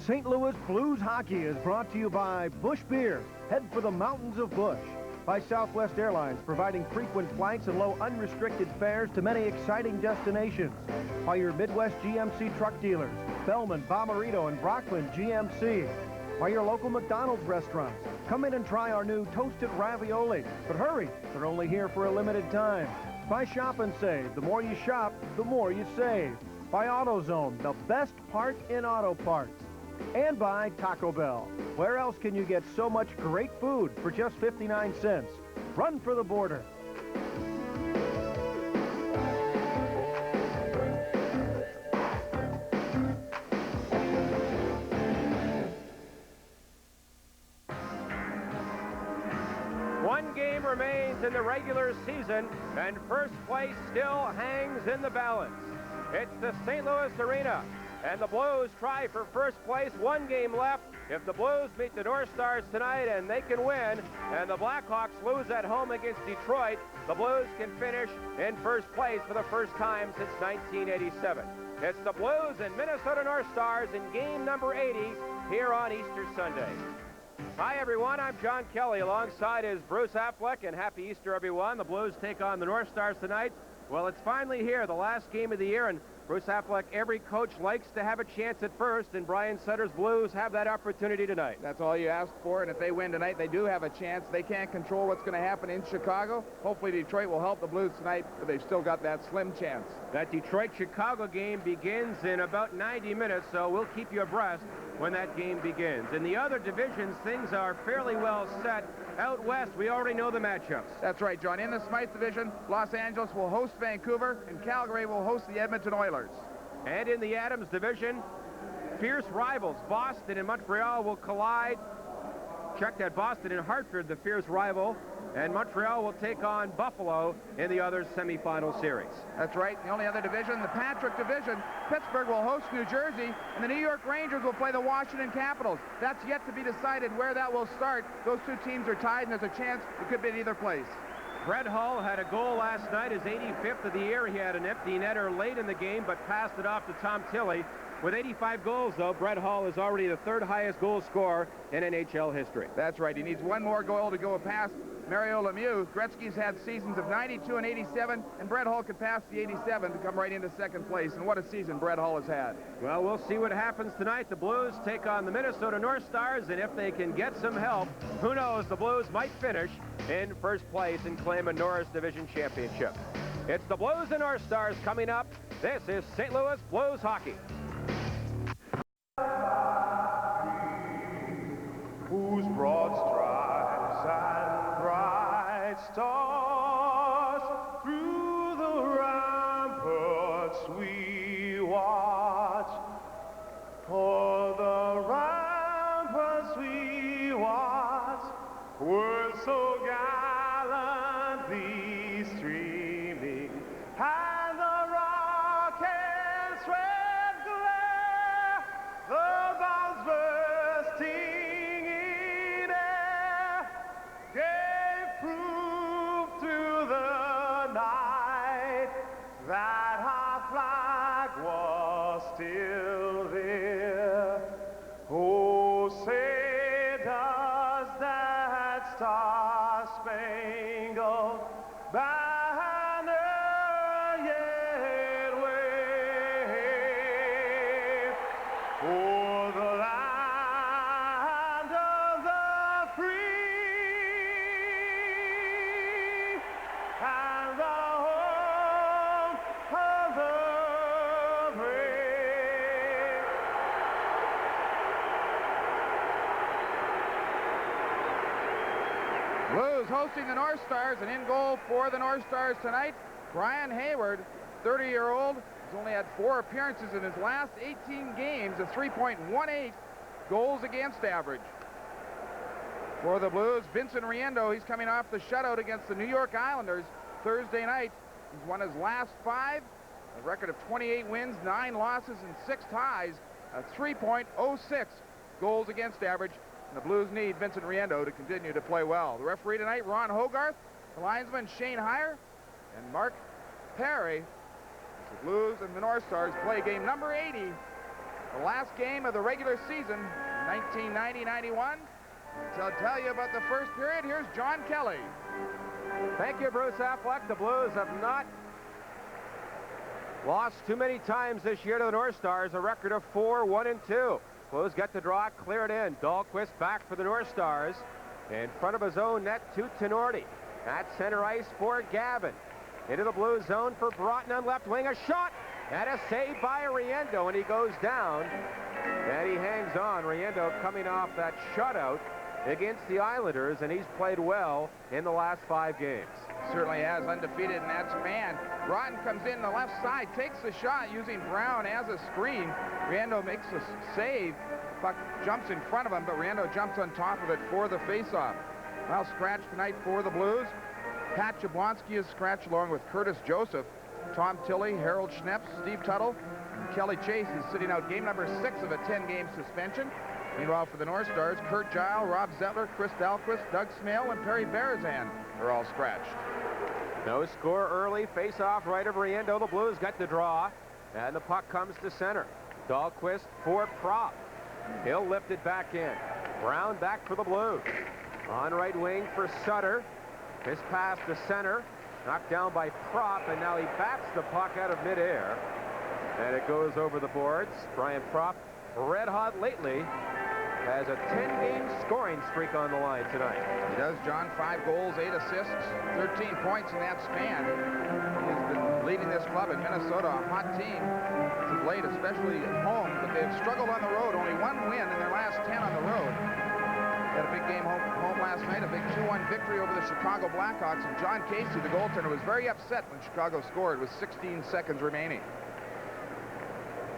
St. Louis Blues Hockey is brought to you by Busch Beer. Head for the mountains of Busch. By Southwest Airlines, providing frequent flights and low unrestricted fares to many exciting destinations. By your Midwest GMC truck dealers, Bellman, Bomarito, and Brockman GMC. By your local McDonald's restaurants. Come in and try our new toasted ravioli. But hurry, they're only here for a limited time. By Shop and Save. The more you shop, the more you save. By AutoZone, the best part in auto parts. And by Taco Bell. Where else can you get so much great food for just 59 cents? Run for the border. One game remains in the regular season, and first place still hangs in the balance. It's the St. Louis Arena. And the Blues try for first place. One game left. If the Blues meet the North Stars tonight and they can win, and the Blackhawks lose at home against Detroit, the Blues can finish in first place for the first time since 1987. It's the Blues and Minnesota North Stars in game number 80 here on Easter Sunday. Hi, everyone. I'm John Kelly. Alongside is Bruce Affleck, and happy Easter, everyone. The Blues take on the North Stars tonight. Well, it's finally here, the last game of the year, and Bruce Affleck, every coach likes to have a chance at first, and Brian Sutter's Blues have that opportunity tonight. That's all you ask for, and if they win tonight, they do have a chance. They can't control what's going to happen in Chicago. Hopefully Detroit will help the Blues tonight, but they've still got that slim chance. That Detroit-Chicago game begins in about 90 minutes, so we'll keep you abreast when that game begins. In the other divisions, things are fairly well set. Out west, we already know the matchups. That's right, John. In the Smythe division, Los Angeles will host Vancouver, and Calgary will host the Edmonton Oilers. And in the Adams division, fierce rivals, Boston and Montreal will collide. Check that, Boston and Hartford, the fierce rival, and Montreal will take on Buffalo in the other semifinal series. That's right. The only other division, the Patrick division, Pittsburgh will host New Jersey, and the New York Rangers will play the Washington Capitals. That's yet to be decided where that will start. Those two teams are tied, and there's a chance it could be in either place. Brett Hull had a goal last night, his 85th of the year. He had an empty netter late in the game, but passed it off to Tom Tilley. With 85 goals, though, Brett Hull is already the third highest goal scorer in NHL history. That's right. He needs one more goal to go past Mario Lemieux. Gretzky's had seasons of 92 and 87, and Brett Hull could pass the 87 to come right into second place. And what a season Brett Hull has had. Well, we'll see what happens tonight. The Blues take on the Minnesota North Stars, and if they can get some help, who knows, the Blues might finish in first place and claim a Norris Division championship. It's the Blues and North Stars coming up. This is St. Louis Blues hockey. Whose broad stripes and bright stars through the ramparts we watch. For the ramparts we watch were so gallantly streaming, and the rocket's red glare, the bombs bursting in air, gave proof through the night that our flag was still there. Oh, say does that star-spangled banner yet wave o'er the land of the free and the home of the brave. Blues hosting the North Stars, and in goal for the North Stars tonight, Brian Hayward, 30-year-old. He's only had 4 appearances in his last 18 games, a 3.18 goals against average. For the Blues, Vincent Riendeau, he's coming off the shutout against the New York Islanders Thursday night. He's won his last 5, a record of 28 wins, 9 losses, and 6 ties, a 3.06 goals against average. And the Blues need Vincent Riendeau to continue to play well. The referee tonight, Ron Hogarth, the linesman, Shane Heyer, and Mark Perry. The Blues and the North Stars play game number 80 the last game of the regular season, 1990-91. To tell you about the first period, here's John Kelly. Thank you, Bruce Affleck. The Blues have not lost too many times this year to the North Stars, a record of 4-1-2. Blues get the draw, clear it in. Dahlquist back for the North Stars. In front of his own net to Tenorti. At center ice for Gavin. Into the blue zone for Broughton on left wing. A shot and a save by Riendeau, and he goes down. And he hangs on. Riendeau coming off that shutout against the Islanders, and he's played well in the last 5 games. Certainly has, undefeated in that span. Broughton comes in the left side, takes the shot using Brown as a screen. Riendeau makes a save. Puck jumps in front of him, but Riendeau jumps on top of it for the faceoff. Well, scratch tonight for the Blues. Pat Jablonski is scratched along with Curtis Joseph. Tom Tilley, Harold Schneps, Steve Tuttle, and Kelly Chase is sitting out game number 6 of a 10-game suspension. Meanwhile, for the North Stars, Kurt Gile, Rob Zettler, Chris Dahlquist, Doug Smale, and Perry Berzan are all scratched. No score early. Face-off right of Riendeau. The Blues got the draw, and the puck comes to center. Dahlquist for Propp. He'll lift it back in. Brown back for the Blues. On right wing for Sutter. His pass to center. Knocked down by Propp, and now he bats the puck out of midair. And it goes over the boards. Brian Propp, red hot lately, has a 10-game scoring streak on the line tonight. He does, John. 5 goals, 8 assists, 13 points in that span. He's been leading this club in Minnesota, a hot team of late, especially at home, but they've struggled on the road. Only 1 win in their last 10 on the road. They had a big game home last night, a big 2-1 victory over the Chicago Blackhawks, and John Casey, the goaltender, was very upset when Chicago scored with 16 seconds remaining.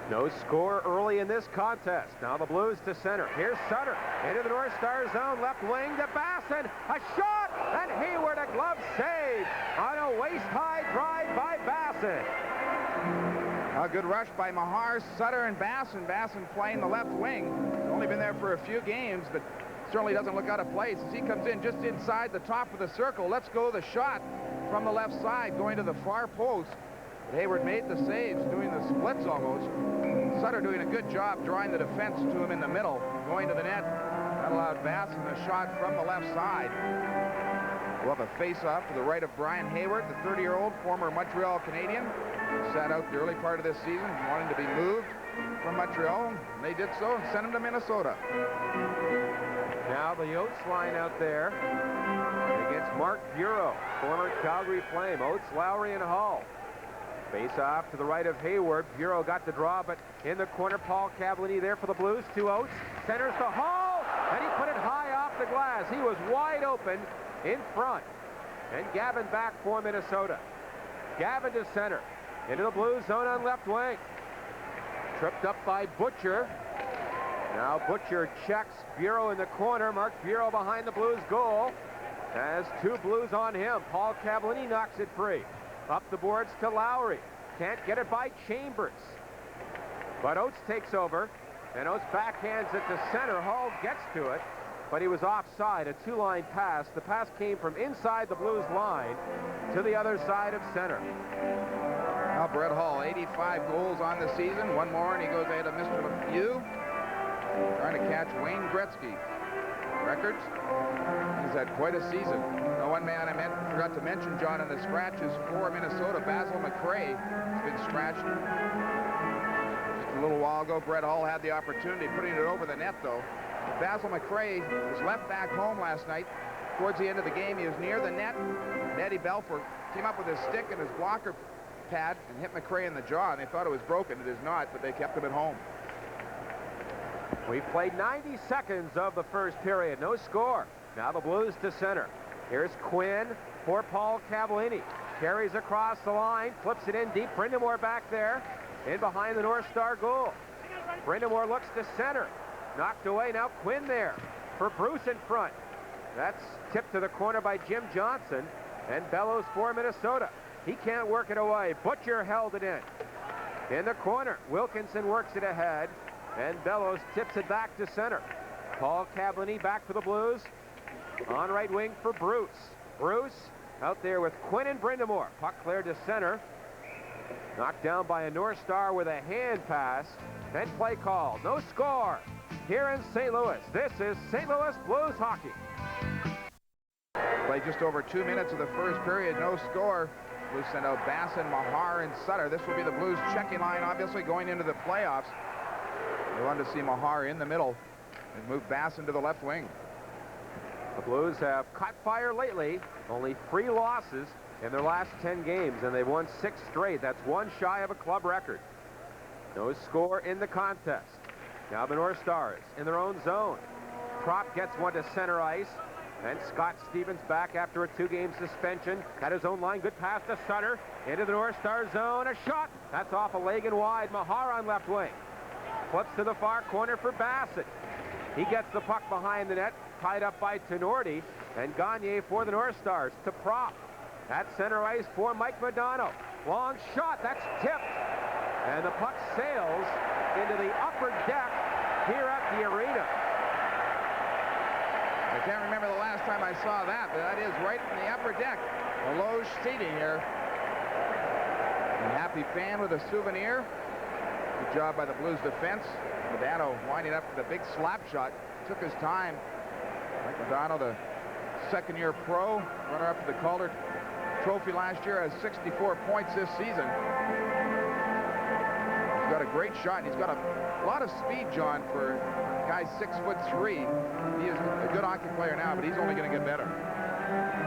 No score early in this contest. Now the Blues to center. Here's Sutter into the North Star zone. Left wing to Basson. A shot! And Hayward, a glove save on a waist-high drive by Basson. A good rush by Mahar, Sutter, and Basson. Basson playing the left wing. He's only been there for a few games, but certainly doesn't look out of place as he comes in just inside the top of the circle. Let's go the shot from the left side going to the far post. Hayward made the saves, doing the splits almost. Sutter doing a good job drawing the defense to him in the middle, going to the net. That allowed Basson a shot from the left side. We'll have a face-off to the right of Brian Hayward, the 30-year-old former Montreal Canadian. Sat out the early part of this season, wanting to be moved from Montreal. And they did so and sent him to Minnesota. Now the Oates line out there against Mark Bureau, former Calgary Flame. Oates, Lowry, and Hall. Face off to the right of Hayward. Bureau got the draw, but in the corner, Paul Cavallini there for the Blues. To Oates. Centers to Hall, and he put it high off the glass. He was wide open in front. And Gavin back for Minnesota. Gavin to center. Into the Blues zone on left wing. Tripped up by Butcher. Now Butcher checks Bureau in the corner. Mark Bureau behind the Blues goal. Has 2 Blues on him. Paul Cavallini knocks it free. Up the boards to Lowry. Can't get it by Chambers. But Oates takes over. And Oates backhands it to center. Hall gets to it. But he was offside. A 2-line pass. The pass came from inside the Blues line to the other side of center. Now Brett Hall, 85 goals on the season. 1 more and he goes ahead of Mr. Lemieux. Trying to catch Wayne Gretzky. Records. He's had quite a season. Now, one man I forgot to mention, John, in the scratches for Minnesota, Basil McRae, has been scratched just a little while ago. Brett Hall had the opportunity, putting it over the net, though. Basil McRae was left back home last night. Towards the end of the game, he was near the net. And Eddie Belfour came up with his stick and his blocker pad and hit McRae in the jaw, and they thought it was broken. It is not, but they kept him at home. We played 90 seconds of the first period. No score. Now the Blues to center. Here's Quinn for Paul Cavallini. Carries across the line. Flips it in deep. BRIND'AMOUR back there. In behind the North Star goal. BRIND'AMOUR looks to center. Knocked away. Now Quinn there for Bruce in front. That's tipped to the corner by Jim Johnson. And Bellows for Minnesota. He can't work it away. Butcher held it in. In the corner. Wilkinson works it ahead. And Bellows tips it back to center. Paul Cavallini back for the Blues. On right wing for Bruce. Bruce out there with Quinn and BRIND'AMOUR. Puck cleared to center. Knocked down by a North Star with a hand pass. and play call. No score here in St. Louis. This is St. Louis Blues hockey. Played just over 2 minutes of the first period. No score. Blues send out Basson, Mahar, and Sutter. This will be the Blues checking line, obviously, going into the playoffs. They wanted to see Mahar in the middle and move Basson to the left wing. The Blues have caught fire lately. Only 3 losses in their last 10 games, and they've won 6 straight. That's 1 shy of a club record. No score in the contest. Now the North Stars in their own zone. Propp gets one to center ice. And Scott Stevens back after a 2-game suspension. At his own line, good pass to Sutter. Into the North Star zone, a shot. That's off a leg and wide. Mahar on left wing. Flips to the far corner for Bassett. He gets the puck behind the net, tied up by Tenorti. And Gagne for the North Stars to Propp. At center ice for Mike Modano. Long shot, that's tipped. And the puck sails into the upper deck here at the arena. I can't remember the last time I saw that, but that is right in the upper deck. A loge seating here. A happy fan with a souvenir. Good job by the Blues defense. Modano winding up for the big slap shot. Took his time. Mike Modano, the second-year pro, runner-up to the Calder Trophy last year, has 64 points this season. He's got a great shot. He's got a lot of speed, John, for a guy 6'3". He is a good hockey player now, but he's only going to get better.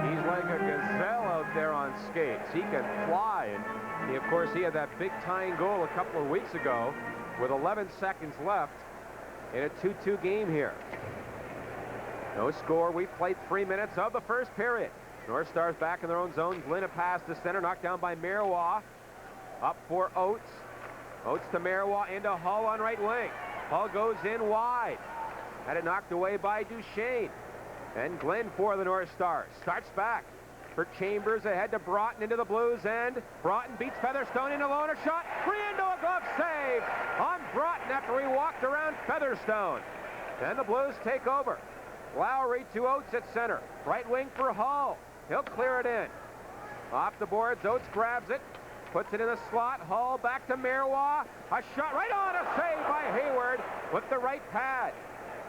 He's like a gazelle out there on skates. He can fly, and of course, he had that big tying goal a couple of weeks ago with 11 seconds left in a 2-2 game here. No score. We played 3 minutes of the first period. North Stars back in their own zone. Glynn a pass to center, knocked down by Marois. Up for Oates. Oates to Marois into Hull on right wing. Hull goes in wide. Had it knocked away by Duchesne. And Glynn for the North Stars. Starts back for Chambers, ahead to Broughton into the Blues end. Broughton beats Featherstone in alone. A shot. Riendeau, a glove save on Broughton after he walked around Featherstone. Then the Blues take over. Lowry to Oates at center. Right wing for Hull. He'll clear it in. Off the boards, Oates grabs it. Puts it in the slot. Hull back to Marois. A shot right on, a save by Hayward with the right pad.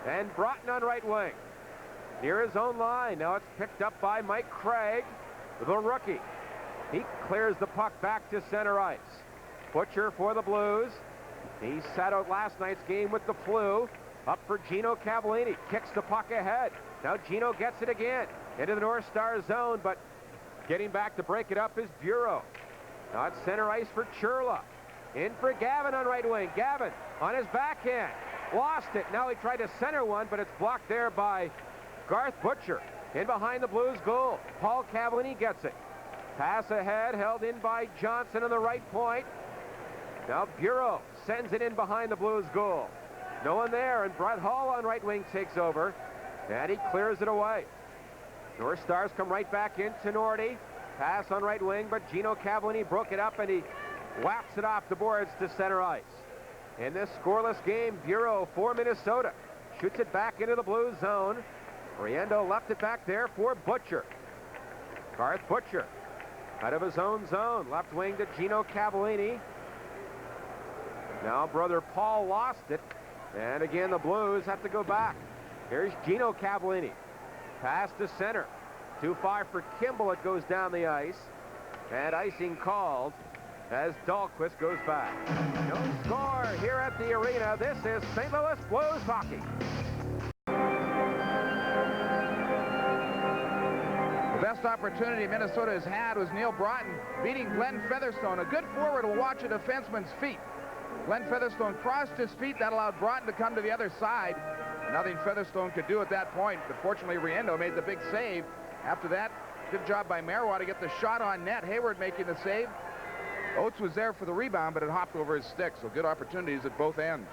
And Broughton on right wing. Near his own line. Now it's picked up by Mike Craig, the rookie. He clears the puck back to center ice. Butcher for the Blues. He sat out last night's game with the flu. Up for Gino Cavallini. Kicks the puck ahead. Now Gino gets it again. Into the North Star zone, but getting back to break it up is Bureau. Now it's center ice for Churla. In for Gavin on right wing. Gavin on his backhand. Lost it. Now he tried to center one, but it's blocked there by Garth Butcher. In behind the Blues goal. Paul Cavallini gets it. Pass ahead, held in by Johnson on the right point. Now Bureau sends it in behind the Blues goal. No one there, and Brett Hall on right wing takes over, and he clears it away. North Stars come right back in. Tenorti. Pass on right wing, but Gino Cavallini broke it up, and he whaps it off the boards to center ice. In this scoreless game, Bureau for Minnesota shoots it back into the Blues zone. Riendeau left it back there for Butcher. Garth Butcher out of his own zone. Left wing to Gino Cavallini. Now brother Paul lost it. And again, the Blues have to go back. Here's Gino Cavallini. Pass to center. Too far for Kimball. It goes down the ice. And icing called as Dahlquist goes back. No score here at the arena. This is St. Louis Blues hockey. The best opportunity Minnesota has had was Neil Broughton beating Glenn Featherstone. A good forward will watch a defenseman's feet. Glenn Featherstone crossed his feet. That allowed Broughton to come to the other side. Nothing Featherstone could do at that point, but fortunately Riendeau made the big save. After that, good job by Marois to get the shot on net. Hayward making the save. Oates was there for the rebound, but it hopped over his stick, so good opportunities at both ends.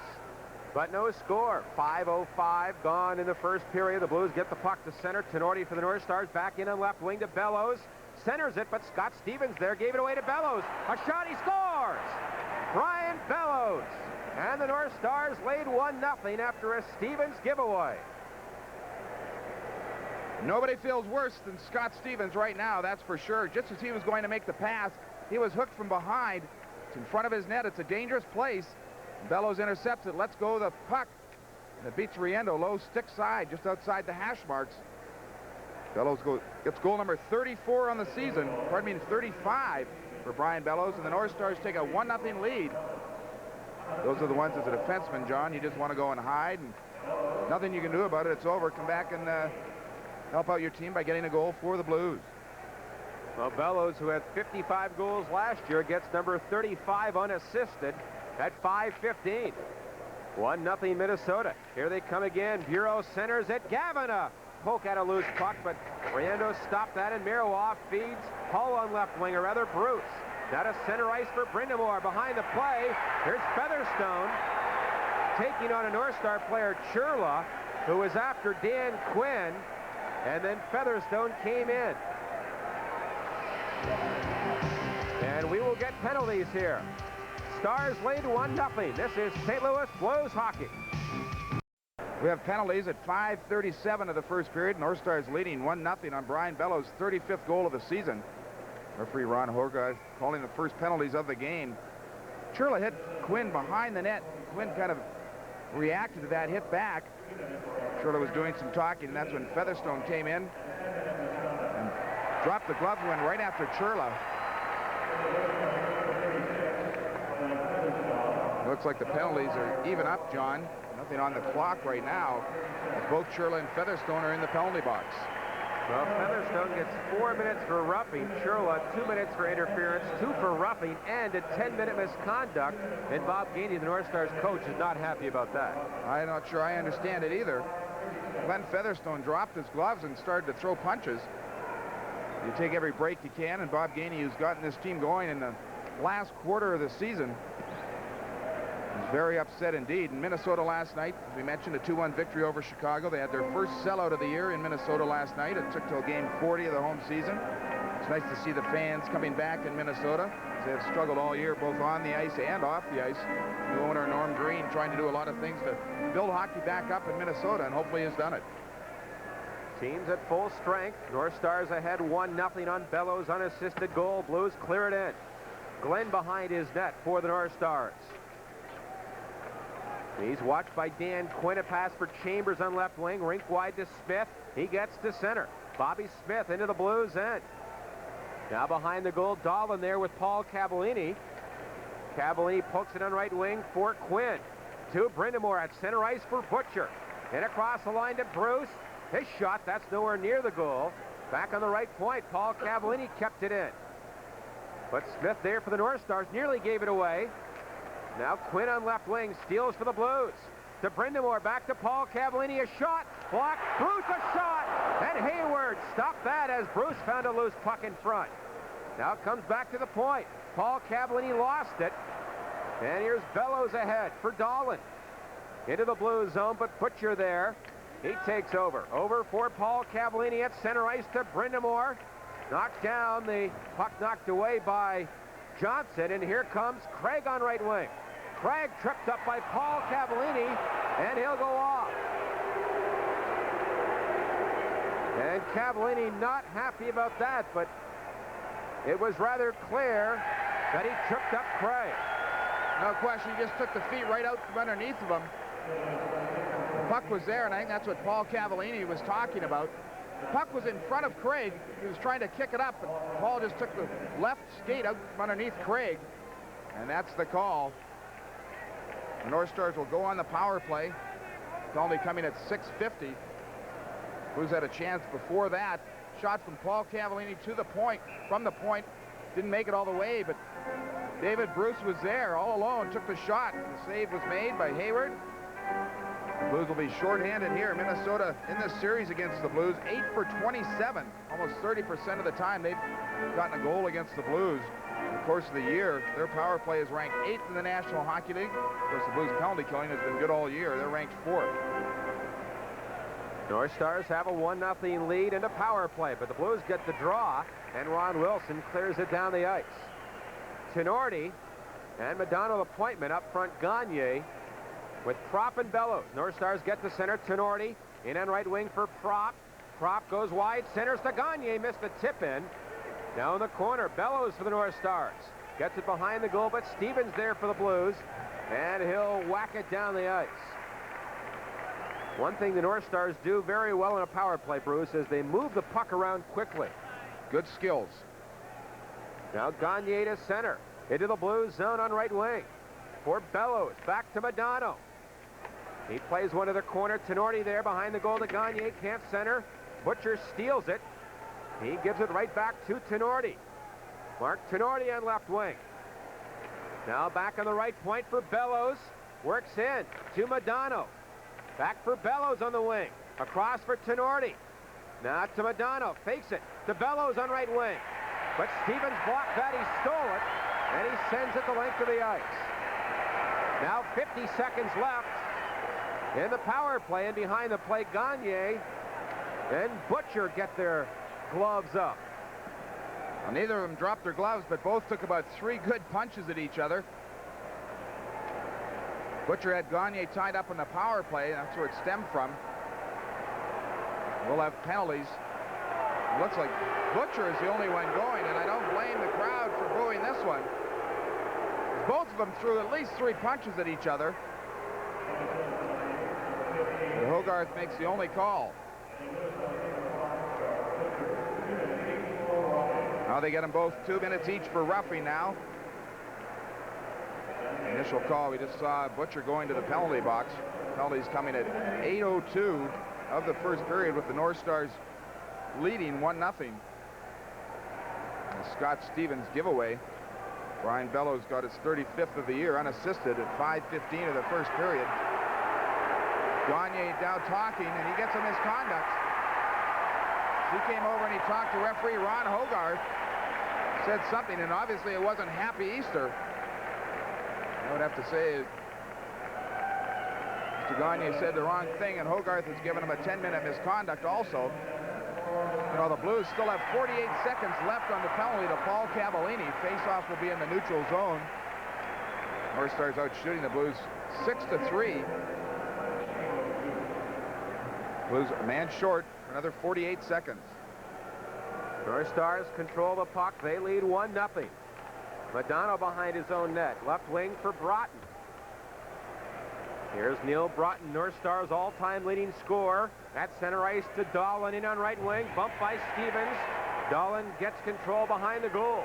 But no score. 5:05 gone in the first period. The Blues get the puck to center. Tenorti for the North Stars. Back in on left wing to Bellows. Centers it, but Scott Stevens there gave it away to Bellows. A shot, he scores! Brian Bellows. And the North Stars laid 1-0 after a Stevens giveaway. Nobody feels worse than Scott Stevens right now, that's for sure. Just as he was going to make the pass, he was hooked from behind. It's in front of his net. It's a dangerous place. Bellows intercepts it, lets go the puck. And it beats Riendeau, low stick side, just outside the hash marks. Bellows gets goal number 34 on the season. Pardon me, 35 for Brian Bellows. And the North Stars take a 1-0 lead. Those are the ones as a defenseman, John. You just want to go and hide, and nothing you can do about it. It's over. Come back and help out your team by getting a goal for the Blues. Well, Bellows, who had 55 goals last year, gets number 35 unassisted at 5:15. 1-0 Minnesota. Here they come again. Bureau centers it. Gavin, a poke at a loose puck, but Riendeau stopped that, and Miroir feeds Hull on left wing, or rather Bruce. Now to center ice for BRIND'AMOUR. Behind the play, here's Featherstone taking on a North Star player, Churla, who was after Dan Quinn, and then Featherstone came in. And we will get penalties here. Stars lead 1-0. This is St. Louis Blues hockey. We have penalties at 5:37 of the first period. North Stars leading 1-0 on Brian Bellows' 35th goal of the season. Referee Ron Horga calling the first penalties of the game. Churla hit Quinn behind the net. Quinn kind of reacted to that hit back. Churla was doing some talking, and that's when Featherstone came in and dropped the glove, went right after Churla. Looks like the penalties are even up, John. Nothing on the clock right now. Both Churla and Featherstone are in the penalty box. Well, Featherstone gets 4 minutes for roughing. Churla 2 minutes for interference, 2 for roughing, and a 10-minute misconduct. And Bob Gainey, the North Stars coach, is not happy about that. I'm not sure I understand it either. Glenn Featherstone dropped his gloves and started to throw punches. You take every break you can, and Bob Gainey, who's gotten this team going in the last quarter of the season, is very upset indeed. In Minnesota last night, as we mentioned, a 2-1 victory over Chicago. They had their first sellout of the year in Minnesota last night. It took till game 40 of the home season. It's nice to see the fans coming back in Minnesota. They have struggled all year, both on the ice and off the ice. New owner Norm Green trying to do a lot of things to build hockey back up in Minnesota, and hopefully has done it. Teams at full strength. North Stars ahead 1-0 on Bellows' unassisted goal. Blues clear it in. Glenn behind his net for the North Stars. He's watched by Dan Quinn. A pass for Chambers on left wing. Rink wide to Smith. He gets to center. Bobby Smith into the Blues end. Now behind the goal, Dolan there with Paul Cavallini. Cavallini pokes it on right wing for Quinn. To BRIND'AMOUR at center ice for Butcher. And across the line to Bruce. His shot, that's nowhere near the goal. Back on the right point, Paul Cavallini kept it in. But Smith there for the North Stars nearly gave it away. Now Quinn on left wing, steals for the Blues. To BRIND'AMOUR, back to Paul Cavallini, a shot, blocked, Bruce a shot, and Hayward stopped that as Bruce found a loose puck in front. Now it comes back to the point. Paul Cavallini lost it, and here's Bellows ahead for Dolan. Into the Blues zone, but Butcher there. He takes over. Over for Paul Cavallini at center ice to BRIND'AMOUR. Knocked down, the puck knocked away by Johnson, and here comes Craig on right wing. Craig tripped up by Paul Cavallini, and he'll go off. And Cavallini not happy about that, but it was rather clear that he tripped up Craig. No question, he just took the feet right out from underneath of him. The puck was there, and I think that's what Paul Cavallini was talking about. The puck was in front of Craig. He was trying to kick it up, but Paul just took the left skate out from underneath Craig, and that's the call. The North Stars will go on the power play. Penalty coming at 6:50. Blues had a chance before that. Shot from Paul Cavallini to the point, from the point. Didn't make it all the way, but David Bruce was there all alone, took the shot. The save was made by Hayward. The Blues will be shorthanded here. Minnesota in this series against the Blues, 8 for 27. Almost 30% of the time they've gotten a goal against the Blues. In the course of the year, their power play is ranked 8th in the National Hockey League. Of course, the Blues penalty killing has been good all year. They're ranked 4th. North Stars have a 1-0 lead and a power play, but the Blues get the draw, and Ron Wilson clears it down the ice. Tenorti and Madonna appointment up front. Gagne with Propp and Bellows. North Stars get to center. Tenorti in on right wing for Propp. Propp goes wide, centers to Gagne, missed the tip in. Down the corner, Bellows for the North Stars. Gets it behind the goal, but Stevens there for the Blues. and he'll whack it down the ice. One thing the North Stars do very well in a power play, Bruce, is they move the puck around quickly. Good skills. Now Gagne to center. Into the Blues zone on right wing. For Bellows. Back to Madonna. He plays one to the corner. Tenorti there behind the goal to Gagne. Can't center. Butcher steals it. He gives it right back to Tenorti. Mark Tenorti on left wing. Now back on the right point for Bellows. Works in to Madonna. Back for Bellows on the wing. Across for Tenorti. Now to Madonna. Fakes it to Bellows on right wing. But Stevens blocked that. He stole it. And he sends it the length of the ice. Now 50 seconds left in the power play. And behind the play, Gagne and Butcher get their gloves up. Well, neither of them dropped their gloves, but both took about 3 good punches at each other. Butcher had Gagne tied up in the power play. That's where it stemmed from. We'll have penalties. It looks like Butcher is the only one going, and I don't blame the crowd for booing this one. Both of them threw at least 3 punches at each other. And Hogarth makes the only call. Now they get them both 2 minutes each for roughing now. Initial call, we just saw Butcher going to the penalty box. Penalties coming at 8:02 of the first period with the North Stars leading 1-0. Scott Stevens giveaway. Brian Bellows got his 35th of the year unassisted at 5:15 of the first period. Gagne now talking, and he gets a misconduct. He came over and he talked to referee Ron Hogarth. Said something, and obviously it wasn't Happy Easter. I would have to say Mr. Gagne said the wrong thing, and Hogarth has given him a 10-minute misconduct also. You know, the Blues still have 48 seconds left on the penalty to Paul Cavallini. Face-off will be in the neutral zone. North Stars out shooting the Blues 6-3. Blues a man short for another 48 seconds. North Stars control the puck. They lead 1-0. Madonna behind his own net. Left wing for Broughton. Here's Neil Broughton, North Stars all-time leading scorer. At center ice to Dolan in on right wing. Bumped by Stevens. Dolan gets control behind the goal.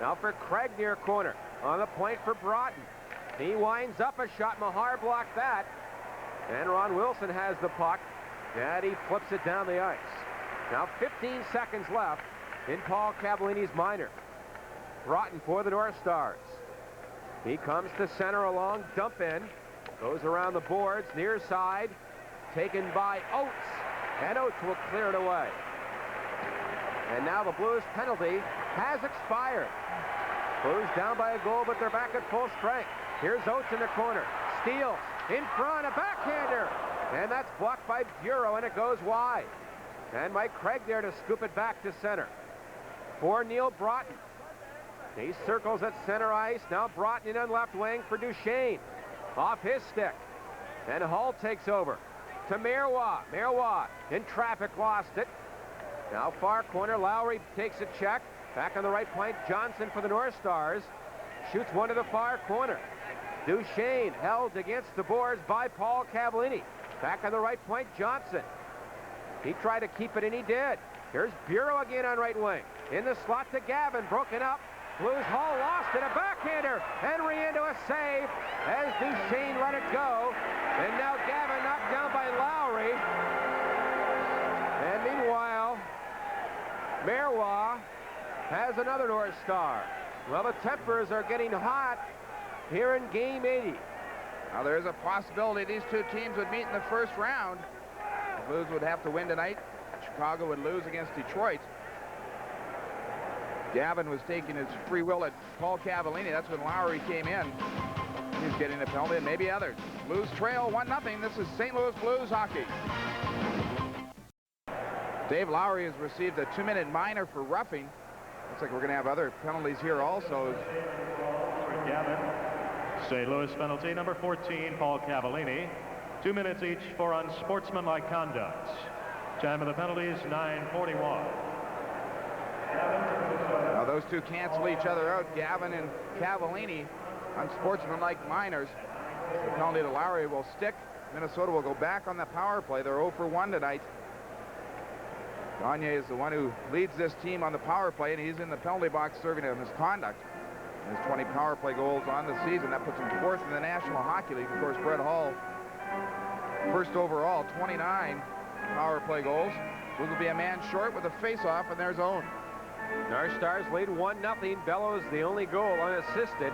Now for Craig near corner. On the point for Broughton. He winds up a shot. Mahar blocked that. And Ron Wilson has the puck. And he flips it down the ice. Now 15 seconds left in Paul Cavallini's minor. Broughton for the North Stars. He comes to center along. Dump in. Goes around the boards. Near side. Taken by Oates. And Oates will clear it away. And now the Blues penalty has expired. Blues down by a goal, but they're back at full strength. Here's Oates in the corner. Steals. In front. A backhander. And that's blocked by Bureau, and it goes wide. And Mike Craig there to scoop it back to center. For Neil Broughton. He circles at center ice. Now Broughton in on left wing for Duchesne. Off his stick. And Hall takes over. To Marois. Marois in traffic, lost it. Now far corner. Lowry takes a check. Back on the right point. Johnson for the North Stars. Shoots one to the far corner. Duchesne held against the boards by Paul Cavallini. Back on the right point. Johnson. He tried to keep it, and he did. Here's Bureau again on right wing. In the slot to Gavin. Broken up. Blues Hall lost it. A backhander. And Riendeau a save as Duchesne let it go. And now Gavin knocked down by Lowry. And meanwhile, Marois has another North Star. Well, the tempers are getting hot here in game 80. Now there's a possibility these two teams would meet in the first round. The Blues would have to win tonight. Chicago would lose against Detroit. Gavin was taking his free will at Paul Cavallini. That's when Lowry came in. He's getting a penalty, and maybe others. Blues trail 1-0. This is St. Louis Blues hockey. Dave Lowry has received a 2-minute minor for roughing. Looks like we're going to have other penalties here also. Gavin. St. Louis penalty number 14, Paul Cavallini. 2 minutes each for unsportsmanlike conduct. Time of the penalties, 9:41. Now those two cancel each other out. Gavin and Cavallini, unsportsmanlike minors. The penalty to Lowry will stick. Minnesota will go back on the power play. They're 0 for 1 tonight. Gagne is the one who leads this team on the power play, and he's in the penalty box serving a misconduct. His 20 power play goals on the season. That puts him 4th in the National Hockey League. Of course, Brett Hull, 1st overall, 29 power play goals. Will be a man short with a face-off in their zone. North Stars lead 1-0. Bellows the only goal unassisted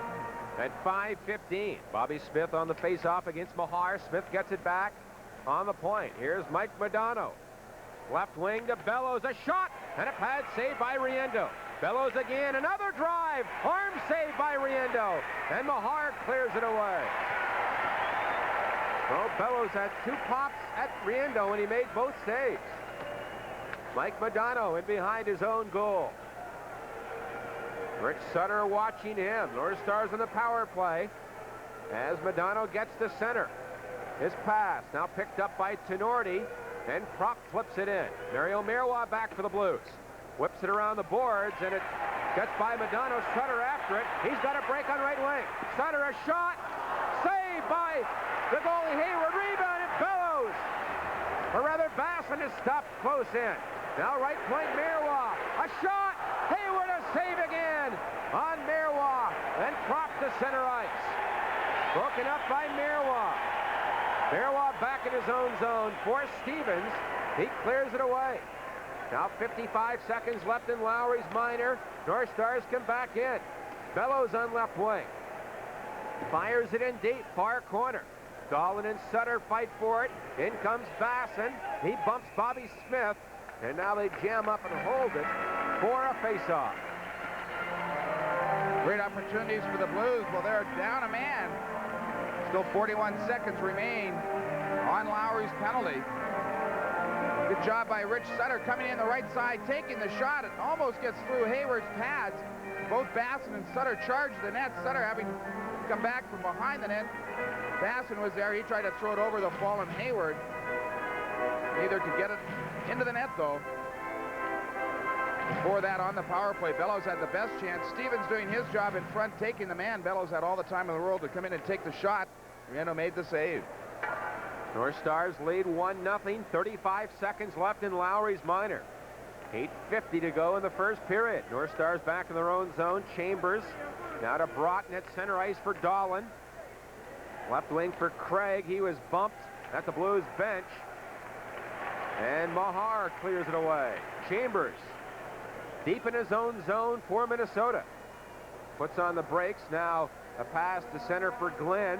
at 5:15. Bobby Smith on the face-off against Mahar. Smith gets it back on the point. Here's Mike Modano. Left wing to Bellows. A shot and a pad save by Riendeau. Bellows again. Another drive. Arm save by Riendeau. And Mahar clears it away. Well, Bellows had 2 pops at Riendeau, and he made both saves. Mike Modano in behind his own goal. Rich Sutter watching him. North Stars on the power play as Modano gets to center. His pass now picked up by Tenorti, and Propp flips it in. Mario Miroir back for the Blues. Whips it around the boards, and it gets by Modano. Sutter after it. He's got a break on right wing. Sutter a shot. Saved by the goalie Hayward. Rebound at Bellows. Or rather, Basson is stopped close in. Now right point Miroir. A shot. Hayward a save again on Miroir. And Propp to center ice. Broken up by Miroir. Miroir back in his own zone for Stevens. He clears it away. Now 55 seconds left in Lowry's minor. North Stars come back in. Bellows on left wing. Fires it in deep, far corner. Dahlin and Sutter fight for it. In comes Basson. He bumps Bobby Smith. And now they jam up and hold it for a face-off. Great opportunities for the Blues. Well, they're down a man. Still 41 seconds remain on Lowry's penalty. Good job by Rich Sutter coming in the right side, taking the shot. It almost gets through Hayward's pads. Both Basson and Sutter charged the net. Sutter having come back from behind the net. Basson was there. He tried to throw it over the fallen Hayward. Neither could get it into the net, though. Before that, on the power play, Bellows had the best chance. Stevens doing his job in front, taking the man. Bellows had all the time in the world to come in and take the shot. Riendeau made the save. North Stars lead 1-0. 35 seconds left in Lowry's minor. 8:50 to go in the first period. North Stars back in their own zone. Chambers now to Broughton at center ice for Dahlin. Left wing for Craig. He was bumped at the Blues bench. And Mahar clears it away. Chambers deep in his own zone for Minnesota. Puts on the brakes. Now a pass to center for Glenn.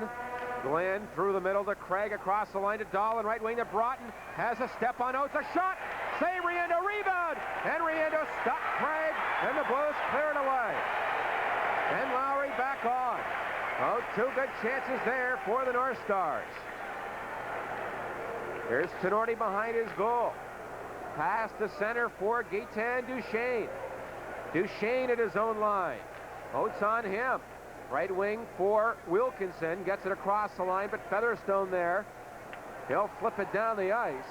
Glenn through the middle to Craig, across the line to Dahlin, right wing to Broughton. Has a step on Oates, a shot. Save Riendeau, rebound. And Riendeau stopped Craig, and the Blues clear it away. And Lowry back on. Oh, 2 good chances there for the North Stars. Here's Tenorti behind his goal. Pass to center for Gaetan Duchesne. Duchesne at his own line. Oates on him. Right wing for Wilkinson. Gets it across the line, but Featherstone there. He'll flip it down the ice.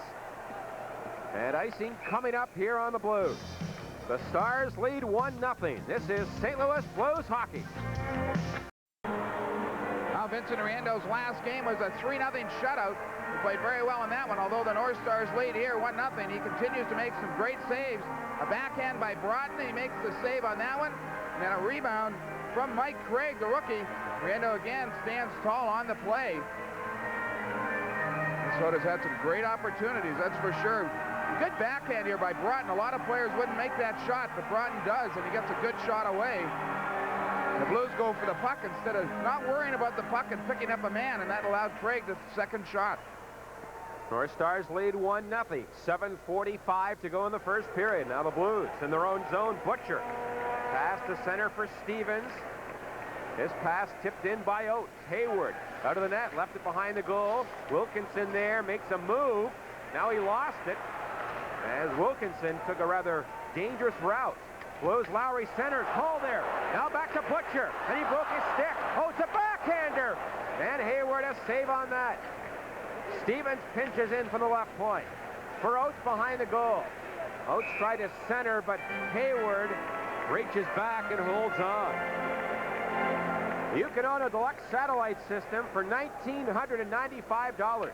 And icing coming up here on the Blues. The Stars lead 1-0. This is St. Louis Blues hockey. Now Vincent Riendeau's last game was a 3-0 shutout. He played very well in that one, although the North Stars lead here 1-0. He continues to make some great saves. A backhand by Broughton. He makes the save on that one. And then a rebound from Mike Craig, the rookie. Riendeau again stands tall on the play. Minnesota's had some great opportunities, that's for sure. Good backhand here by Broughton. A lot of players wouldn't make that shot, but Broughton does, and he gets a good shot away. The Blues go for the puck instead of not worrying about the puck and picking up a man, and that allowed Craig the second shot. North Stars lead 1-0. 7:45 to go in the first period. Now the Blues in their own zone. Butcher. Pass to center for Stevens. His pass tipped in by Oates. Hayward out of the net, left it behind the goal. Wilkinson there makes a move. Now he lost it as Wilkinson took a rather dangerous route. Blues Lowry centers. Hall there. Now back to Butcher. And he broke his stick. Oh, it's a backhander. And Hayward a save on that. Stevens pinches in from the left point. For Oates behind the goal. Oates tried to center, but Hayward reaches back and holds on. You can own a deluxe satellite system for $1,995.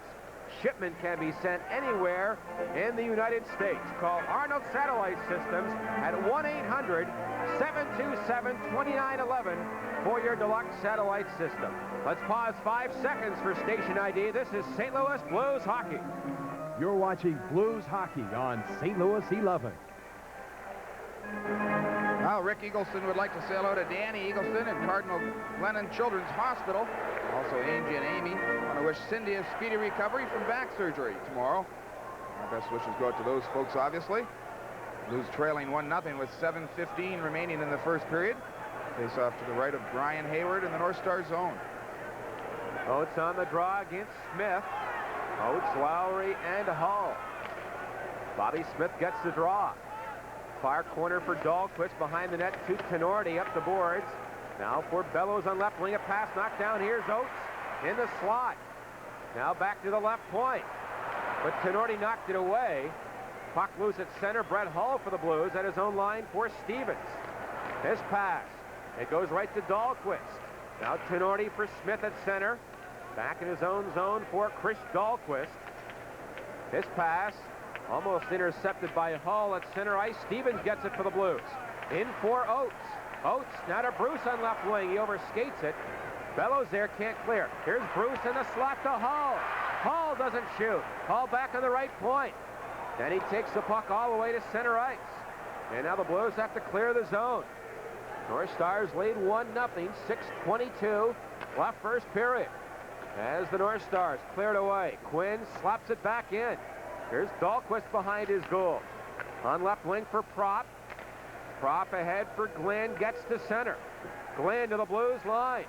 Shipment can be sent anywhere in the United States. Call Arnold Satellite Systems at 1-800-727-2911 for your deluxe satellite system. Let's pause 5 seconds for station ID. This is St. Louis Blues hockey. You're watching Blues hockey on St. Louis 11. Now, Rick Eagleson would like to say hello to Danny Eagleson and Cardinal Glennon Children's Hospital. Also, Angie and Amy want to wish Cindy a speedy recovery from back surgery tomorrow. Our best wishes go out to those folks, obviously. Blues trailing 1-0 with 7:15 remaining in the first period. Face off to the right of Brian Hayward in the North Star zone. Oates on the draw against Smith. Oates, Lowry, and Hull. Bobby Smith gets the draw. Far corner for Dahlquist behind the net to Tenorti up the boards. Now for Bellows on left wing, a pass knocked down. Here's Oates in the slot. Now back to the left point. But Tenorti knocked it away. Puck loose at center. Brett Hull for the Blues at his own line for Stevens. His pass. It goes right to Dahlquist. Now Tenorti for Smith at center. Back in his own zone for Chris Dahlquist. His pass. Almost intercepted by Hull at center ice. Stevens gets it for the Blues. In for Oates. Oates now to Bruce on left wing. He overskates it. Bellows there, can't clear. Here's Bruce in the slot to Hull. Hull doesn't shoot. Hull back on the right point. Then he takes the puck all the way to center ice. And now the Blues have to clear the zone. North Stars lead 1-0. 6:22 left first period. As the North Stars cleared away. Quinn slaps it back in. Here's Dahlquist behind his goal. On left wing for Propp. Propp ahead for Glenn, gets to center. Glenn to the Blues line.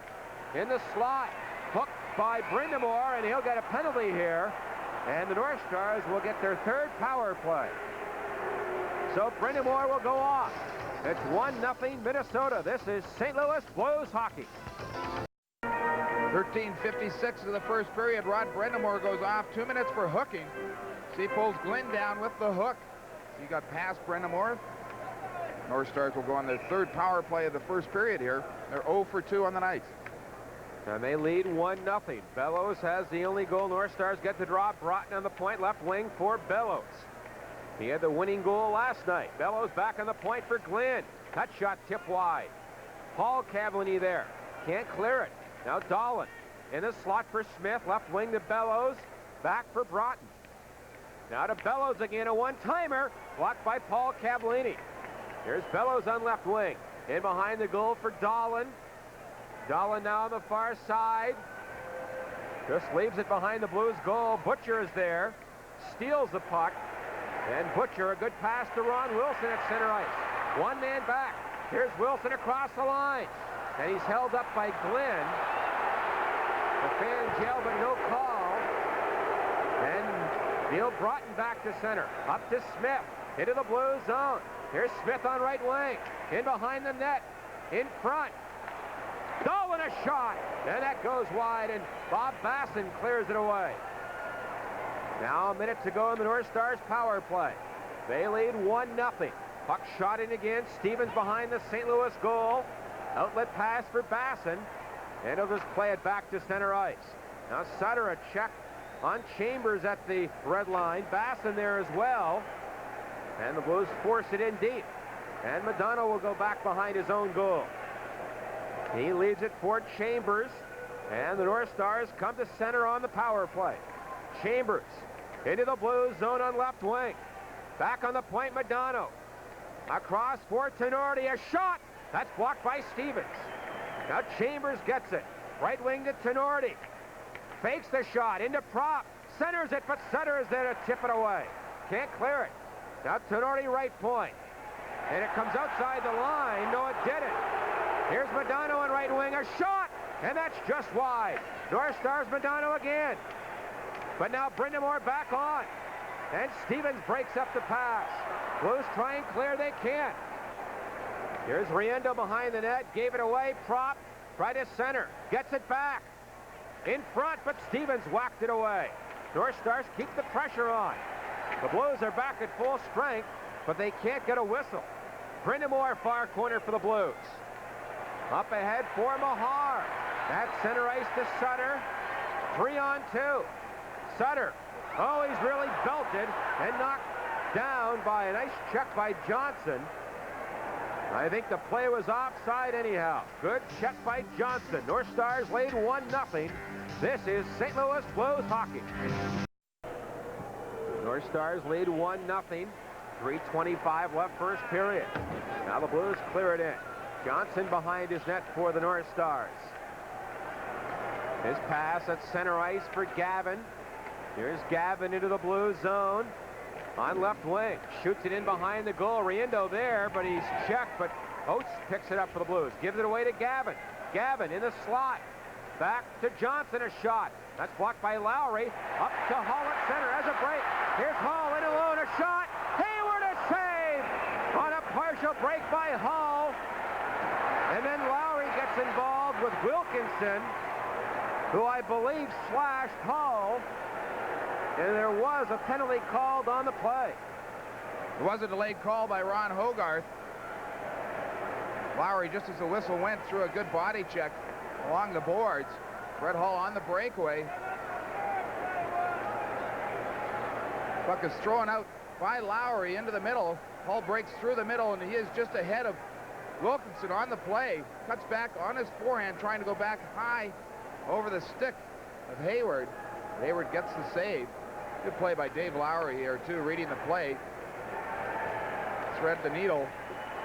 In the slot. Hooked by BRIND'AMOUR, and he'll get a penalty here. And the North Stars will get their third power play. So BRIND'AMOUR will go off. It's 1-0 Minnesota. This is St. Louis Blues hockey. 13:56 of the first period. Rod BRIND'AMOUR goes off. 2 minutes for hooking. He pulls Glenn down with the hook. He got past BRIND'AMOUR. North Stars will go on their third power play of the first period here. They're 0 for 2 on the night. And they lead 1-0. Bellows has the only goal. North Stars get the draw. Broughton on the point, left wing for Bellows. He had the winning goal last night. Bellows back on the point for Glenn. That shot tipped wide. Paul Cavallini there. Can't clear it. Now Dolan in the slot for Smith. Left wing to Bellows. Back for Broughton. Now to Bellows again, a one-timer, blocked by Paul Cavallini. Here's Bellows on left wing. In behind the goal for Dolan. Dolan now on the far side. Just leaves it behind the Blues goal. Butcher is there. Steals the puck. And Butcher, a good pass to Ron Wilson at center ice. One man back. Here's Wilson across the line. And he's held up by Glenn. The fans yell, but no call. And Neil Broughton back to center. Up to Smith. Into the Blues zone. Here's Smith on right wing. In behind the net. In front. Dolan a shot. And that goes wide. And Bob Basson clears it away. Now a minute to go in the North Stars power play. They lead 1-0. Puck shot in again. Stevens behind the St. Louis goal. Outlet pass for Basson. And he'll just play it back to center ice. Now Sutter a check on Chambers at the red line. Basson there as well. And the Blues force it in deep. And Madonna will go back behind his own goal. He leads it for Chambers. And the North Stars come to center on the power play. Chambers into the Blues zone on left wing. Back on the point, Madonna. Across for Tenorti, a shot. That's blocked by Stevens. Now Chambers gets it. Right wing to Tenorti. Fakes the shot into Propp. Centers it, but Sutter is there to tip it away. Can't clear it. Now Tenorti right point. And it comes outside the line. No, it didn't. Here's Madonna on right wing. A shot. And that's just wide. North Stars Madonna again. But now BRIND'AMOUR back on. And Stevens breaks up the pass. Blues try and clear. They can't. Here's Riendeau behind the net. Gave it away. Propp. Right to center. Gets it back. In front, but Stevens whacked it away. North Stars keep the pressure on. The Blues are back at full strength, but they can't get a whistle. BRIND'AMOUR far corner for the Blues. Up ahead for Mahar. At center ice to Sutter. 3-on-2. Sutter. Oh, he's really belted and knocked down by a nice check by Johnson. I think the play was offside anyhow. Good check by Johnson. North Stars lead 1-0. This is St. Louis Blues hockey. North Stars lead 1-0. 3:25 left first period. Now the Blues clear it in. Johnson behind his net for the North Stars. His pass at center ice for Gavin. Here's Gavin into the blue zone. On left wing. Shoots it in behind the goal. Riendeau there, but he's checked. But Oates picks it up for the Blues. Gives it away to Gavin. Gavin in the slot. Back to Johnson, a shot. That's blocked by Lowry. Up to Hall at center as a break. Here's Hall in alone, a shot. Hayward, a save on a partial break by Hall. And then Lowry gets involved with Wilkinson, who I believe slashed Hall. And there was a penalty called on the play. It was a delayed call by Ron Hogarth. Lowry, just as the whistle went, threw a good body check along the boards. Brett Hull on the breakaway. Puck is thrown out by Lowry into the middle. Hull breaks through the middle, and he is just ahead of Wilkinson on the play. Cuts back on his forehand, trying to go back high over the stick of Hayward. Hayward gets the save. Good play by Dave Lowry here, too, reading the play. Thread the needle.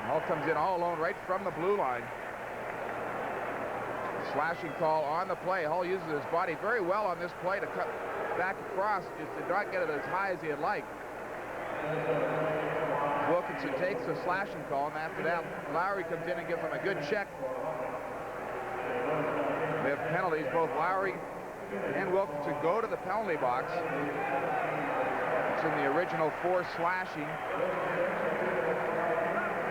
Hull comes in all alone right from the blue line. Slashing call on the play. Hull uses his body very well on this play to cut back across. Just did not get it as high as he'd like. Wilkinson takes the slashing call, and after that, Lowry comes in and gives him a good check. We have penalties. Both Lowry and Wilkinson go to the penalty box. It's in the original 4 slashing.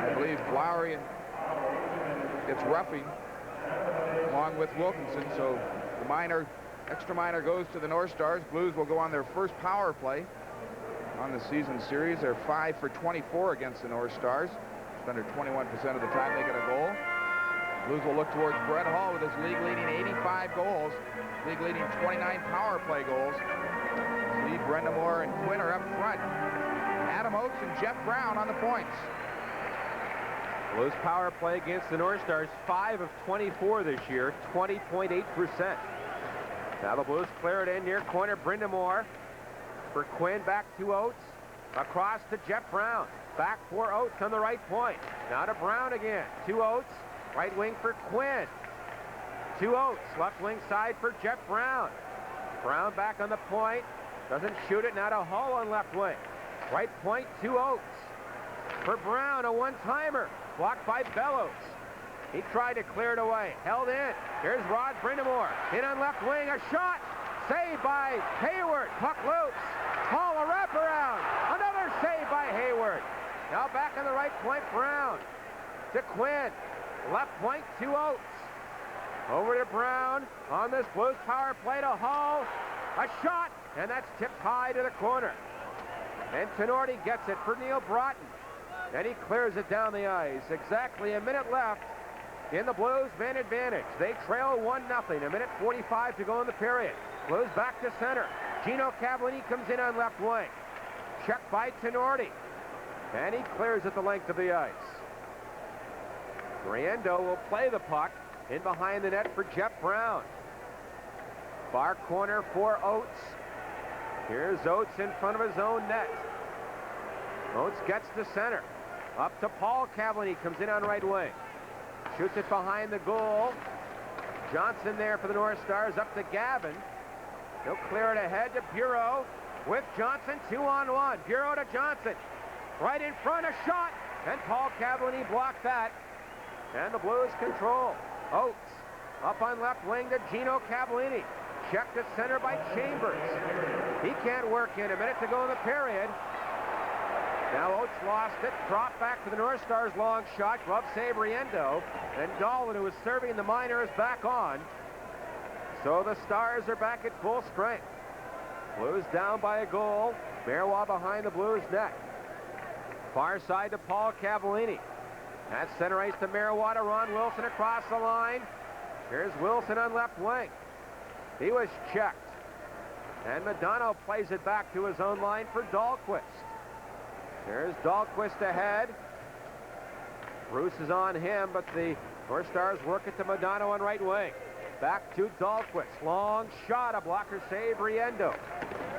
I believe Lowry gets roughing along with Wilkinson, so the extra minor goes to the North Stars. Blues will go on their first power play on the season series. They're 5 for 24 against the North Stars. Just under 21% of the time they get a goal. Blues will look towards Brett Hull with his league-leading 85 goals, league-leading 29 power play goals. Steve, BRIND'AMOUR, and Quinn are up front. Adam Oates and Jeff Brown on the points. Blues power play against the North Stars, 5 of 24 this year, 20.8%. Now the Blues clear it in near corner. BRIND'AMOUR for Quinn, back to Oates. Across to Jeff Brown. Back for Oates on the right point. Now to Brown again. To Oates. Right wing for Quinn. To Oates. Left wing side for Jeff Brown. Brown back on the point. Doesn't shoot it. Now to Hull on left wing. Right point to Oates. For Brown, a one-timer. Blocked by Bellows. He tried to clear it away. Held in. Here's Rod BRIND'AMOUR. In on left wing. A shot. Saved by Hayward. Puck loose. Hull a wraparound. Another save by Hayward. Now back on the right point, Brown. To Quinn. Left point to Oates. Over to Brown on this Blues power play to Hull. A shot, and that's tipped high to the corner. And Tenorti gets it for Neil Broughton. And he clears it down the ice. Exactly a minute left in the Blues' man advantage. They trail 1-0. A minute 45 to go in the period. Blues back to center. Gino Cavallini comes in on left wing. Checked by Tenorti. And he clears it the length of the ice. Riendeau will play the puck in behind the net for Jeff Brown. Far corner for Oates. Here's Oates in front of his own net. Oates gets to center. Up to Paul Cavallini, comes in on right wing. Shoots it behind the goal. Johnson there for the North Stars, up to Gavin. He'll clear it ahead to Bureau with Johnson, 2-on-1. Bureau to Johnson. Right in front, a shot. And Paul Cavallini blocked that. And the Blues control. Oates up on left wing to Gino Cavallini. Checked to center by Chambers. He can't work in. A minute to go in the period. Now Oates lost it. Dropped back to the North Stars. Long shot. Glove save Riendeau. And Dolan, who was serving the minor, is back on. So the Stars are back at full strength. Blues down by a goal. Marois behind the Blues net. Far side to Paul Cavallini. At center ice to Marois to Ron Wilson across the line. Here's Wilson on left wing. He was checked. And Madonna plays it back to his own line for Dahlquist. There's Dahlquist ahead. Bruce is on him, but the North Stars work it to Madonna on right wing. Back to Dahlquist. Long shot, a blocker save, Riendeau.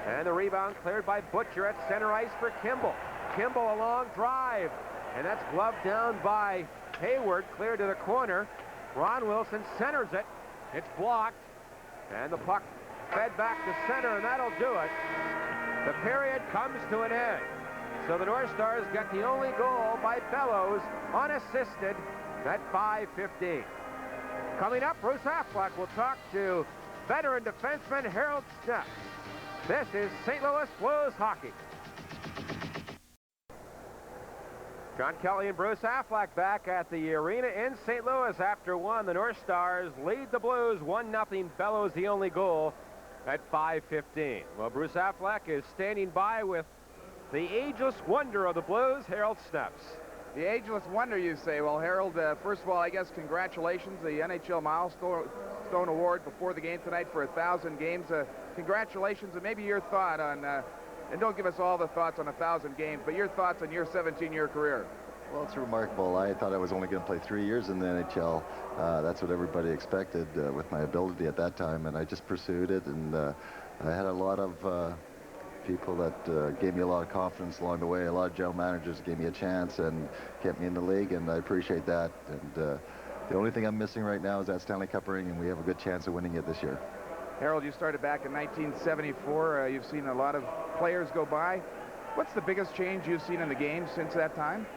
And the rebound cleared by Butcher at center ice for Kimball. Kimball a long drive, and that's gloved down by Hayward, cleared to the corner. Ron Wilson centers it. It's blocked, and the puck fed back to center, and that'll do it. The period comes to an end. So the North Stars get the only goal by Bellows, unassisted, at 5:15. Coming up, Bruce Affleck will talk to veteran defenseman Harold Schnepp. This is St. Louis Blues hockey. John Kelly and Bruce Affleck back at the arena in St. Louis after one. The North Stars lead the Blues 1-0. Bellows the only goal at 5:15. Well, Bruce Affleck is standing by with the ageless wonder of the Blues, Harold Schnepp. The ageless wonder, you say. Well, Harold, first of all, I guess congratulations. The NHL Milestone Award before the game tonight for 1,000 games. Congratulations, and maybe your thought on, and don't give us all the thoughts on 1,000 games, but your thoughts on your 17-year career. Well, it's remarkable. I thought I was only going to play 3 years in the NHL. That's what everybody expected with my ability at that time, and I just pursued it, and I had a lot of people that gave me a lot of confidence along the way. A lot of general managers gave me a chance and kept me in the league, and I appreciate that. And the only thing I'm missing right now is that Stanley Cup ring, and we have a good chance of winning it this year. Harold, you started back in 1974. You've seen a lot of players go by. What's the biggest change you've seen in the game since that time?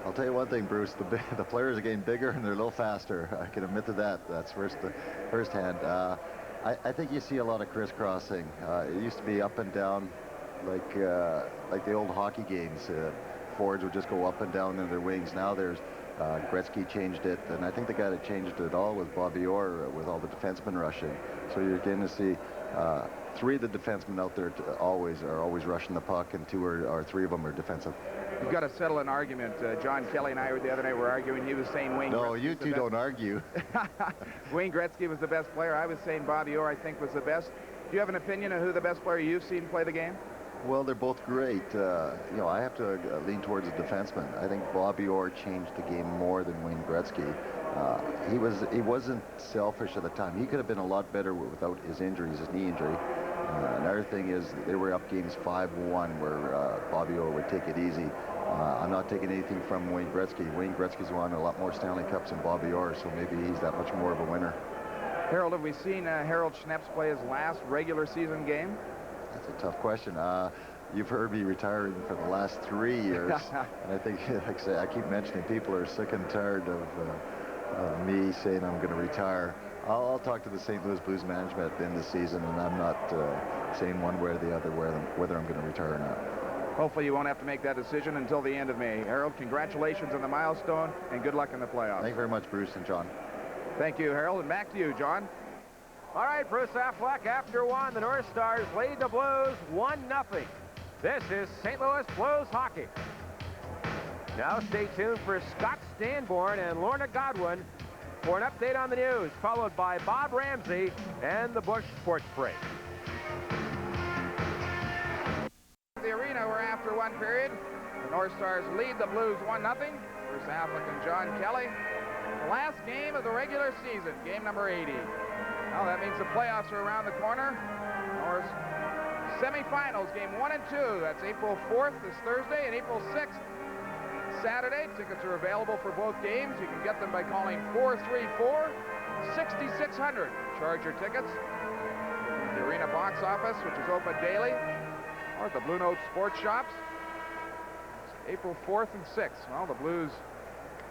I'll tell you one thing, Bruce. The players are getting bigger and they're a little faster. I can admit to that. That's firsthand. I think you see a lot of crisscrossing. It used to be up and down, like the old hockey games. Forwards would just go up and down in their wings. Now there's Gretzky changed it, and I think the guy that changed it all was Bobby Orr with all the defensemen rushing. So you're going to see 3 of the defensemen out there are always rushing the puck, and 3 of them are defensive. You've got to settle an argument. John Kelly and I the other night were arguing. He was saying Wayne. No, you two don't argue. Wayne Gretzky was the best player. I was saying Bobby Orr, I think, was the best. Do you have an opinion on who the best player you've seen play the game? Well, they're both great. You know, I have to lean towards a defenseman. I think Bobby Orr changed the game more than Wayne Gretzky. He wasn't selfish at the time. He could have been a lot better without his injuries, his knee injury. Another thing is they were up games 5-1 where Bobby Orr would take it easy. I'm not taking anything from Wayne Gretzky. Wayne Gretzky's won a lot more Stanley Cups than Bobby Orr, so maybe he's that much more of a winner. Harold, have we seen Harold Schnepp play his last regular season game? That's a tough question. You've heard me retiring for the last 3 years. And I think, like I say, I keep mentioning people are sick and tired of me saying I'm going to retire. I'll talk to the St. Louis Blues management at the end of the season, and I'm not saying one way or the other whether I'm going to retire or not. Hopefully you won't have to make that decision until the end of May. Harold, congratulations on the milestone, and good luck in the playoffs. Thank you very much, Bruce and John. Thank you, Harold, and back to you, John. All right, Bruce Affleck, after one, the North Stars lead the Blues 1-0. This is St. Louis Blues hockey. Now stay tuned for Scott Stanborn and Lorna Godwin for an update on the news, followed by Bob Ramsey and the Busch Sports Break. The arena, we're after one period. The North Stars lead the Blues 1-0. Bruce Affleck and John Kelly. The last game of the regular season, game number 80. Well, that means the playoffs are around the corner. North semifinals, game 1 and 2. That's April 4th, this Thursday, and April 6th, Saturday. Tickets are available for both games. You can get them by calling 434-6600. Charge your tickets. The arena box office, which is open daily, or at the Blue Note Sports Shops. It's April 4th and 6th. Well, the Blues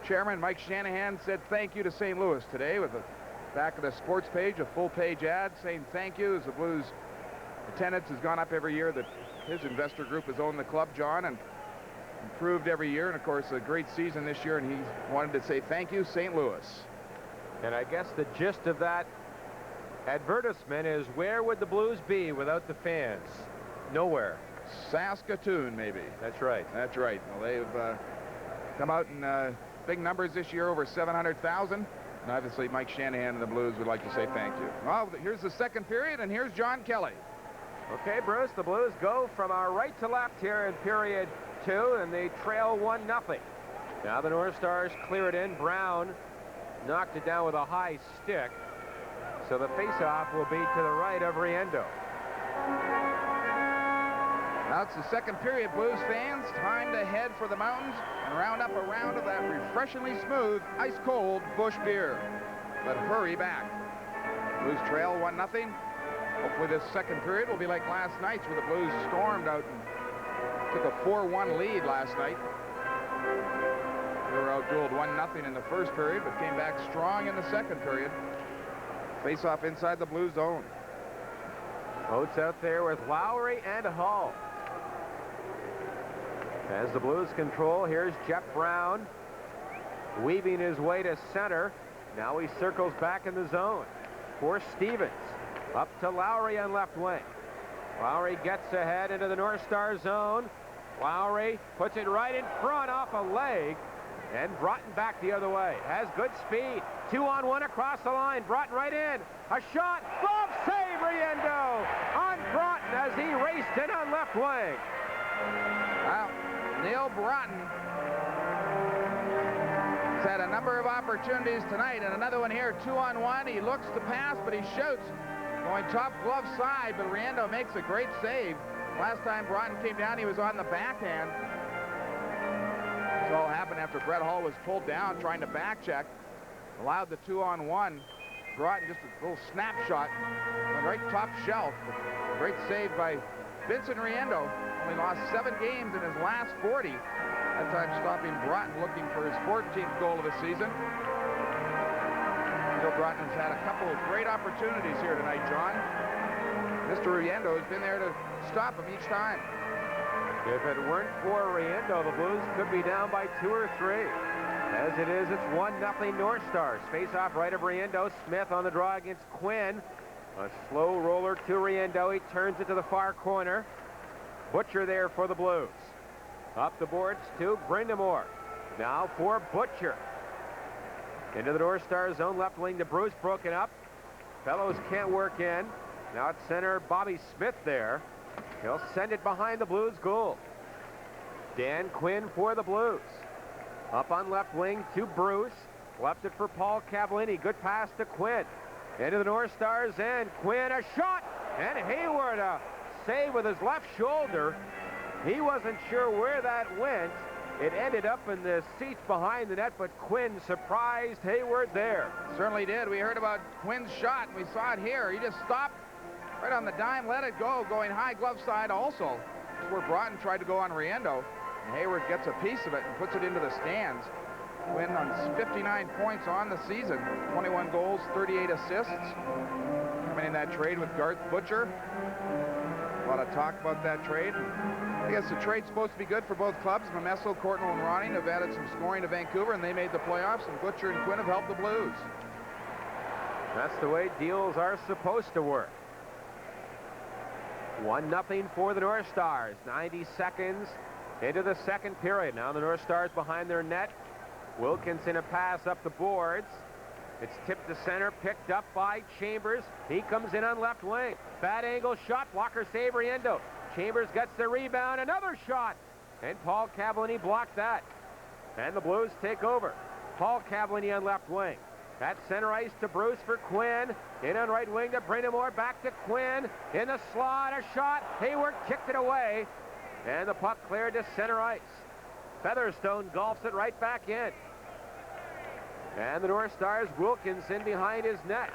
chairman, Mike Shanahan, said thank you to St. Louis today with the back of the sports page, a full-page ad saying thank you, as the Blues attendance has gone up every year that his investor group has owned the club, John, and improved every year, and of course a great season this year, and he wanted to say thank you, St. Louis. And I guess the gist of that advertisement is, where would the Blues be without the fans? Nowhere. Saskatoon, maybe. That's right. That's right. Well, they've come out in big numbers this year, over 700,000. And obviously, Mike Shanahan and the Blues would like to say thank you. Well, here's the second period, and here's John Kelly. Okay, Bruce, the Blues go from our right to left here in period 2, and they trail 1-0. Now the North Stars clear it in. Brown knocked it down with a high stick. So the faceoff will be to the right of Riendeau. Now it's the second period, Blues fans. Time to head for the mountains and round up a round of that refreshingly smooth, ice-cold Busch beer. But hurry back. Blues trail 1-0. Hopefully this second period will be like last night's, where the Blues stormed out and took a 4-1 lead last night. They were outdueled 1-0 in the first period, but came back strong in the second period. Face-off inside the Blues zone. Oates out there with Lowry and Hull. As the Blues control, here's Jeff Brown weaving his way to center. Now he circles back in the zone for Stevens. Up to Lowry on left wing. Lowry gets ahead into the North Star zone. Lowry puts it right in front off a leg, and Broughton back the other way. Has good speed. 2-on-1 across the line. Broughton right in. A shot. Glove save, Riendeau on Broughton as he raced in on left wing. Wow. Neil Broughton has had a number of opportunities tonight, and another one here, 2-on-1. He looks to pass, but he shoots. Going top glove side, but Riendeau makes a great save. Last time Broughton came down, he was on the backhand. This all happened after Brett Hull was pulled down trying to back check. Allowed the 2-on-1. Broughton just a little snapshot. Went right top shelf. Great save by Vincent Riendeau. Only lost 7 games in his last 40. That time stopping Broughton, looking for his 14th goal of the season. Broughton has had a couple of great opportunities here tonight, John. Mr. Riendeau has been there to stop him each time. If it weren't for Riendeau, the Blues could be down by 2 or 3. As it is, it's 1-0 North Stars. Face off right of Riendeau. Smith on the draw against Quinn. A slow roller to Riendeau. He turns it to the far corner. Butcher there for the Blues. Up the boards to BRIND'AMOUR. Now for Butcher. Into the North Star zone, left wing to Bruce, broken up. Bellows can't work in. Now at center, Bobby Smith there. He'll send it behind the Blues goal. Dan Quinn for the Blues. Up on left wing to Bruce. Left it for Paul Cavallini. Good pass to Quinn. Into the North Stars end. Quinn, a shot. And Hayward, a save with his left shoulder. He wasn't sure where that went. It ended up in the seats behind the net, but Quinn surprised Hayward there. Certainly did. We heard about Quinn's shot, and we saw it here. He just stopped right on the dime, let it go, going high glove side also. That's where Broughton tried to go on Riendeau. And Hayward gets a piece of it and puts it into the stands. Quinn on 59 points on the season. 21 goals, 38 assists. Coming in that trade with Garth Butcher. A lot of talk about that trade. I guess the trade's supposed to be good for both clubs. Momesso, Courtnall, and Ronning have added some scoring to Vancouver, and they made the playoffs, and Butcher and Quinn have helped the Blues. That's the way deals are supposed to work. 1-0 for the North Stars. 90 seconds into the second period. Now the North Stars behind their net. Wilkinson a pass up the boards. It's tipped to center, picked up by Chambers. He comes in on left wing. Bad angle shot, blocker save, Riendeau. Chambers gets the rebound, another shot. And Paul Cavallini blocked that. And the Blues take over. Paul Cavallini on left wing. At center ice to Bruce for Quinn. In on right wing to BRIND'AMOUR, back to Quinn. In the slot, a shot. Hayward kicked it away. And the puck cleared to center ice. Featherstone golfs it right back in. And the North Stars, Wilkinson behind his net.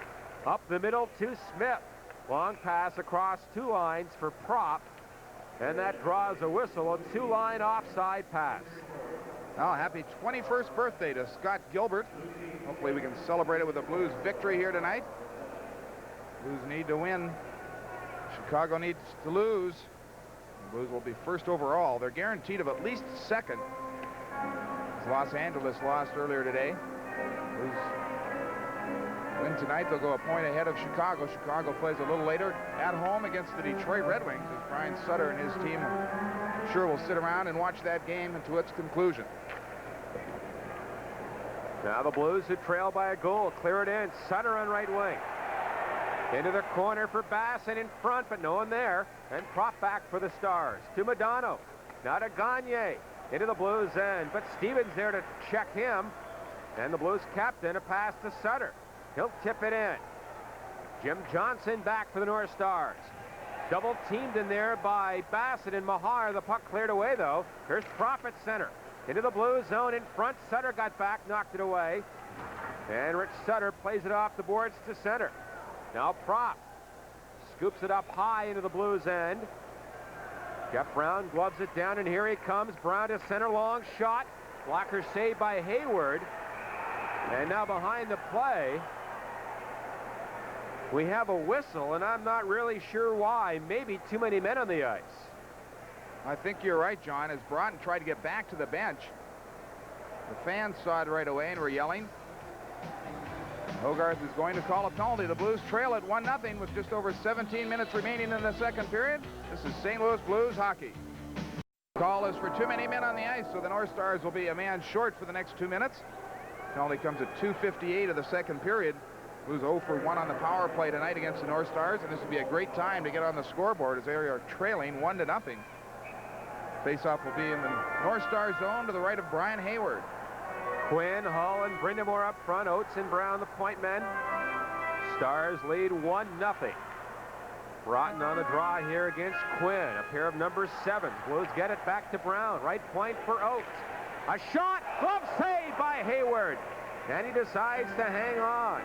Up the middle to Smith. Long pass across 2 lines for PROPP. And that draws a whistle, a 2-line offside pass. Oh, happy 21st birthday to Scott Gilbert. Hopefully we can celebrate it with a Blues victory here tonight. Blues need to win. Chicago needs to lose. The Blues will be first overall. They're guaranteed of at least second. As Los Angeles lost earlier today. Blues win tonight, they'll go a point ahead of Chicago. Chicago plays a little later at home against the Detroit Red Wings, as Brian Sutter and his team, I'm sure, will sit around and watch that game to its conclusion. Now the Blues, who trail by a goal, clear it in. Sutter on right wing. Into the corner for Bassett in front, but no one there. And Propp back for the Stars. To Modano. Now to Gagne. Into the Blues end, but Stevens there to check him. And the Blues captain, a pass to Sutter. He'll tip it in. Jim Johnson back for the North Stars. Double teamed in there by Bassett and Mahar. The puck cleared away, though. Here's Propp at center. Into the Blues zone in front. Sutter got back, knocked it away. And Rich Sutter plays it off the boards to center. Now Propp scoops it up high into the Blues end. Jeff Brown gloves it down, and here he comes. Brown to center, long shot. Blocker saved by Hayward. And now behind the play, we have a whistle, and I'm not really sure why. Maybe too many men on the ice. I think you're right, John, as Broughton tried to get back to the bench. The fans saw it right away and were yelling. Hogarth is going to call a penalty. The Blues trail at 1-0 with just over 17 minutes remaining in the second period. This is St. Louis Blues hockey. Call is for too many men on the ice, so the North Stars will be a man short for the next 2 minutes. Penalty comes at 2:58 of the second period. Blues 0 for 1 on the power play tonight against the North Stars, and this would be a great time to get on the scoreboard as they are trailing 1-0. Faceoff will be in the North Star zone to the right of Brian Hayward. Quinn, Hull, and Brind'Amour up front. Oates and Brown, the point men. Stars lead 1-0. Broughton on the draw here against Quinn. A pair of number 7s. Blues get it back to Brown. Right point for Oates. A shot. Glove saved by Hayward. And he decides to hang on.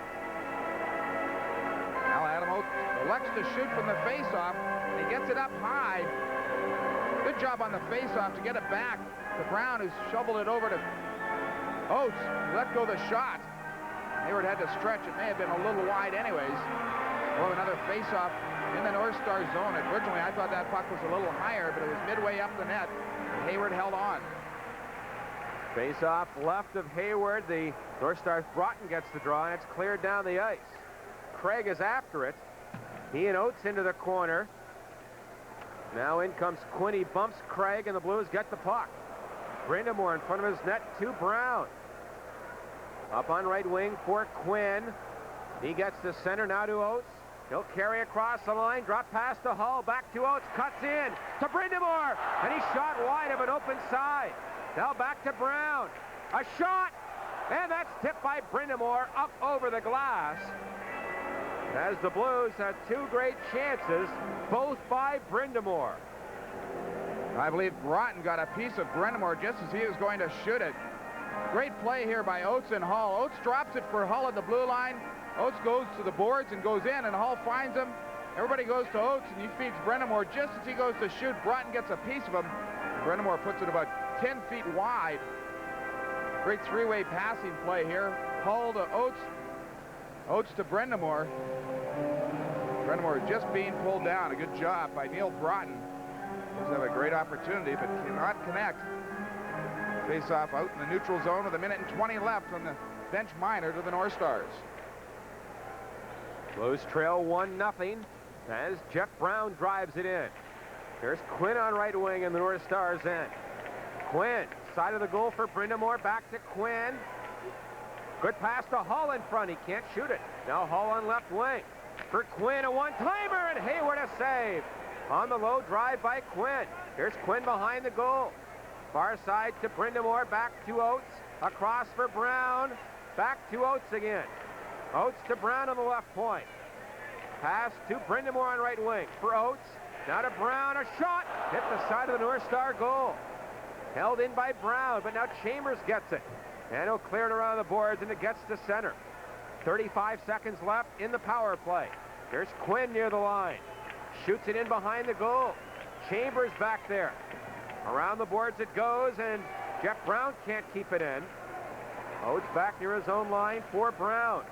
Now Adam Oates elects to shoot from the faceoff. He gets it up high. Good job on the faceoff to get it back to Brown, who's shoveled it over to Oates. Let go the shot. Hayward had to stretch. It may have been a little wide anyways. Well, another faceoff in the North Star zone. Originally, I thought that puck was a little higher, but it was midway up the net. Hayward held on. Face-off left of Hayward. The North Stars Broughton gets the draw, and it's cleared down the ice. Craig is after it. He and Oates into the corner. Now in comes Quinn. He bumps Craig, and the Blues get the puck. Brind'Amour in front of his net to Brown. Up on right wing for Quinn. He gets the center now to Oates. He'll carry across the line, drop pass to Hull, back to Oates, cuts in to Brind'Amour, and he shot wide of an open side. Now back to Brown. A shot, and that's tipped by Brind'Amour up over the glass. As the Blues had 2 great chances, both by Brind'Amour. I believe Broughton got a piece of Brind'Amour just as he was going to shoot it. Great play here by Oates and Hull. Oates drops it for Hull at the blue line. Oates goes to the boards and goes in, and Hull finds him. Everybody goes to Oates, and he feeds Brind'Amour just as he goes to shoot. Broughton gets a piece of him. Brind'Amour puts it about 10 feet wide. Great 3-way passing play here. Hull to Oates. Oates to Brind'Amour. Brind'Amour just being pulled down. A good job by Neil Broughton. Does have a great opportunity, but cannot connect. Face-off out in the neutral zone with 1:20 left from the bench minor to the North Stars. Blues trail 1-0 as Jeff Brown drives it in. Here's Quinn on right wing in the North Stars end. Quinn, side of the goal for Brind'Amour, back to Quinn. Good pass to Hull in front. He can't shoot it. Now Hull on left wing. For Quinn, a one-timer, and Hayward a save. On the low drive by Quinn. Here's Quinn behind the goal. Far side to Brind'Amour, back to Oates. Across for Brown. Back to Oates again. Oates to Brown on the left point. Pass to Brind'Amour on right wing. For Oates. Now to Brown. A shot. Hit the side of the North Star goal. Held in by Brown, but now Chambers gets it. And he'll clear it around the boards, and it gets to center. 35 seconds left in the power play. Here's Quinn near the line. Shoots it in behind the goal. Chambers back there. Around the boards it goes, and Jeff Brown can't keep it in. Oates back near his own line for Brown.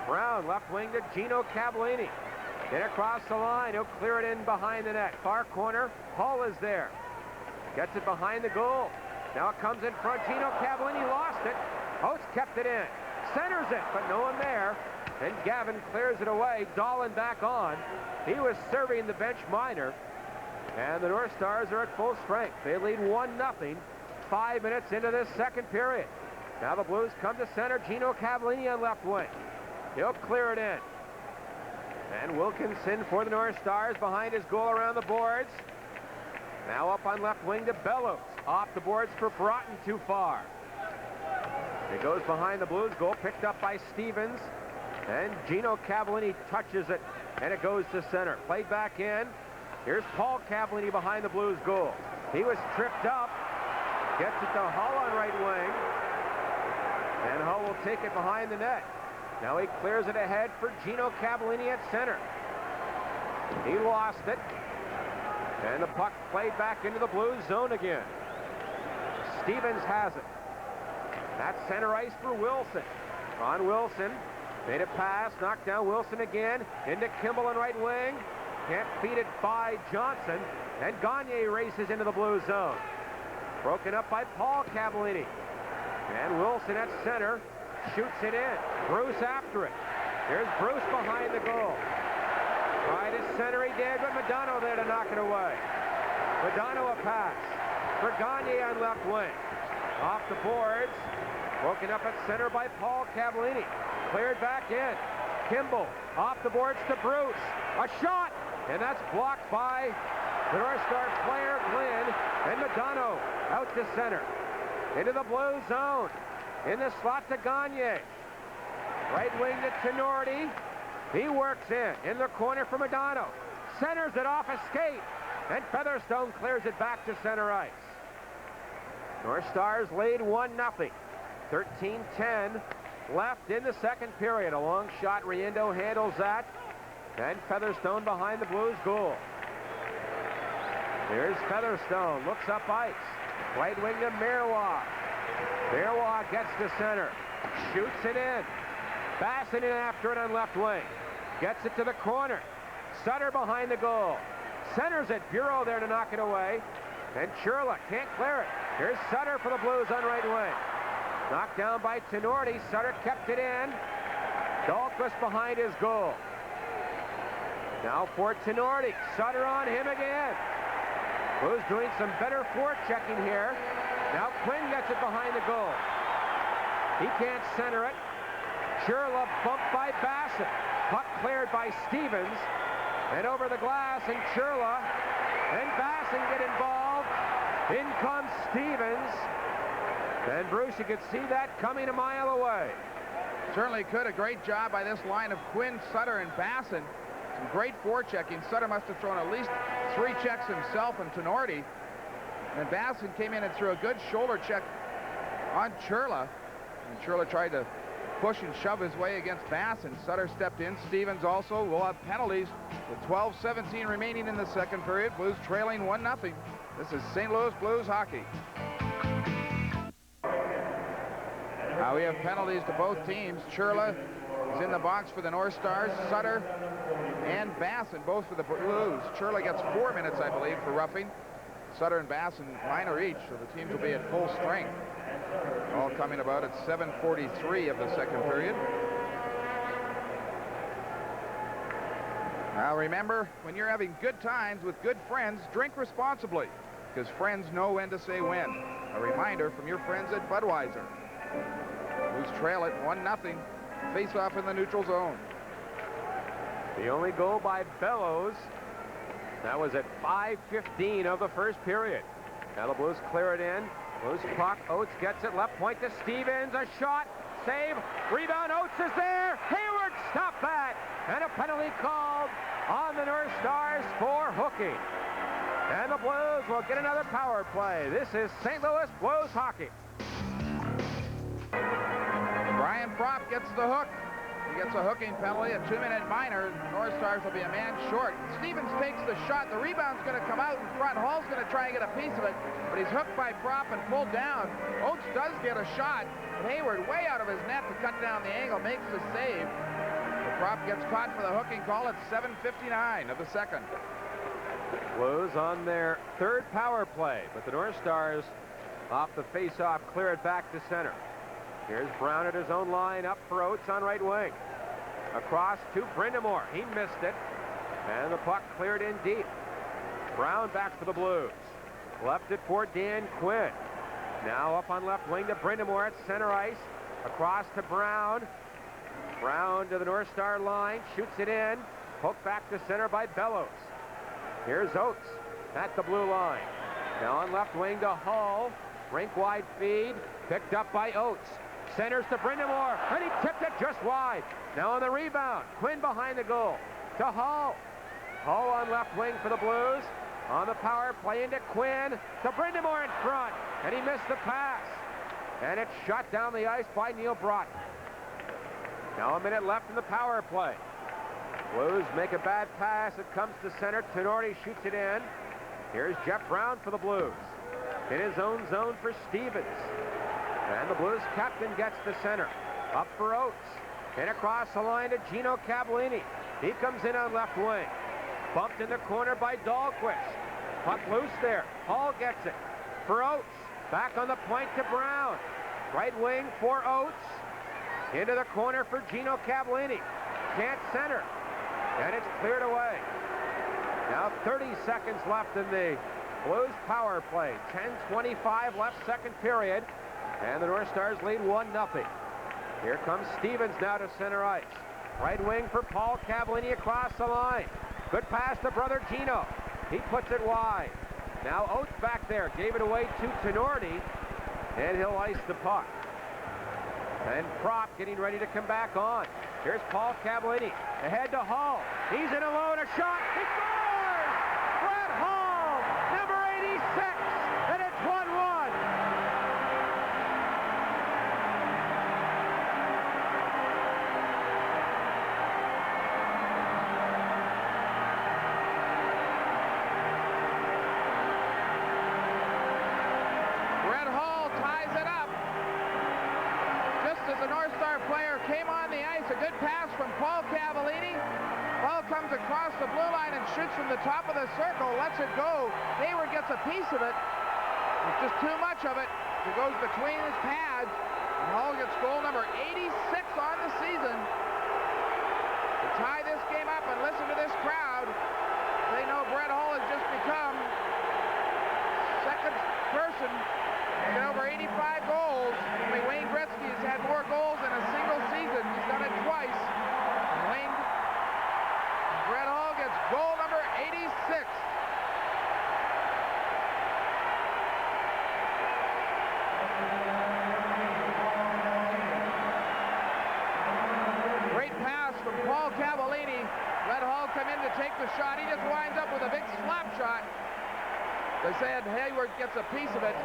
Brown left wing to Gino Cavallini. Then across the line, he'll clear it in behind the net. Far corner, Hull is there. Gets it behind the goal. Now it comes in front. Gino Cavallini lost it. Oates kept it in. Centers it, but no one there. And Gavin clears it away. Dolan back on. He was serving the bench minor. And the North Stars are at full strength. They lead 1-0. 5 minutes into this second period. Now the Blues come to center. Gino Cavallini on left wing. He'll clear it in. And Wilkinson for the North Stars behind his goal around the boards. Now up on left wing to Bellows. Off the boards for Broughton, too far. It goes behind the Blues goal, picked up by Stevens. And Gino Cavallini touches it, and it goes to center. Played back in. Here's Paul Cavallini behind the Blues goal. He was tripped up. Gets it to Hull on right wing. And Hull will take it behind the net. Now he clears it ahead for Gino Cavallini at center. He lost it. And the puck played back into the Blues zone again. Stevens has it. That's center ice for Wilson. On Wilson. Made a pass. Knocked down Wilson again. Into Kimball on right wing. Can't feed it by Johnson. And Gagne races into the Blues zone. Broken up by Paul Cavallini. And Wilson at center. Shoots it in. Bruce after it. There's Bruce behind the goal. Tried his center, he did, but Modano there to knock it away. Modano a pass for Gagne on left wing. Off the boards. Broken up at center by Paul Cavallini. Cleared back in. Kimball off the boards to Bruce. A shot, and that's blocked by the North Star player, Glynn, and Modano out to center. Into the Blues zone. In the slot to Gagne. Right wing to Tenorti. He works in the corner for Modano. Centers it off a skate. And Featherstone clears it back to center ice. North Stars lead 1-0. 13-10 left in the second period. A long shot. Riendeau handles that. And Featherstone behind the Blues goal. Here's Featherstone. Looks up ice. Right wing to Marois. Marois gets to center. Shoots it in. Bassett in after it on left wing. Gets it to the corner. Sutter behind the goal. Centers it. Bureau there to knock it away. And Churla can't clear it. Here's Sutter for the Blues on right wing. Knocked down by Tenorti. Sutter kept it in. Dahlquist behind his goal. Now for Tenorti. Sutter on him again. Blues doing some better forechecking here. Now Quinn gets it behind the goal. He can't center it. Churla bumped by Bassett. Puck cleared by Stevens. And over the glass, and Churla and Bassett get involved. In comes Stevens. And Bruce, you could see that coming a mile away. Certainly could. A great job by this line of Quinn, Sutter, and Bassett. Some great forechecking. Sutter must have thrown at least 3 checks himself and Tenorti. And Bassett came in and threw a good shoulder check on Churla. And Churla tried to push and shove his way against Bassett. Sutter stepped in. Stevens also will have penalties with 12:17 remaining in the second period. Blues trailing 1-0. This is St. Louis Blues hockey. Now we have penalties to both teams. Churla is in the box for the North Stars. Sutter and Bassett both for the Blues. Churla gets 4 minutes, I believe, for roughing. Sutter and Bassett minor each, so the teams will be at full strength. All coming about at 7:43 of the second period. Now remember, when you're having good times with good friends, drink responsibly, because friends know when to say when. A reminder from your friends at Budweiser. Blues trail it 1-0. Face off in the neutral zone. The only goal by Bellows. That was at 5:15 of the first period. Now the Blues clear it in. Blues puck. Oates gets it left point to Stevens. A shot. Save. Rebound. Oates is there. Hayward stopped that. And a penalty called on the North Stars for hooking. And the Blues will get another power play. This is St. Louis Blues hockey. Brian Propp gets the hook. He gets a hooking penalty, a 2-minute minor. North Stars will be a man short. Stevens takes the shot. The rebound's going to come out in front. Hall's going to try and get a piece of it, but he's hooked by Propp and pulled down. Oates does get a shot, but Hayward way out of his net to cut down the angle, makes the save. The Propp gets caught for the hooking call at 7:59 of the second. Blues on their third power play, but the North Stars off the face-off clear it back to center. Here's Brown at his own line, up for Oates on right wing. Across to BRIND'AMOUR. He missed it. And the puck cleared in deep. Brown back for the Blues. Left it for Dan Quinn. Now up on left wing to BRIND'AMOUR at center ice. Across to Brown. Brown to the North Star line. Shoots it in. Poked back to center by Bellows. Here's Oates at the blue line. Now on left wing to Hull. Rink wide feed. Picked up by Oates. Centers to BRIND'AMOUR. And he tipped it just wide. Now on the rebound. Quinn behind the goal. To Hull. Hull on left wing for the Blues. On the power play into Quinn. To BRIND'AMOUR in front. And he missed the pass. And it's shot down the ice by Neil Broughton. Now a minute left in the power play. Blues make a bad pass. It comes to center. Tenorti shoots it in. Here's Jeff Brown for the Blues. In his own zone for Stevens. And the Blues captain gets to center. Up for Oates. And across the line to Gino Cavallini. He comes in on left wing. Bumped in the corner by Dahlquist. Puck loose there. Hall gets it. For Oates. Back on the point to Brown. Right wing for Oates. Into the corner for Gino Cavallini. Can't center. And it's cleared away. Now 30 seconds left in the Blues power play. 10:25 left, second period. And the North Stars lead 1-0. Here comes Stevens now to center ice. Right wing for Paul Cavallini across the line. Good pass to brother Gino. He puts it wide. Now Oates back there. Gave it away to Tenorti. And he'll ice the puck. And Propp getting ready to come back on. Here's Paul Cavallini. Ahead to Hall. He's in alone. A shot. He scores! Brett Hall, number 86. And it's 1-1. Brett Hall ties it up. Just as the North Star player came on the ice, a good pass from Paul Cavallini. Ball comes across the blue line and shoots from the top of the circle, lets it go. Hayward gets a piece of it. It's just too much of it. It goes between his pads. And Hall gets goal number 86 on the season. To tie this game up, and listen to this crowd. They know Brett Hall has just become second person to get over 85 goals. Only Wayne Gretzky has had more goals in a single season. He's done it twice. And Brett Hall gets goal number 86. Great pass from Paul Cavallini. Let Hall come in to take the shot. He just winds up with a big slap shot. They said Hayward gets a piece of it.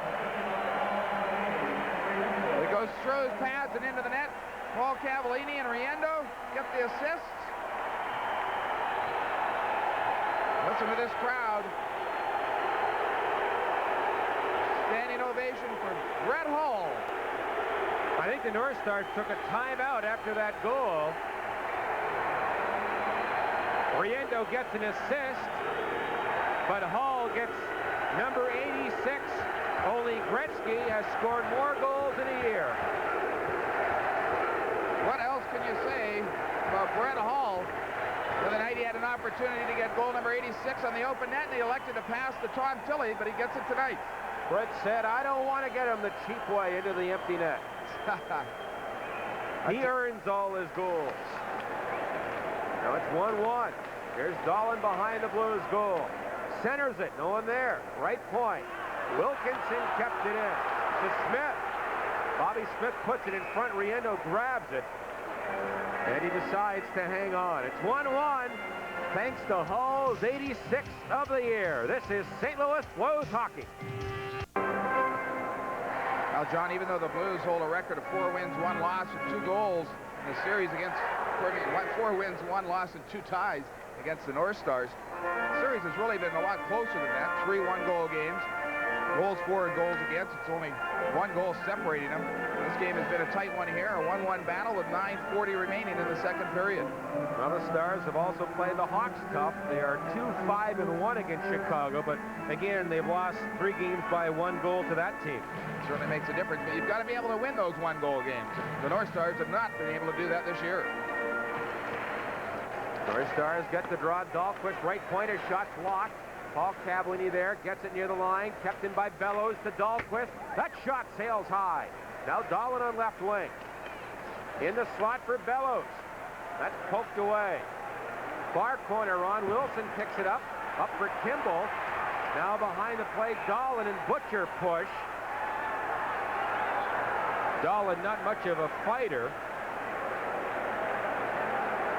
It goes through his pads and into the net. Paul Cavallini and Riendeau get the assists. Listen to this crowd. Standing ovation for Brett Hall. I think the North Stars took a timeout after that goal. Riendeau gets an assist, but Hall gets number 86. Only Gretzky has scored more goals in a year. What else can you say about Brett Hall? The other night he had an opportunity to get goal number 86 on the open net, and he elected to pass to Tom Tilley, but he gets it tonight. Brett said, I don't want to get him the cheap way into the empty net. He earns all his goals. Now it's 1-1. Here's Dahlin behind the Blues goal. Centers it, no one there. Right point. Wilkinson kept it in to Smith. Bobby Smith puts it in front. Riendeau grabs it. And he decides to hang on. It's 1-1 thanks to Hall's 86th of the year. This is St. Louis Blues hockey. Now, John, even though the Blues hold a record of 4 wins, 1 loss, and 2 goals in the series against, 4 wins, 1 loss, and 2 ties against the North Stars, the series has really been a lot closer than that. 3 one-goal games. Goals for and goals against. It's only 1 goal separating them. This game has been a tight one here, a 1-1 battle with 9:40 remaining in the second period. Well, the Stars have also played the Hawks tough. They are 2-5-1 against Chicago, but again, they've lost 3 games by 1 goal to that team. It certainly makes a difference, but you've got to be able to win those 1-goal games. The North Stars have not been able to do that this year. North Stars get the draw. Dahlquist right point. His shot blocked. Paul Cavallini there, gets it near the line, kept in by Bellows to Dahlquist. That shot sails high. Now Dahlin on left wing. In the slot for Bellows. That's poked away. Far corner, Ron Wilson picks it up for Kimball. Now behind the plate, Dahlin and Butcher push. Dahlin not much of a fighter.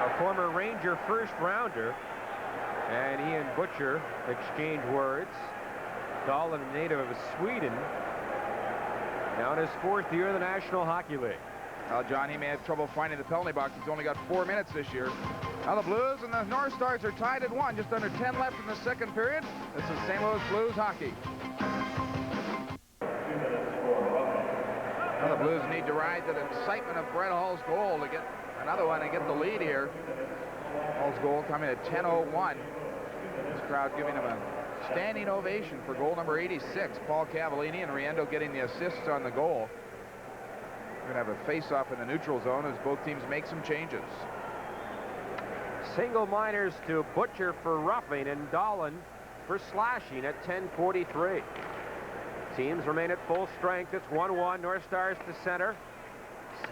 A former Ranger first rounder. And he and Butcher exchange words. Dahlin, a native of Sweden. Now in his 4th year in the National Hockey League. Well, John, he may have trouble finding the penalty box. He's only got 4 minutes this year. Now the Blues and the North Stars are tied at 1. Just under 10 left in the second period. This is St. Louis Blues hockey. Now the Blues need to ride the excitement of Brett Hull's goal to get another one and get the lead here. Hull's goal coming at 10:01. This crowd giving him a standing ovation for goal number 86. Paul Cavallini and Riendeau getting the assists on the goal. We're going to have a face-off in the neutral zone as both teams make some changes. Single minors to Butcher for roughing and Dahlin for slashing at 10:43. Teams remain at full strength. It's 1-1. North Stars to center.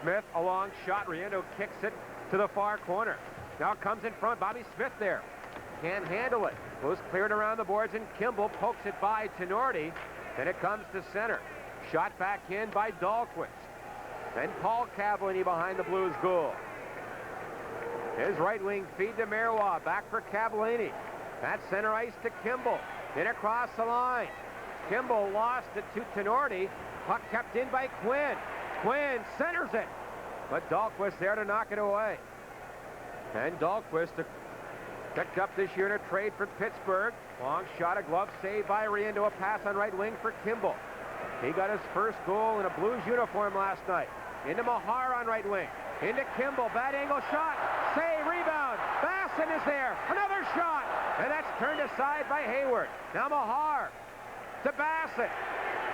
Smith a long shot. Riendeau kicks it to the far corner. Now it comes in front. Bobby Smith there. Can't handle it. Blues cleared around the boards and Kimball pokes it by Tenorti. Then it comes to center. Shot back in by Dahlquist. Then Paul Cavallini behind the Blues goal. His right wing feed to Marois. Back for Cavallini. That's center ice to Kimball. In across the line. Kimball lost it to Tenorti. Puck kept in by Quinn. Quinn centers it. But Dahlquist there to knock it away. And Dahlquist picked up this year in a trade for Pittsburgh. Long shot, a glove save by Riendeau. A pass on right wing for Kimball. He got his first goal in a Blues uniform last night. Into Mahar on right wing. Into Kimball. Bad angle shot. Save, rebound. Basson is there. Another shot. And that's turned aside by Hayward. Now Mahar to Bassett.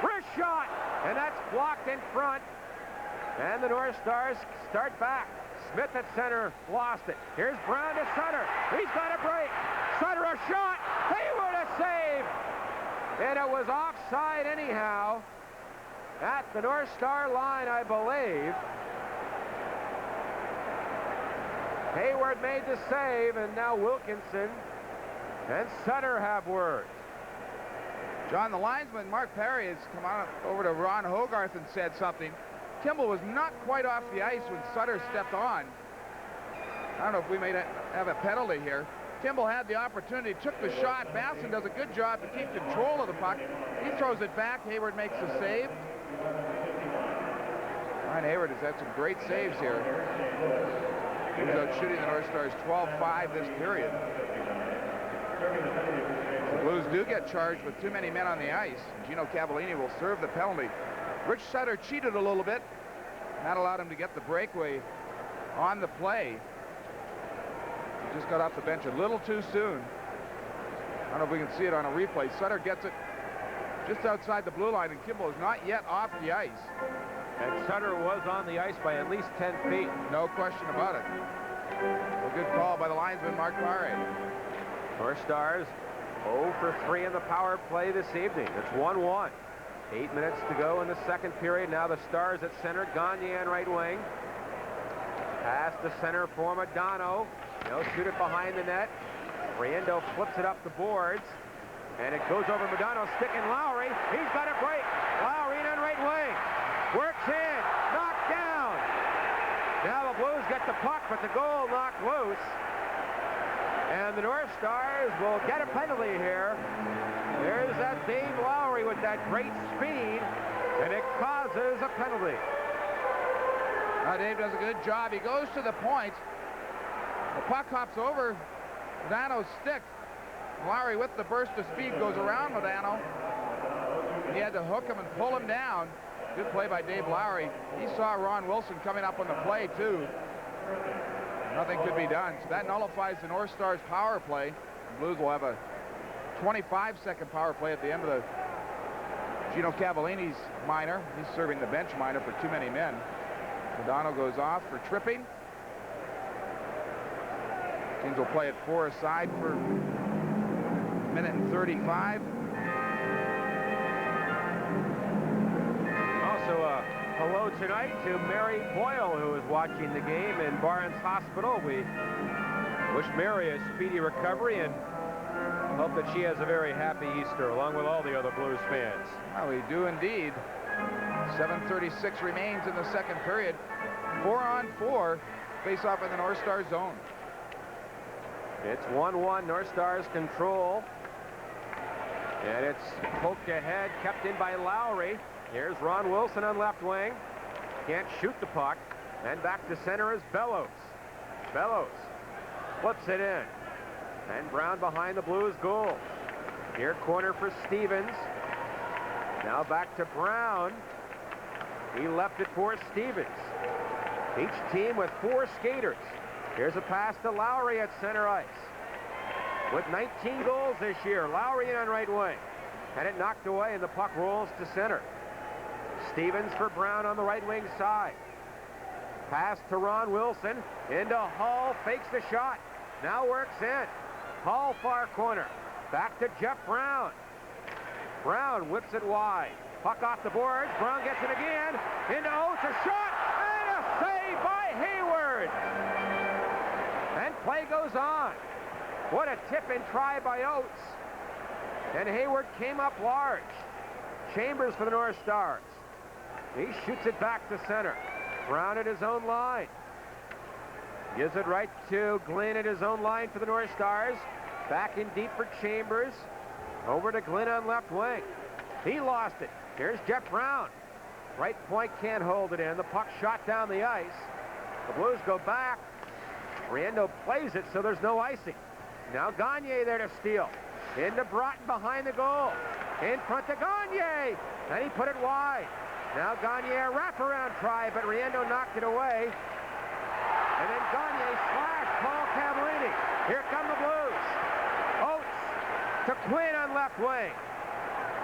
Wrist shot. And that's blocked in front. And the North Stars start back. Smith at center lost it. Here's Brown to Sutter. He's got a break. Sutter a shot. Hayward a save. And it was offside anyhow. At the North Star line, I believe. Hayward made the save, and now Wilkinson and Sutter have words. John, the linesman, Mark Perry, has come on over to Ron Hogarth and said something. Kimball was not quite off the ice when Sutter stepped on. I don't know if we may have a penalty here. Kimball had the opportunity, took the shot. Basson does a good job to keep control of the puck. He throws it back. Hayward makes the save. Ryan Hayward has had some great saves here. He was out shooting the North Stars 12-5 this period. The Blues do get charged with too many men on the ice. Gino Cavallini will serve the penalty. Rich Sutter cheated a little bit. That allowed him to get the breakaway on the play. He just got off the bench a little too soon. I don't know if we can see it on a replay. Sutter gets it just outside the blue line, and Kimball is not yet off the ice. And Sutter was on the ice by at least 10 feet. No question about it. A good call by the linesman, Mark Perry. North Stars 0 for 3 in the power play this evening. It's 1-1. 8 minutes to go in the second period. Now the Stars at center. Gagne on right wing. Pass to center for Modano. They'll shoot it behind the net. Riendeau flips it up the boards. And it goes over Modano, sticking Lowry. He's got a break. Lowry in on right wing. Works in. Knocked down. Now the Blues get the puck, but the goal knocked loose. And the North Stars will get a penalty here. There's that Dave Lowry with that great speed, and it causes a penalty. Now Dave does a good job. He goes to the point. The puck hops over Modano's stick. Lowry with the burst of speed goes around Modano. He had to hook him and pull him down. Good play by Dave Lowry. He saw Ron Wilson coming up on the play too. Nothing could be done. So that nullifies the North Stars power play. The Blues will have a 25-second power play at the end of the Gino Cavallini's minor. He's serving the bench minor for too many men. Modano goes off for tripping. Kings will play it 4 aside for minute and 35. Also, hello tonight to Mary Boyle, who is watching the game in Barnes Hospital. We wish Mary a speedy recovery and hope that she has a very happy Easter, along with all the other Blues fans. Well, we do indeed. 7:36 remains in the second period. 4-on-4 face-off in the North Star zone. It's 1-1, North Stars control. And it's poked ahead, kept in by Lowry. Here's Ron Wilson on left wing. Can't shoot the puck. And back to center is Bellows. Bellows flips it in. And Brown behind the Blues goal. Near corner for Stevens. Now back to Brown. He left it for Stevens. Each team with 4 skaters. Here's a pass to Lowry at center ice. With 19 goals this year, Lowry in on right wing. And it knocked away and the puck rolls to center. Stevens for Brown on the right wing side. Pass to Ron Wilson. Into Hall, fakes the shot. Now works in. Hall far corner. Back to Jeff Brown. Brown whips it wide. Puck off the boards. Brown gets it again. Into Oates, a shot, and a save by Hayward. And play goes on. What a tip and try by Oates. And Hayward came up large. Chambers for the North Stars. He shoots it back to center. Brown at his own line. Gives it right to Glenn at his own line for the North Stars. Back in deep for Chambers. Over to Glenn on left wing. He lost it. Here's Jeff Brown. Right point can't hold it in. The puck shot down the ice. The Blues go back. Riendeau plays it so there's no icing. Now Gagne there to steal. Into Broughton behind the goal. In front to Gagne. And he put it wide. Now Gagne a wraparound try, but Riendeau knocked it away. And then Gagne slashed Paul Cavallini. Here come the Blues. Oates to Quinn on left wing.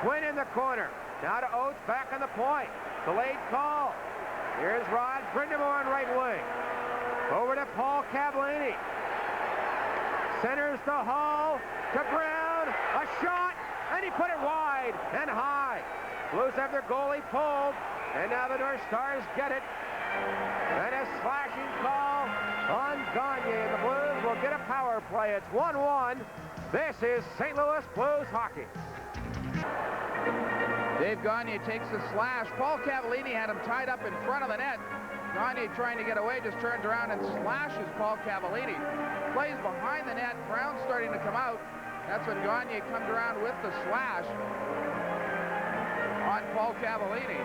Quinn in the corner. Now to Oates, back on the point. Delayed call. Here's Rod BRIND'AMOUR on right wing. Over to Paul Cavallini. Centers to Hall, to Brown. A shot, and he put it wide and high. Blues have their goalie pulled, and now the North Stars get it. And a slashing call on Gagne, and the Blues will get a power play. It's 1-1. This is St. Louis Blues hockey. Dave Gagne takes the slash. Paul Cavallini had him tied up in front of the net. Gagne trying to get away, just turns around and slashes Paul Cavallini. Plays behind the net. Brown's starting to come out. That's when Gagne comes around with the slash on Paul Cavallini.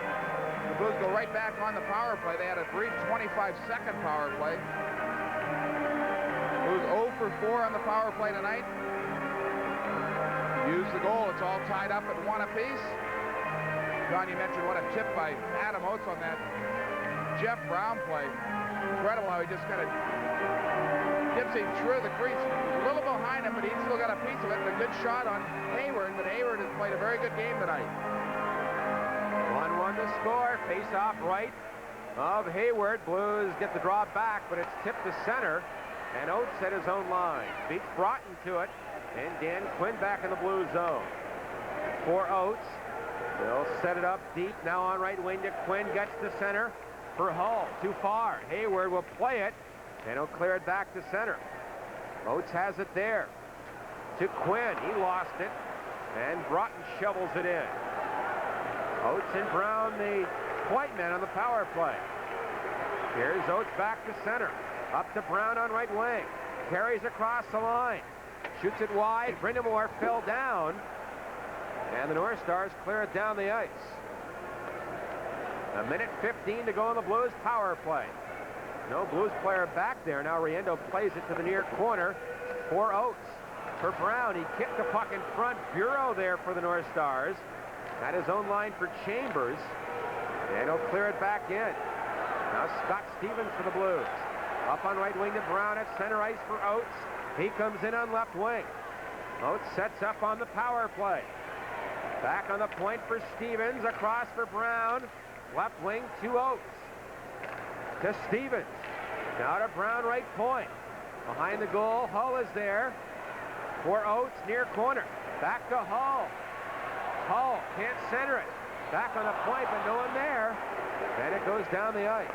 The Blues go right back on the power play. They had a brief 25-second power play. Blues 0 for 4 on the power play tonight. Use the goal. It's all tied up at 1 apiece. Gagne mentioned what a tip by Adam Oates on that Jeff Brown play. Incredible how he just kind of dips him through the crease. A little behind him, but he's still got a piece of it. And a good shot on Hayward, but Hayward has played a very good game tonight. 1-1 to score. Face off right of Hayward. Blues get the draw back, but it's tipped to center. And Oates at his own line. Beats Broughton to it. And Dan Quinn back in the Blues zone. For Oates. They'll set it up deep. Now on right wing to Quinn. Gets to center for Hull. Too far. Hayward will play it. And he'll clear it back to center. Oates has it there. To Quinn. He lost it. And Broughton shovels it in. Oates and Brown, the point men on the power play. Here's Oates back to center. Up to Brown on right wing. Carries across the line. Shoots it wide. BRIND'AMOUR fell down. And the North Stars clear it down the ice. 1:15 to go in the Blues power play. No Blues player back there. Now Riendeau plays it to the near corner for Oates. For Brown, he kicked the puck in front. Bureau there for the North Stars. At his own line for Chambers. And he'll clear it back in. Now Scott Stevens for the Blues. Up on right wing to Brown at center ice for Oates. He comes in on left wing. Oates sets up on the power play. Back on the point for Stevens. Across for Brown. Left wing to Oates. To Stevens. Now to Brown right point. Behind the goal, Hull is there for Oates near corner. Back to Hull. Hull can't center it. Back on the point, but no one there. And it goes down the ice.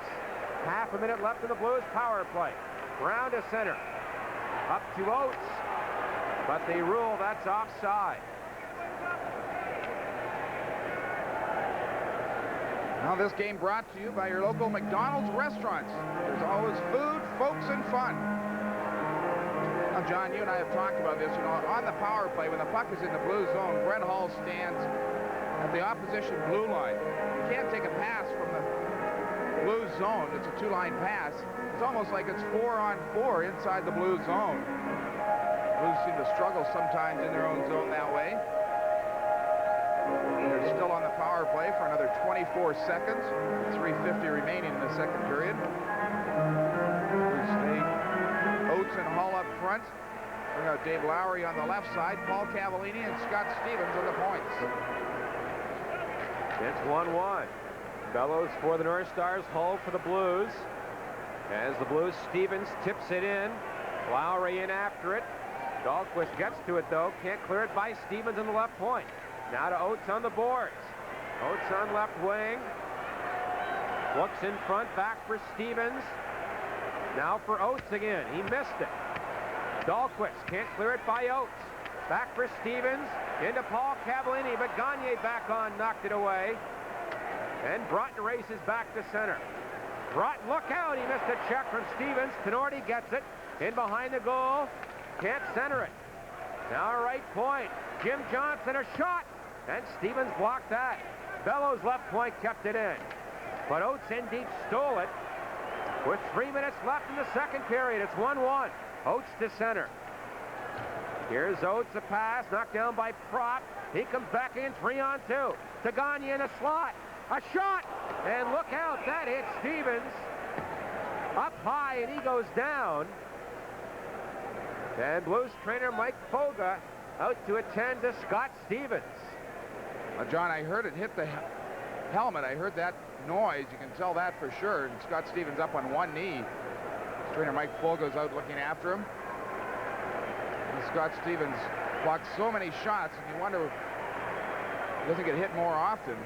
Half a minute left in the Blues power play. Brown to center. Up to Oates. But they rule that's offside. Now this game brought to you by your local McDonald's restaurants. There's always food, folks, and fun. Now, John, you and I have talked about this. You know, on the power play, when the puck is in the blue zone, Brent Hull stands at the opposition blue line. You can't take a pass from the blue zone. It's a two-line pass. It's almost like it's 4-on-4 inside the blue zone. Blues seem to struggle sometimes in their own zone that way. They're still on the power play for another 24 seconds. 3:50 remaining in the second period. Blues stay Oates and Hull up front. Bring out Dave Lowry on the left side. Paul Cavallini and Scott Stevens on the points. It's 1-1. Bellows for the North Stars, Hull for the Blues. As the Blues, Stevens tips it in. Lowry in after it. Dahlquist gets to it, though. Can't clear it by Stevens on the left point. Now to Oates on the boards. Oates on left wing. Looks in front, back for Stevens. Now for Oates again. He missed it. Dahlquist can't clear it by Oates. Back for Stevens. Into Paul Cavallini, but Gagne back on, knocked it away. And Broughton races back to center. Broughton, look out. He missed a check from Stevens. Tenorti gets it. In behind the goal. Can't center it. Now right point. Jim Johnson, a shot. And Stevens blocked that. Bellows left point kept it in. But Oates in deep stole it. With 3 minutes left in the second period, it's 1-1. Oates to center. Here's Oates, a pass, knocked down by Propp. He comes back in 3-on-2. To Gagne in a slot. A shot! And look out, that hits Stevens. Up high, and he goes down. And Blues trainer Mike Foga out to attend to Scott Stevens. John, I heard it hit the helmet. I heard that noise. You can tell that for sure. And Scott Stevens up on one knee. Trainer Mike Foga's out looking after him. And Scott Stevens blocked so many shots, and you wonder if he doesn't get hit more often.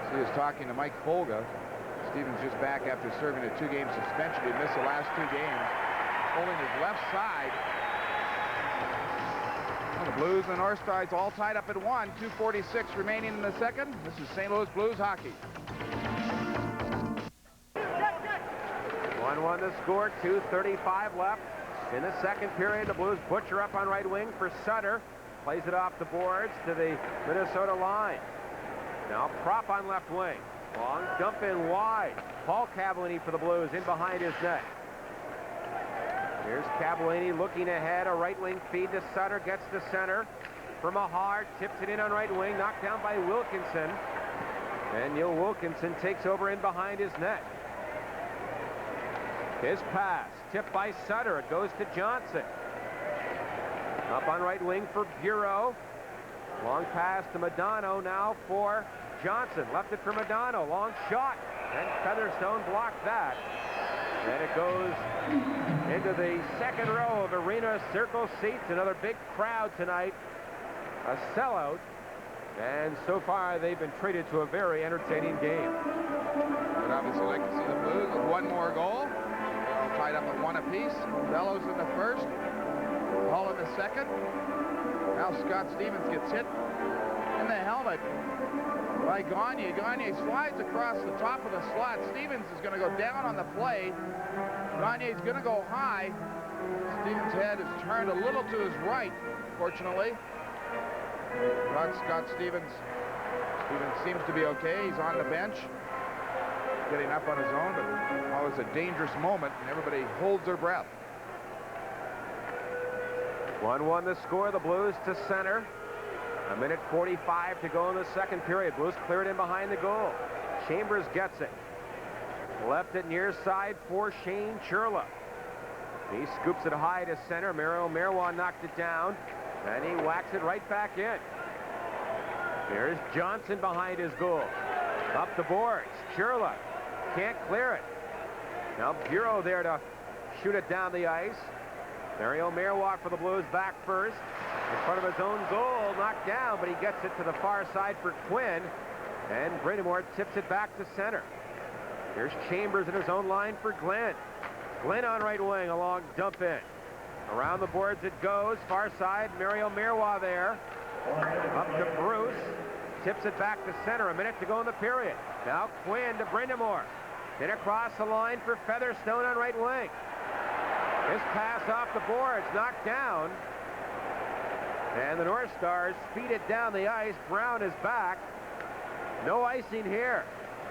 So he was talking to Mike Folga. Stevens just back after serving a 2-game suspension. He missed the last 2 games. Holding his left side. Well, the Blues and the North Stars all tied up at 1. 2:46 remaining in the second. This is St. Louis Blues hockey. 1-1 the score, 2:35 left. In the second period, the Blues butcher up on right wing for Sutter. Plays it off the boards to the Minnesota line. Now Propp on left wing. Long dump in wide. Paul Cavallini for the Blues in behind his net. Here's Cavallini looking ahead. A right wing feed to Sutter. Gets to center. For Mahar. Tips it in on right wing. Knocked down by Wilkinson. And Neil Wilkinson takes over in behind his net. His pass. Tipped by Sutter. It goes to Johnson. Up on right wing for Bureau. Long pass to Madonna now for Johnson. Left it for Madonna. Long shot. And Featherstone blocked that. And it goes into the second row of arena circle seats. Another big crowd tonight. A sellout. And so far, they've been treated to a very entertaining game. But obviously like to see the Blues with one more goal. They're all tied up at 1 apiece. Bellows in the first. Hull in the second. Now Scott Stevens gets hit in the helmet by Gagne. Gagne slides across the top of the slot. Stevens is going to go down on the play. Gagne's going to go high. Stevens' head is turned a little to his right, fortunately. But Scott Stevens seems to be okay. He's on the bench, getting up on his own, but always a dangerous moment, and everybody holds their breath. 1-1 the score. The Blues to center. 1:45 to go in the second period. Blues cleared in behind the goal. Chambers gets it. Left it near side for Shane Churla. He scoops it high to center. Mario Merwan knocked it down. And he whacks it right back in. Here's Johnson behind his goal. Up the boards. Churla can't clear it. Now Bureau there to shoot it down the ice. Mario Miroir for the Blues back first. In front of his own goal, knocked down, but he gets it to the far side for Quinn. And BRIND'AMOUR tips it back to center. Here's Chambers in his own line for Glenn. Glenn on right wing, a long dump in. Around the boards it goes, far side, Mario Miroir there. Up to Bruce, tips it back to center, a minute to go in the period. Now Quinn to BRIND'AMOUR. Then across the line for Featherstone on right wing. His pass off the boards, knocked down. And the North Stars feed it down the ice. Brown is back. No icing here.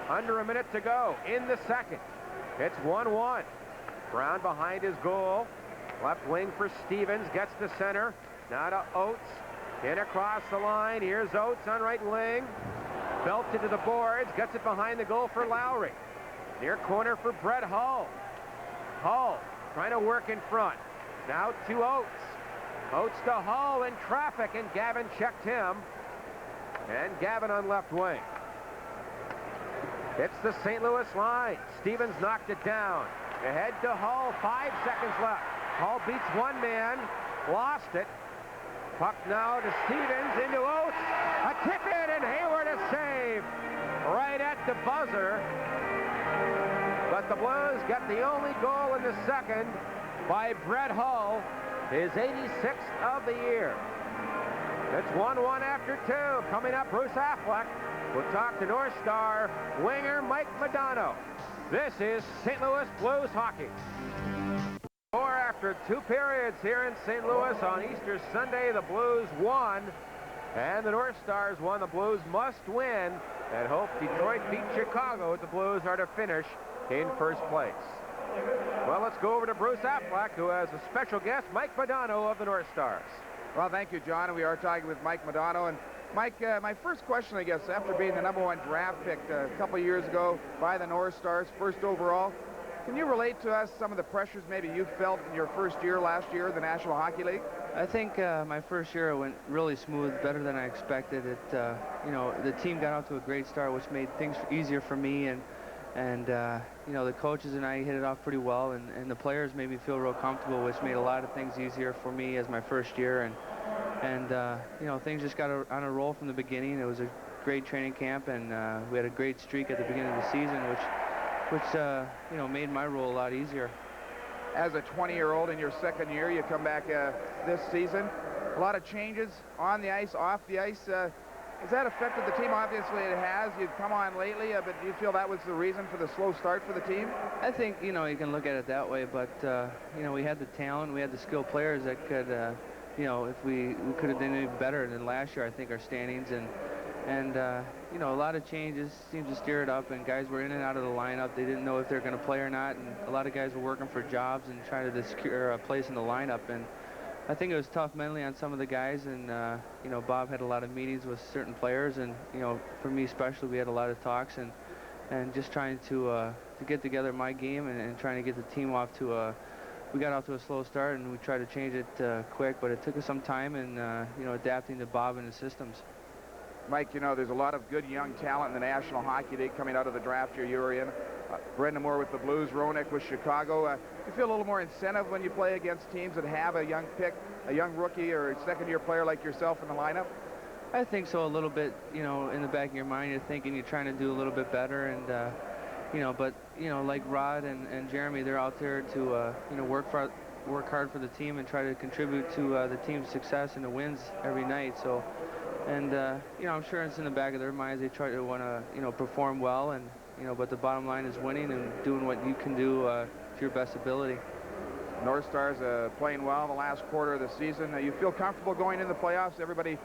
Under a minute to go in the second. It's 1-1. Brown behind his goal. Left wing for Stevens. Gets to center. Now to Oates. In across the line. Here's Oates on right wing. Belted to the boards. Gets it behind the goal for Lowry. Near corner for Brett Hull. Hull trying to work in front. Now to Oates. Oates to Hull in traffic, and Gavin checked him. And Gavin on left wing. It's the St. Louis line. Stevens knocked it down. Ahead to Hull, 5 seconds left. Hull beats one man, lost it. Puck now to Stevens, into Oates. A tip in, and Hayward a save. Right at the buzzer. But the Blues get the only goal in the second by Brett Hull, his 86th of the year. It's 1-1 after 2. Coming up, Bruce Affleck will talk to North Star winger Mike Modano. This is St. Louis Blues hockey. 4 after 2 periods here in St. Louis on Easter Sunday. The Blues won, and the North Stars won. The Blues must win and hope Detroit beat Chicago if the Blues are to finish in first place. Well, let's go over to Bruce Affleck, who has a special guest, Mike Modano of the North Stars. Well, thank you, John. We are talking with Mike Modano. And Mike, my first question, I guess, after being the #1 draft pick a couple years ago by the North Stars, first overall, can you relate to us some of the pressures maybe you felt in your first year last year in the National Hockey League? I think my first year went really smooth, better than I expected. You know, the team got out to a great start, which made things easier for me, and you know, the coaches and I hit it off pretty well, and the players made me feel real comfortable, which made a lot of things easier for me as my first year, and you know, things just got on a roll from the beginning. It was a great training camp, and we had a great streak at the beginning of the season, which you know, made my role a lot easier. As a 20-year-old in your second year, you come back this season. A lot of changes on the ice, off the ice. Has that affected the team? Obviously it has. You've come on lately, but do you feel that was the reason for the slow start for the team? I think, you know, you can look at it that way, but you know, we had the talent, we had the skilled players that could, you know, if we could have done even better than last year, I think, our standings, and you know, a lot of changes seemed to steer it up, and guys were in and out of the lineup. They didn't know if they're going to play or not, and a lot of guys were working for jobs and trying to secure a place in the lineup, and I think it was tough mentally on some of the guys, and you know, Bob had a lot of meetings with certain players, and you know, for me especially, we had a lot of talks, and just trying to get together my game, and trying to get the team off to we got off to a slow start, and we tried to change it quick, but it took us some time, and you know, adapting to Bob and his systems. Mike, you know, there's a lot of good young talent in the National Hockey League coming out of the draft year you were in. BRIND'AMOUR with the Blues, Roenick with Chicago. You feel a little more incentive when you play against teams that have a young pick, a young rookie or a second-year player like yourself in the lineup? I think so, a little bit. You know, in the back of your mind, you're thinking you're trying to do a little bit better, and you know, but you know, like Rod and Jeremy, they're out there to you know, work hard for the team and try to contribute to the team's success and the wins every night. So, and you know, I'm sure it's in the back of their minds. They try to want to, you know, perform well, and you know, but the bottom line is winning and doing what you can do to your best ability. North Stars playing well in the last quarter of the season. You feel comfortable going in the playoffs? Everybody,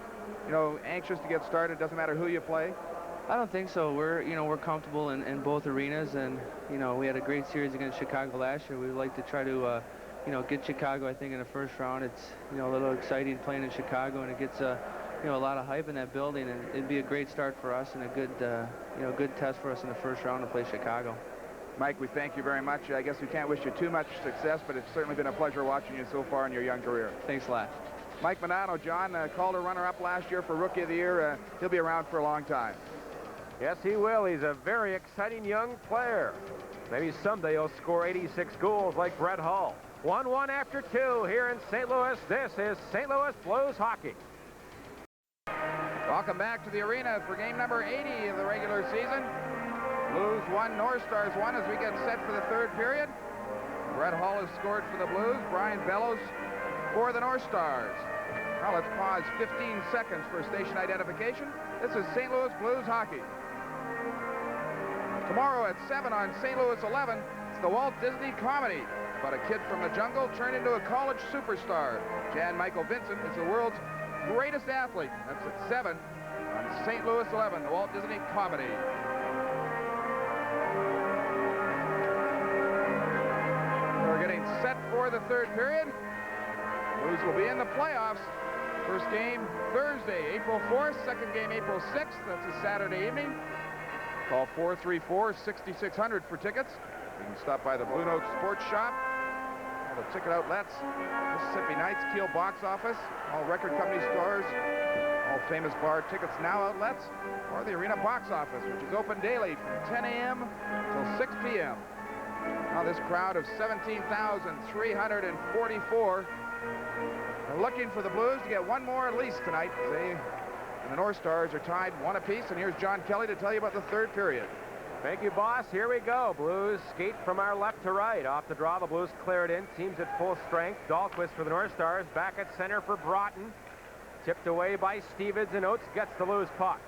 you know, anxious to get started. Doesn't matter who you play. I don't think so. We're comfortable in both arenas, and you know, we had a great series against Chicago last year. We would like to try to you know, get Chicago, I think, in the first round. It's, you know, a little exciting playing in Chicago, and it gets you know, a lot of hype in that building, and it'd be a great start for us and a good you know, good test for us in the first round to play Chicago. Mike, we thank you very much. I guess we can't wish you too much success, but it's certainly been a pleasure watching you so far in your young career. Thanks a lot. Mike Modano, John, Calder runner-up last year for Rookie of the Year. He'll be around for a long time. Yes, he will. He's a very exciting young player. Maybe someday he'll score 86 goals like Brett Hull. 1-1 after 2 here in St. Louis. This is St. Louis Blues hockey. Welcome back to the arena for game number 80 of the regular season. Blues 1, North Stars 1 as we get set for the third period. Brett Hull has scored for the Blues. Brian Bellows for the North Stars. Now let's pause 15 seconds for station identification. This is St. Louis Blues hockey. Tomorrow at 7 on St. Louis 11, it's the Walt Disney comedy about a kid from the jungle turned into a college superstar. Jan Michael Vincent is the world's greatest athlete. That's at 7 on St. Louis 11, the Walt Disney comedy. We're getting set for the third period. Blues will be in the playoffs. First game Thursday, April 4th. Second game April 6th. That's a Saturday evening. Call 434-6600 for tickets. You can stop by the Blue Note Sports Shop, all the ticket outlets, Mississippi Nights, Keel Box Office, all record company stores, all famous bar tickets now outlets, or the Arena Box Office, which is open daily from 10 a.m. till 6 p.m. Now this crowd of 17,344 are looking for the Blues to get one more at least tonight. They and the North Stars are tied 1 apiece, and here's John Kelly to tell you about the third period. Thank you, boss. Here we go. Blues skate from our left to right. Off the draw, the Blues clear it in. Teams at full strength. Dahlquist for the North Stars. Back at center for Broughton. Tipped away by Stevens, and Oates gets the loose puck.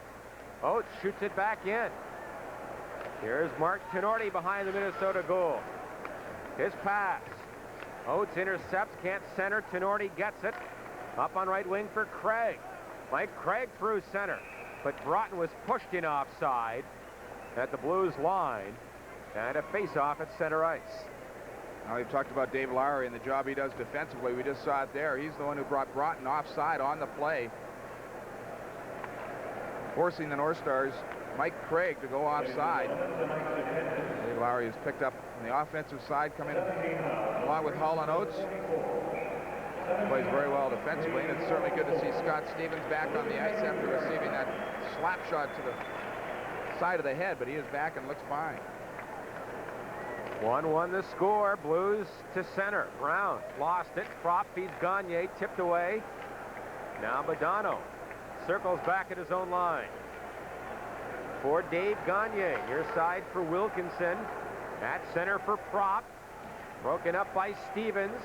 Oates shoots it back in. Here's Mark Tenorti behind the Minnesota goal. His pass. Oates intercepts, can't center. Tenorti gets it. Up on right wing for Craig. Mike Craig through center, but Broughton was pushed in offside at the Blues line, and a face-off at center ice. Now we've talked about Dave Lowry and the job he does defensively. We just saw it there. He's the one who brought Broughton offside on the play, forcing the North Stars, Mike Craig, to go offside. Dave Lowry has picked up on the offensive side, coming along with Hull and Oates. Plays very well defensively, and it's certainly good to see Scott Stevens back on the ice after receiving that slap shot to the side of the head, but he is back and looks fine. 1-1 the score. Blues to center. Brown lost it. Propp feeds Gagne, tipped away. Now Badano circles back at his own line. For Dave Gagne, near side for Wilkinson. At center for Propp. Broken up by Stevens.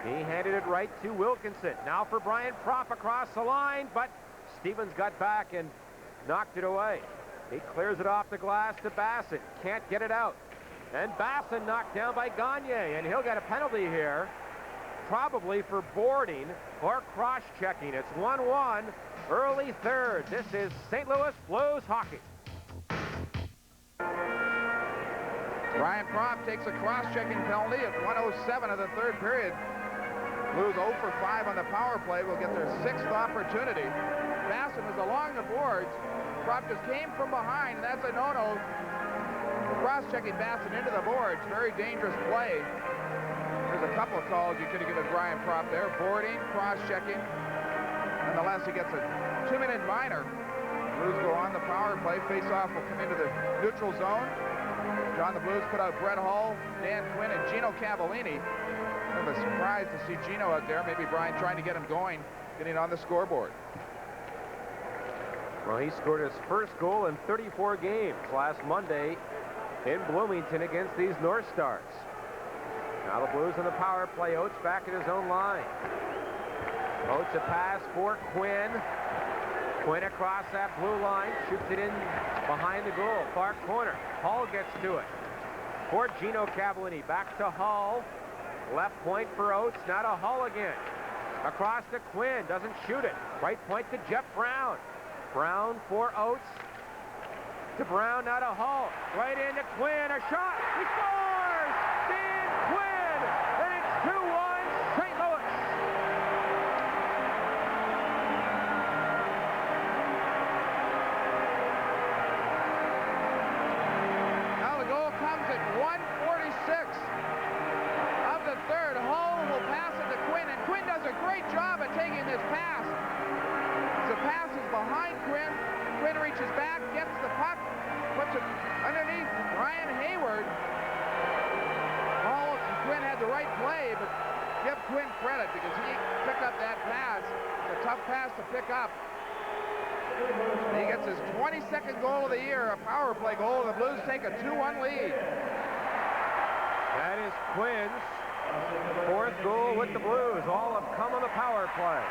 He handed it right to Wilkinson. Now for Brian Propp across the line, but Stevens got back and knocked it away. He clears it off the glass to Bassett. Can't get it out. And Bassett knocked down by Gagne, and he'll get a penalty here, probably for boarding or cross-checking. It's 1-1, early third. This is St. Louis Blues hockey. Brian Propp takes a cross-checking penalty at 1:07 of the third period. Blues 0 for 5 on the power play will get their 6th opportunity. Bassett was along the boards. Propp just came from behind, and that's a no-no. Cross-checking Bassett into the boards. Very dangerous play. There's a couple of calls you could have given Brian Propp there. Boarding, cross-checking. Nonetheless, he gets a 2-minute minor. Blues go on the power play. Face-off will come into the neutral zone. John, the Blues put out Brett Hull, Dan Quinn, and Gino Cavallini. Kind of a surprise to see Gino out there. Maybe Brian trying to get him going, getting on the scoreboard. Well, he scored his first goal in 34 games last Monday in Bloomington against these North Stars. Now the Blues on the power play. Oates back at his own line. Oates a pass for Quinn. Quinn across that blue line, shoots it in behind the goal. Far corner. Hull gets to it. For Gino Cavallini. Back to Hull. Left point for Oates. Now to Hull again. Across to Quinn. Doesn't shoot it. Right point to Jeff Brown. Brown for Oates. To Brown, now to Hull. Right into Quinn. A shot. He scores! Dan Quinn! And it's 2-1 St. Louis. Now the goal comes at 1:46 of the third. Hull will pass it to Quinn, and Quinn does a great job at taking this pass. The pass is behind Quinn. Quinn reaches back, gets the puck, puts it underneath Ryan Hayward. made the right play, but give Quinn credit because he picked up that pass. It's a tough pass to pick up. And he gets his 22nd goal of the year, a power play goal, and the Blues take a 2-1 lead. That is Quinn's 4th goal with the Blues. All have come on the power play.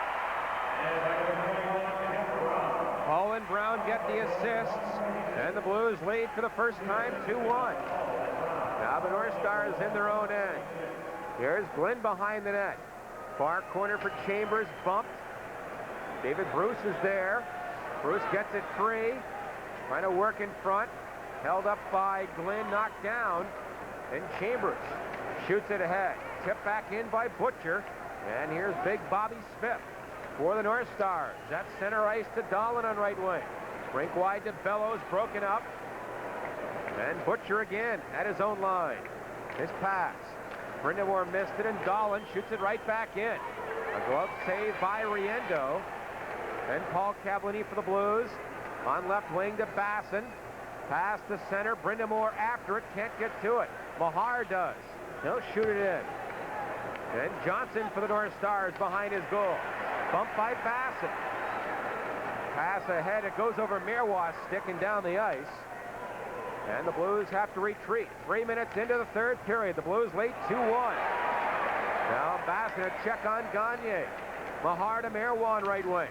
Hall and Brown get the assists, and the Blues lead for the first time 2-1. Now the North Stars in their own end. Here's Glenn behind the net. Far corner for Chambers, bumped. David Bruce is there. Bruce gets it free. Trying to work in front. Held up by Glenn, knocked down. And Chambers shoots it ahead. Tipped back in by Butcher. And here's big Bobby Smith for the North Stars. That's center ice to Dahlin on right wing. Rink wide to Bellows, broken up. And Butcher again at his own line. His pass. BRIND'AMOUR missed it, and Dahlin shoots it right back in. A glove save by Riendeau. And Paul Cavallini for the Blues. On left wing to Basson. Pass to center. BRIND'AMOUR after it. Can't get to it. Mahar does. He'll shoot it in. And Johnson for the North Stars behind his goal. Bumped by Basson. Pass ahead. It goes over Miroir's stick and down the ice. And the Blues have to retreat. 3 minutes into the 3rd period. The Blues lead 2-1. Now Basson a check on Gagne. Mahar to Miroir right wing.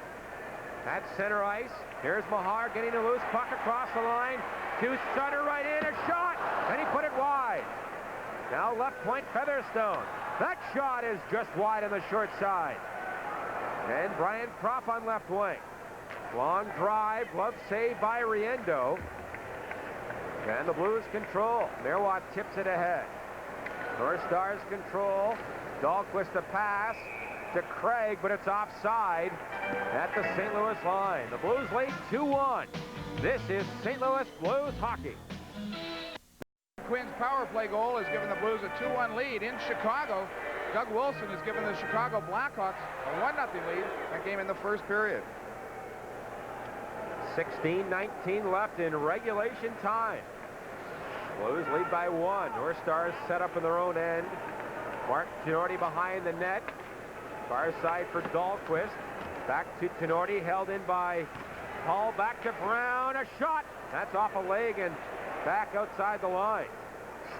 At center ice. Here's Mahar getting a loose puck across the line. To Sutter right in. A shot. And he put it wide. Now left point Featherstone. That shot is just wide on the short side. And Brian PROPP on left wing. Long drive. Glove save by Riendeau. And the Blues control. Miroir tips it ahead. North Stars control. Dahlquist a pass to Craig, but it's offside at the St. Louis line. The Blues lead 2-1. This is St. Louis Blues hockey. Quinn's power play goal has given the Blues a 2-1 lead in Chicago. Doug Wilson has given the Chicago Blackhawks a 1-0 lead. That game in the 1st period. 16:19 left in regulation time. Blues lead by 1. North Stars set up in their own end. Mark Tenorti behind the net. Far side for Dahlquist. Back to Tenorti, held in by Hall. Back to Brown. A shot. That's off a leg and back outside the line.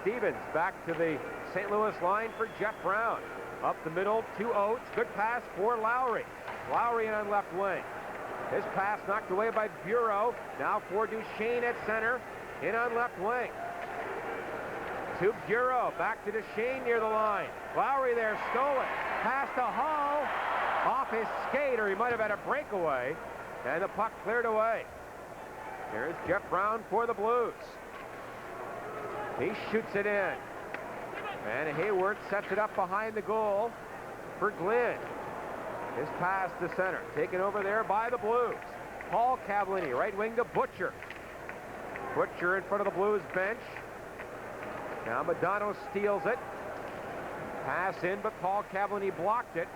Stevens back to the St. Louis line for Jeff Brown. Up the middle to Oates. Good pass for Lowry. Lowry in on left wing. His pass knocked away by Bureau. Now for Duchesne at center. In on left wing. To Bureau. Back to Duchesne near the line. Lowry there, stole it. Pass to Hall. Off his skate, or he might have had a breakaway. And the puck cleared away. Here's Jeff Brown for the Blues. He shoots it in. And Hayward sets it up behind the goal for Glenn. His pass to center. Taken over there by the Blues. Paul Cavallini, right wing to Butcher. Butcher in front of the Blues bench. Now Madonna steals it. Pass in, but Paul Cavallini blocked it.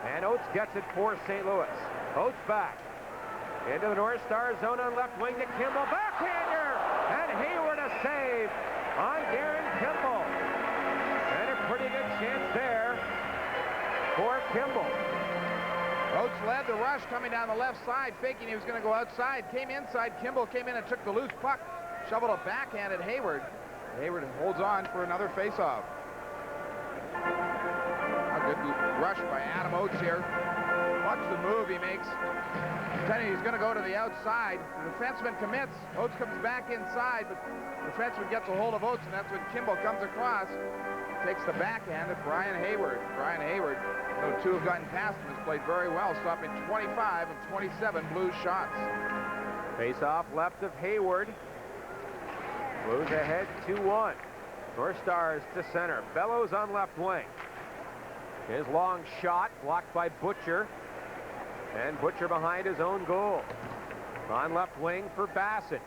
And Oates gets it for St. Louis. Oates back. Into the North Star zone on left wing to Kimball. Backhander! And Hayward a save on Darren Kimball. And a pretty good chance there for Kimball. Oates led the rush coming down the left side, faking he was going to go outside. Came inside. Kimball came in and took the loose puck. Shoveled a backhand at Hayward. Hayward holds on for another faceoff. A good rush by Adam Oates here. Watch the move he makes. Pretending he's going to go to the outside. The defenseman commits. Oates comes back inside, but the defenseman gets a hold of Oates, and that's when Kimball comes across. Takes the backhand at Brian Hayward. Brian Hayward, though 2 have gotten past him, has played very well, stopping 25 of 27 Blues shots. Face-off left of Hayward. Blues ahead 2-1. North Stars to center. Bellows on left wing. His long shot blocked by Butcher. And Butcher behind his own goal. On left wing for Bassett.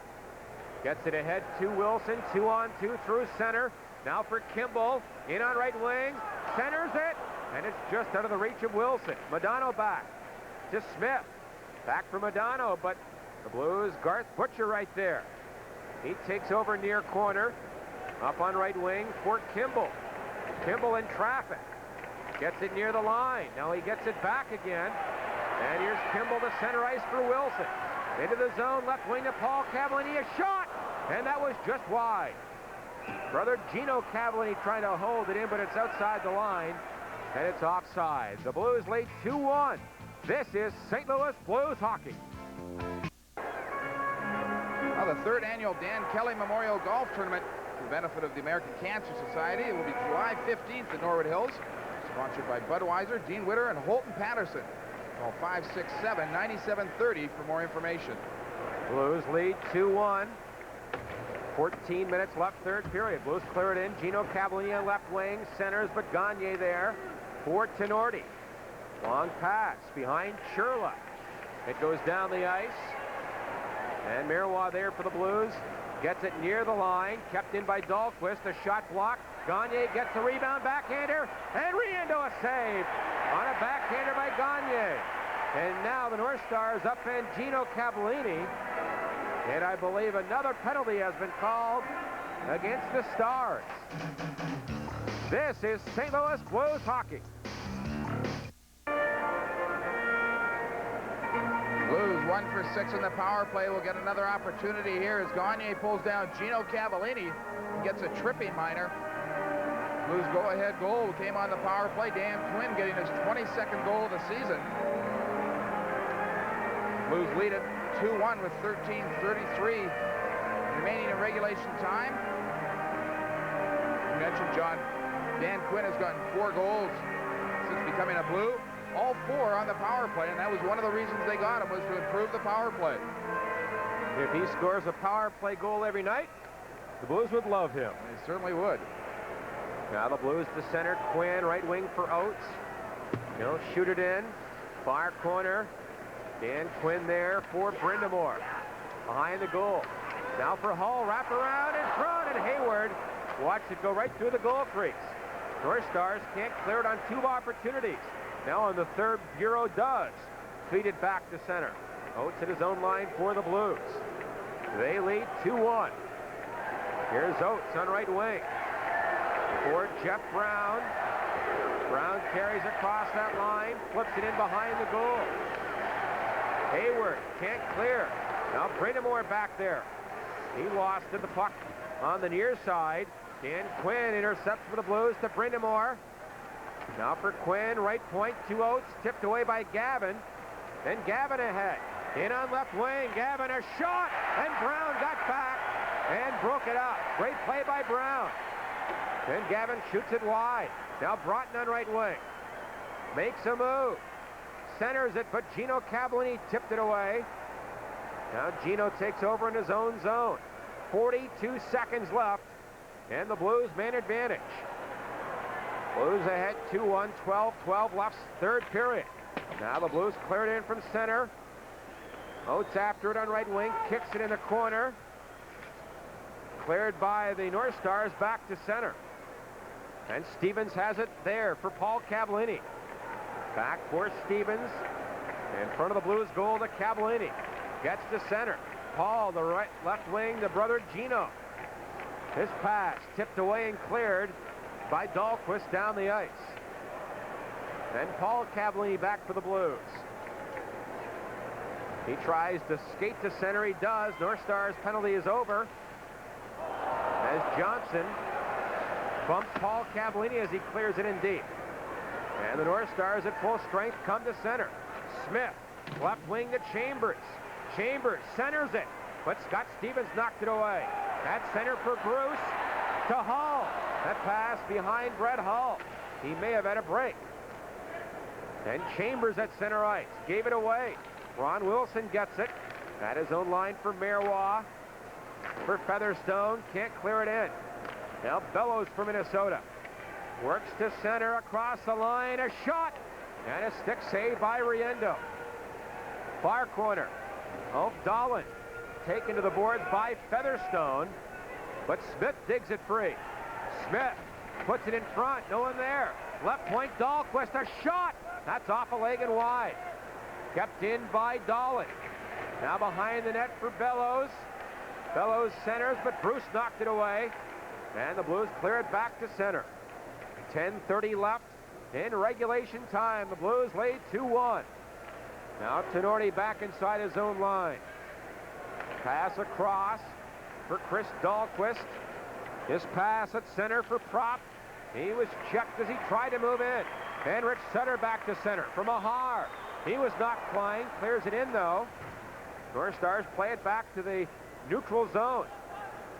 Gets it ahead to Wilson. 2-on-2 through center. Now for Kimball. In on right wing. Centers it. And it's just out of the reach of Wilson. Madonna back to Smith. Back for Madonna, but the Blues, Garth Butcher right there. He takes over near corner. Up on right wing for Kimball. Kimball in traffic. Gets it near the line. Now he gets it back again. And here's Kimball to center ice for Wilson. Into the zone, left wing to Paul Cavallini. A shot! And that was just wide. Brother Gino Cavallini trying to hold it in, but it's outside the line. And it's offside. The Blues lead 2-1. This is St. Louis Blues hockey. Now the third annual Dan Kelly Memorial Golf Tournament for the benefit of the American Cancer Society. It will be July 15th at Norwood Hills. Sponsored by Budweiser, Dean Witter, and Holton Patterson. Call 567-9730 for more information. Blues lead 2-1. 14 minutes left, third period. Blues clear it in. Gino Cavallini on left wing. Centers, but Gagne there for Tenorti. Long pass behind Churla. It goes down the ice. And Marois there for the Blues. Gets it near the line. Kept in by Dahlquist. A shot blocked. Gagne gets the rebound. Backhander. And Riendeau a save on a backhander by Gagne. And now the North Stars upend Gino Cavallini. And I believe another penalty has been called against the Stars. This is St. Louis Blues hockey. Blues 1 for 6 in the power play. Will get another opportunity here as Gagne pulls down Gino Cavallini and gets a tripping minor. Blues go-ahead goal came on the power play. Dan Quinn getting his 22nd goal of the season. Blues lead it 2-1 with 13:33 remaining in regulation time. You mentioned, John, Dan Quinn has gotten 4 goals since becoming a Blue. All 4 on the power play, and that was one of the reasons they got him, was to improve the power play. If he scores a power play goal every night, the Blues would love him. They certainly would. Now the Blues to center. Quinn, right wing for Oates. He'll shoot it in. Far corner. Dan Quinn there for BRIND'AMOUR. Behind the goal. Now for Hull. Wrap around in front, and Hayward watch it go right through the goal crease. North Stars can't clear it on 2 opportunities. Now on the third, Bureau does. Feed it back to center. Oates at his own line for the Blues. They lead 2-1. Here's Oates on right wing. For Jeff Brown. Brown carries across that line. Flips it in behind the goal. Hayward can't clear. Now BRIND'AMOUR back there. He lost to the puck on the near side. Dan Quinn intercepts for the Blues to BRIND'AMOUR. Now for Quinn, right point to Oates, tipped away by Gavin. Then Gavin ahead. In on left wing, Gavin a shot, and Brown got back and broke it up. Great play by Brown. Then Gavin shoots it wide. Now Broughton on right wing. Makes a move. Centers it, but Gino Cavallini tipped it away. Now Gino takes over in his own zone. 42 seconds left, and the Blues man advantage. Blues ahead 2-1, 12-12 left, third period. Now the Blues clear it in from center. Oates after it on right wing, kicks it in the corner. Cleared by the North Stars back to center. And Stevens has it there for Paul Cavallini. Back for Stevens. In front of the Blues goal to Cavallini. Gets to center. Paul, the right left wing, to brother Gino. His pass tipped away and cleared by Dahlquist down the ice. Then Paul Cavallini back for the Blues. He tries to skate to center. He does. North Stars penalty is over. As Johnson bumps Paul Cavallini as he clears it in deep. And the North Stars at full strength come to center. Smith, left wing to Chambers. Chambers centers it, but Scott Stevens knocked it away. At center for Bruce to Hull. That pass behind Brett Hull. He may have had a break. And Chambers at center ice. Gave it away. Ron Wilson gets it. At his own line for Marois. For Featherstone. Can't clear it in. Now Bellows for Minnesota. Works to center across the line. A shot. And a stick save by Riendeau. Far corner. Dahlin taken to the boards by Featherstone. But Smith digs it free. Smith puts it in front. No one there. Left point Dahlquist. A shot. That's off a leg and wide. Kept in by Dahlin. Now behind the net for Bellows. Bellows centers, but Bruce knocked it away. And the Blues clear it back to center. 10:30 left in regulation time. The Blues lead 2-1. Now Tenorti back inside his own line. Pass across for Chris Dahlquist. His pass at center for Propp. He was checked as he tried to move in. And Rich Sutter back to center for Mahar. He was knocked flying. Clears it in, though. North Stars play it back to the neutral zone.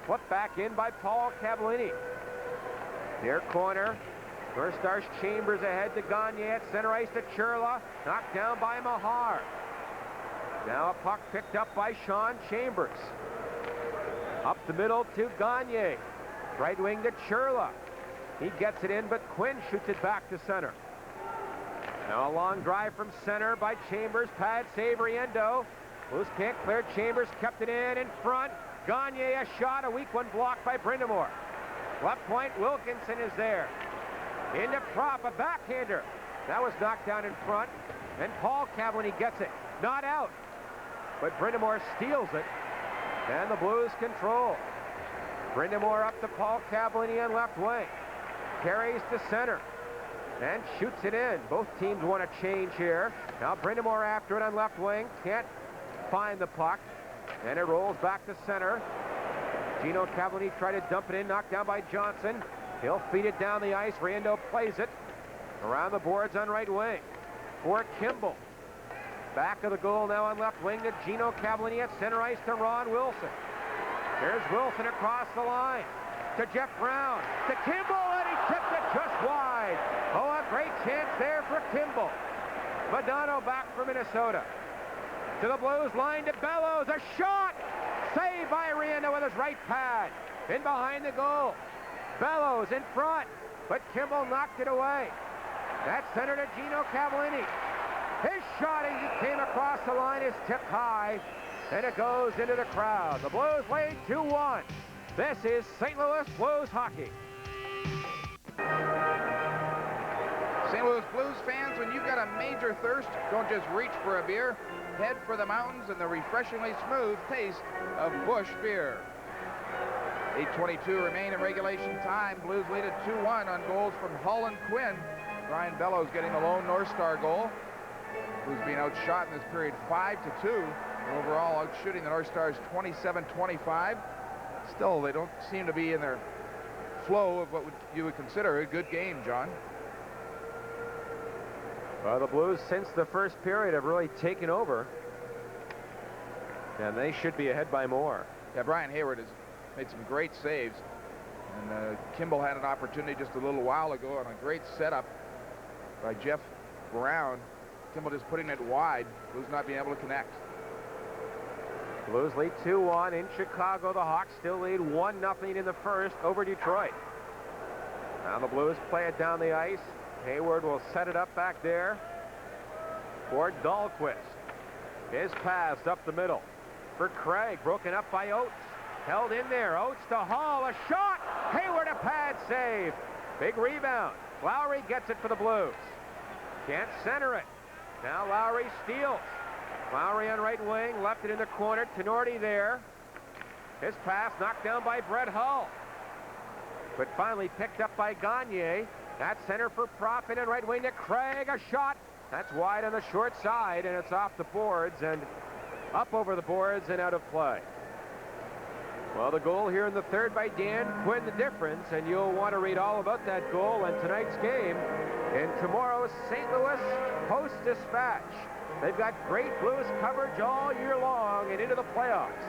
Flipped back in by Paul Cavallini. Near corner. North Stars Chambers ahead to Gagne at center ice to Churla. Knocked down by Mahar. Now a puck picked up by Sean Chambers. Up the middle to Gagne. Right wing to Churla. He gets it in, but Quinn shoots it back to center. Now a long drive from center by Chambers. Pad save Riendeau. Blues can't clear. Chambers kept it in front. Gagne a shot, a weak one blocked by BRIND'AMOUR. Left point, Wilkinson is there. Into Propp, a backhander. That was knocked down in front. And Paul Cavallini gets it. Not out. But BRIND'AMOUR steals it. And the Blues control. BRIND'AMOUR up to Paul Cavallini on left wing. Carries to center. And shoots it in. Both teams want to change here. Now BRIND'AMOUR after it on left wing. Can't find the puck. And it rolls back to center. Gino Cavallini tried to dump it in. Knocked down by Johnson. He'll feed it down the ice. Riendeau plays it. Around the boards on right wing. For Kimball. Back of the goal now on left wing to Gino Cavallini at center ice to Ron Wilson. There's Wilson across the line. To Jeff Brown. To Kimball, and he tipped it just wide. Oh, a great chance there for Kimball. Madonna back for Minnesota. To the Blues line to Bellows. A shot! Saved by Riendeau with his right pad. In behind the goal. Bellows in front. But Kimball knocked it away. That's center to Gino Cavallini. His shot as he came across the line is tipped high. And it goes into the crowd. The Blues lead 2-1. This is St. Louis Blues hockey. St. Louis Blues fans, when you've got a major thirst, don't just reach for a beer. Head for the mountains and the refreshingly smooth taste of Busch beer. 8:22 remain in regulation time. Blues lead at 2-1 on goals from Hull and Quinn. Brian Bellows getting the lone North Star goal. Blues being outshot in this period 5-2. Overall outshooting the North Stars 27-25. Still, they don't seem to be in their flow of what you would consider a good game, John. Well, the Blues, since the first period, have really taken over. And they should be ahead by more. Yeah, Brian Hayward has made some great saves. And Kimball had an opportunity just a little while ago on a great setup by Jeff Brown. Kimball just putting it wide. Blues not being able to connect. Blues lead 2-1 in Chicago. The Hawks still lead 1-0 in the first over Detroit. Now the Blues play it down the ice. Hayward will set it up back there for Dahlquist. His pass up the middle for Craig. Broken up by Oates. Held in there. Oates to Hall. A shot. Hayward a pad save. Big rebound. Lowry gets it for the Blues. Can't center it. Now Lowry steals. Lowry on right wing. Left it in the corner. Tenorti there. His pass knocked down by Brett Hull. But finally picked up by Gagne. That's center for Propp in right wing to Craig. A shot. That's wide on the short side, and it's off the boards and up over the boards and out of play. Well, the goal here in the third by Dan Quinn, the difference, and you'll want to read all about that goal and tonight's game in tomorrow's St. Louis Post-Dispatch. They've got great Blues coverage all year long and into the playoffs.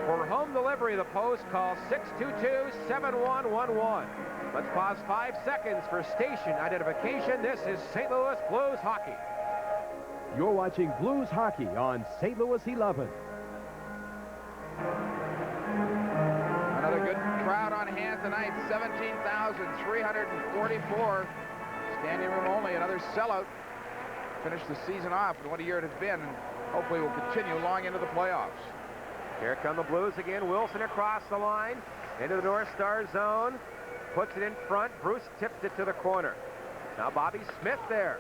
For home delivery of the Post, call 622-7111. Let's pause 5 seconds for station identification. This is St. Louis Blues hockey. You're watching Blues hockey on St. Louis 11. Another good crowd on hand tonight. 17,344. Standing room only. Another sellout. Finish the season off and what a year it has been, and hopefully will continue long into the playoffs. Here come the Blues again. Wilson across the line into the North Star zone. Puts it in front. Bruce tipped it to the corner. Now Bobby Smith there.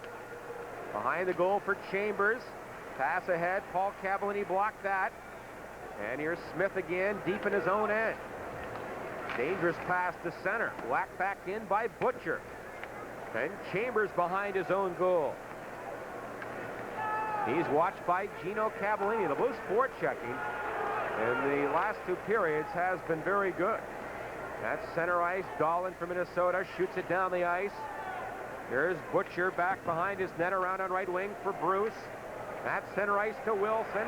Behind the goal for Chambers. Pass ahead. Paul Cavallini blocked that. And here's Smith again, deep in his own end. Dangerous pass to center. Whacked back in by Butcher. And Chambers behind his own goal. He's watched by Gino Cavallini. The Blues forechecking in the last two periods has been very good. That's center ice. Dahlin from Minnesota shoots it down the ice. Here's Butcher back behind his net around on right wing for Bruce. That's center ice to Wilson.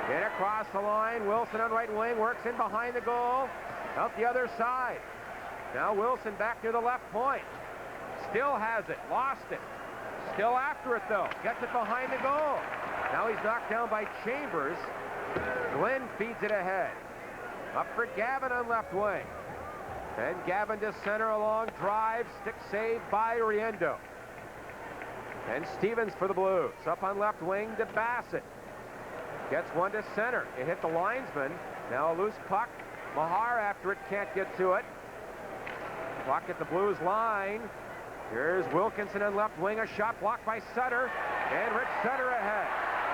In across the line. Wilson on right wing works in behind the goal. Out the other side. Now Wilson back near the left point. Still has it. Lost it. Still after it, though. Gets it behind the goal. Now he's knocked down by Chambers. Glenn feeds it ahead. Up for Gavin on left wing. And Gavin to center along. Drive. Stick save by Riendeau. And Stevens for the Blues. Up on left wing to Bassett. Gets one to center. It hit the linesman. Now a loose puck. Mahar after it can't get to it. Puck at the Blues line. Here's Wilkinson on left wing. A shot blocked by Sutter. And Rich Sutter ahead.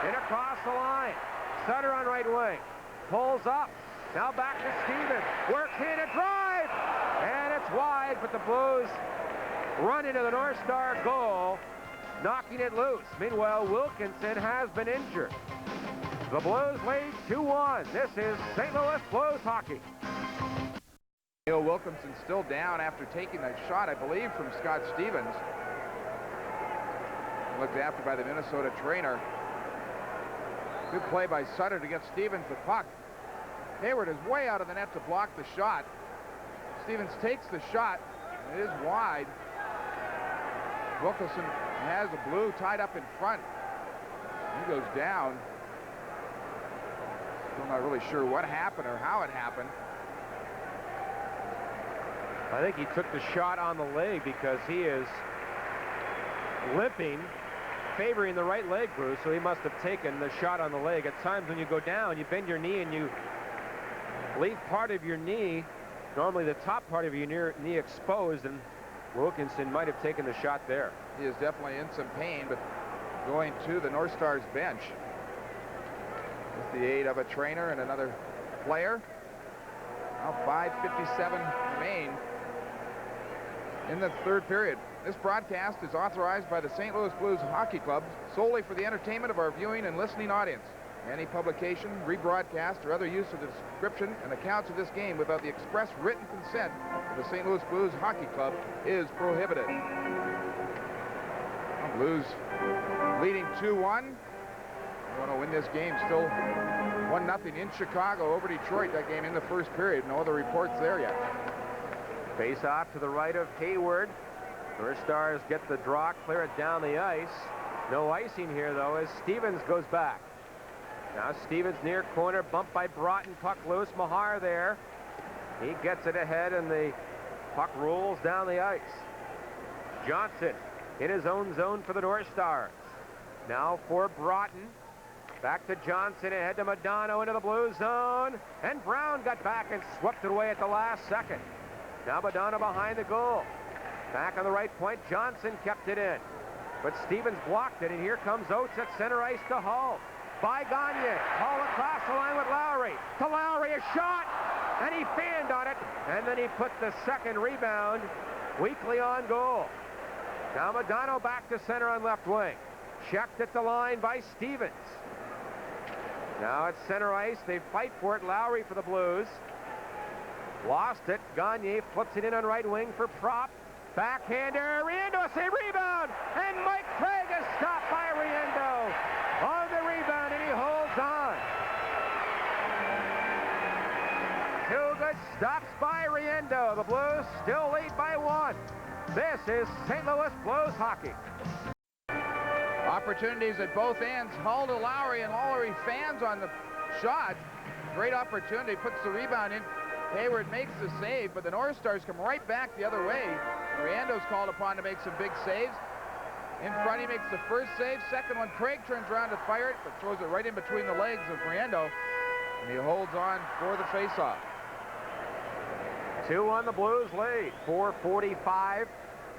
In across the line. Sutter on right wing. Pulls up. Now back to Stevens. Works in a drive. And it's wide, but the Blues run into the North Star goal, knocking it loose. Meanwhile, Wilkinson has been injured. The Blues lead 2-1. This is St. Louis Blues hockey. Neil Wilkinson still down after taking that shot, I believe, from Scott Stevens. Looked after by the Minnesota trainer. Good play by Sutter to get Stevens the puck. Hayward is way out of the net to block the shot. Stevens takes the shot. It is wide. Wilkinson has a Blue tied up in front. He goes down. Still not really sure what happened or how it happened. I think he took the shot on the leg because he is limping, favoring the right leg, Bruce, so he must have taken the shot on the leg. At times when you go down, you bend your knee and you leave part of your knee, normally the top part of your knee exposed, and Wilkinson might have taken the shot there. He is definitely in some pain, but going to the North Stars bench with the aid of a trainer and another player. Now 5:57 remain in the third period. This broadcast is authorized by the St. Louis Blues Hockey Club solely for the entertainment of our viewing and listening audience. Any publication, rebroadcast, or other use of the description and accounts of this game without the express written consent of the St. Louis Blues Hockey Club is prohibited. Well, Blues leading 2-1. They want to win this game. Still 1-0 in Chicago over Detroit. That game in the first period. No other reports there yet. Face off to the right of Hayward. North Stars get the draw, clear it down the ice. No icing here, though, as Stevens goes back. Now Stevens near corner, bumped by Broughton, puck loose. Mahar there. He gets it ahead, and the puck rolls down the ice. Johnson in his own zone for the North Stars. Now for Broughton. Back to Johnson, ahead to Madonna into the blue zone. And Brown got back and swept it away at the last second. Now Madonna behind the goal. Back on the right point, Johnson kept it in. But Stevens blocked it, and here comes Oates at center ice to Hull. By Gagne. Hull across the line with Lowry. To Lowry, a shot, and he fanned on it, and then he put the second rebound weakly on goal. Now Madonna back to center on left wing. Checked at the line by Stevens. Now at center ice, they fight for it. Lowry for the Blues. Lost it. Gagne flips it in on right wing for Propp. Backhander, Riendeau, a save, rebound, and Mike Craig is stopped by Riendeau on the rebound, and he holds on. Two good stops by Riendeau. The Blues still lead by 1. This is St. Louis Blues hockey. Opportunities at both ends. Hull to Lowry, and Lowry fans on the shot. Great opportunity, puts the rebound in. Hayward makes the save, but the North Stars come right back the other way. Riendeau's called upon to make some big saves. In front, he makes the first save. Second one, Craig turns around to fire it, but throws it right in between the legs of Riendeau, and he holds on for the faceoff. 2-1 the Blues lead. 4:45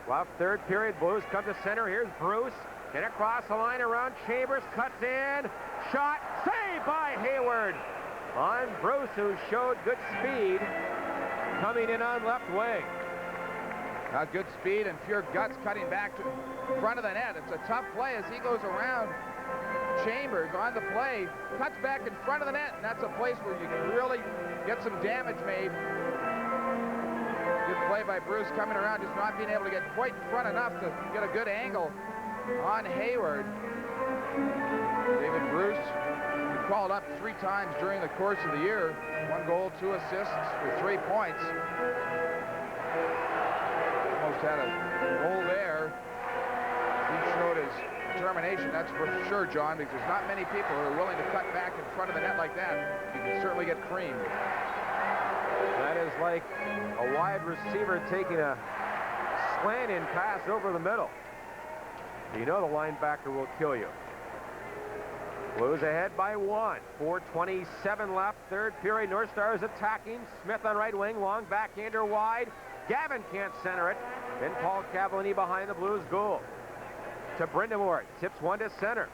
left third period. Blues come to center. Here's Bruce. And across the line around Chambers. Cuts in. Shot. Saved by Hayward. On Bruce, who showed good speed coming in on left wing. Good speed and pure guts cutting back to the front of the net. It's a tough play as he goes around Chambers on the play, cuts back in front of the net, and that's a place where you can really get some damage made. Good play by Bruce coming around, just not being able to get quite in front enough to get a good angle on Hayward. David Bruce called up 3 times during the course of the year. 1 goal, 2 assists for 3 points. Almost had a goal there. He showed his determination, that's for sure, John, because there's not many people who are willing to cut back in front of the net like that. You can certainly get creamed. That is like a wide receiver taking a slant-in pass over the middle. You know the linebacker will kill you. Blues ahead by 1. 4:27 left, third period. North Stars attacking. Smith on right wing, long backhander wide. Gavin can't center it. Then Paul Cavallini behind the Blues goal. To BRIND'AMOUR, tips one to center.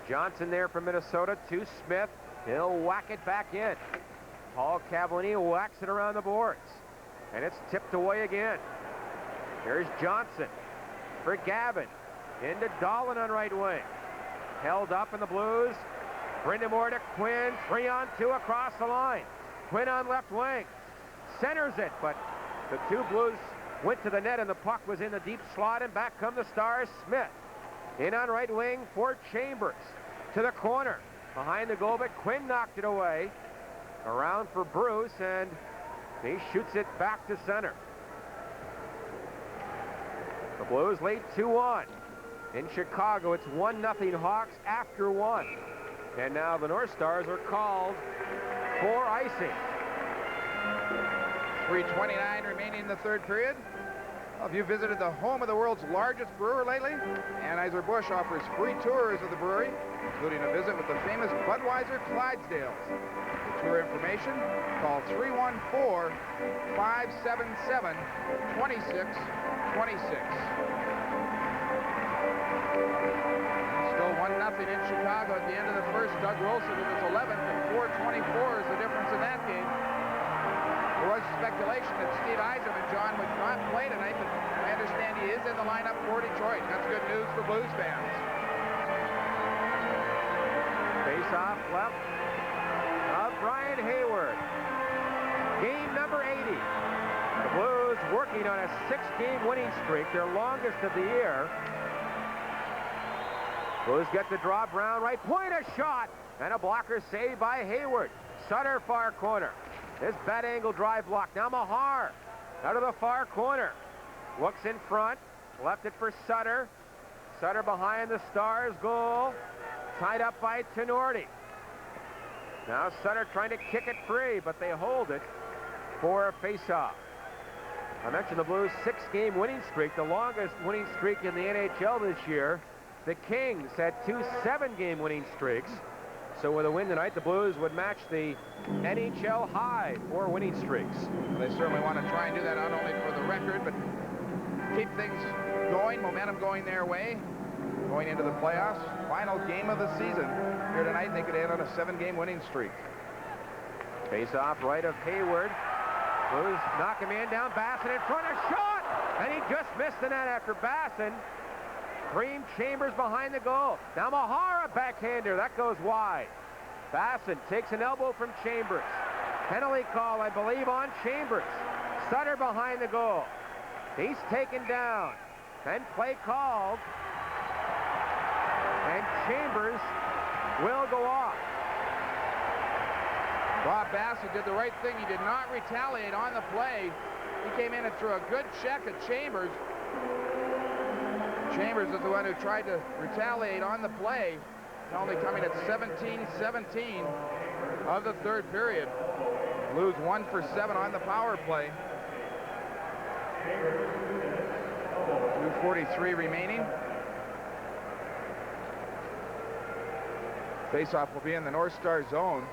Johnson there from Minnesota to Smith. He'll whack it back in. Paul Cavallini whacks it around the boards. And it's tipped away again. Here's Johnson for Gavin. Into Dolan on right wing. Held up in the Blues. BRIND'AMOUR to Quinn. 3-on-2 across the line. Quinn on left wing. Centers it, but the 2 Blues went to the net and the puck was in the deep slot, and back come the Stars. Smith in on right wing for Chambers. To the corner. Behind the goal, but Quinn knocked it away. Around for Bruce, and he shoots it back to center. The Blues lead 2-1. In Chicago, it's 1-0 Hawks after 1. And now the North Stars are called for icing. 3:29 remaining in the third period. Well, have you visited the home of the world's largest brewer lately? Anheuser-Busch offers free tours of the brewery, including a visit with the famous Budweiser Clydesdales. For tour information, call 314-577-2626. Still 1-0 in Chicago at the end of the first. Doug Wilson with his 11th, and 4:24 is the difference in that game. There was speculation that Steve Yzerman, John, would not play tonight, but I understand he is in the lineup for Detroit. That's good news for Blues fans. Face-off left of Brian Hayward. Game number 80. The Blues working on a 6-game winning streak, their longest of the year. Blues get the draw. Brown right point, a shot, and a blocker saved by Hayward. Sutter far corner. This bad angle drive block. Now Mahar out of the far corner. Looks in front. Left it for Sutter. Sutter behind the Stars goal. Tied up by Tenorti. Now Sutter trying to kick it free, but they hold it for a face-off. I mentioned the Blues' 6-game winning streak, the longest winning streak in the NHL this year. The Kings had 2 7-game winning streaks. So with a win tonight, the Blues would match the NHL high for winning streaks. They certainly want to try and do that not only for the record, but keep things going, momentum going their way, going into the playoffs. Final game of the season. Here tonight, they could end on a 7-game winning streak. Face off right of Hayward. Blues knock a man down. Basson in front, a shot! And he just missed the net after Basson creamed Chambers behind the goal. Now Mahara backhander, that goes wide. Basson takes an elbow from Chambers. Penalty call, I believe, on Chambers. Sutter behind the goal. He's taken down. Then play called. And Chambers will go off. Bob Basson did the right thing. He did not retaliate on the play. He came in and threw a good check at Chambers. Chambers is the one who tried to retaliate on the play. Only coming at 17-17 of the third period. Blues 1 for 7 on the power play. 2:43 remaining. Faceoff will be in the North Star zone.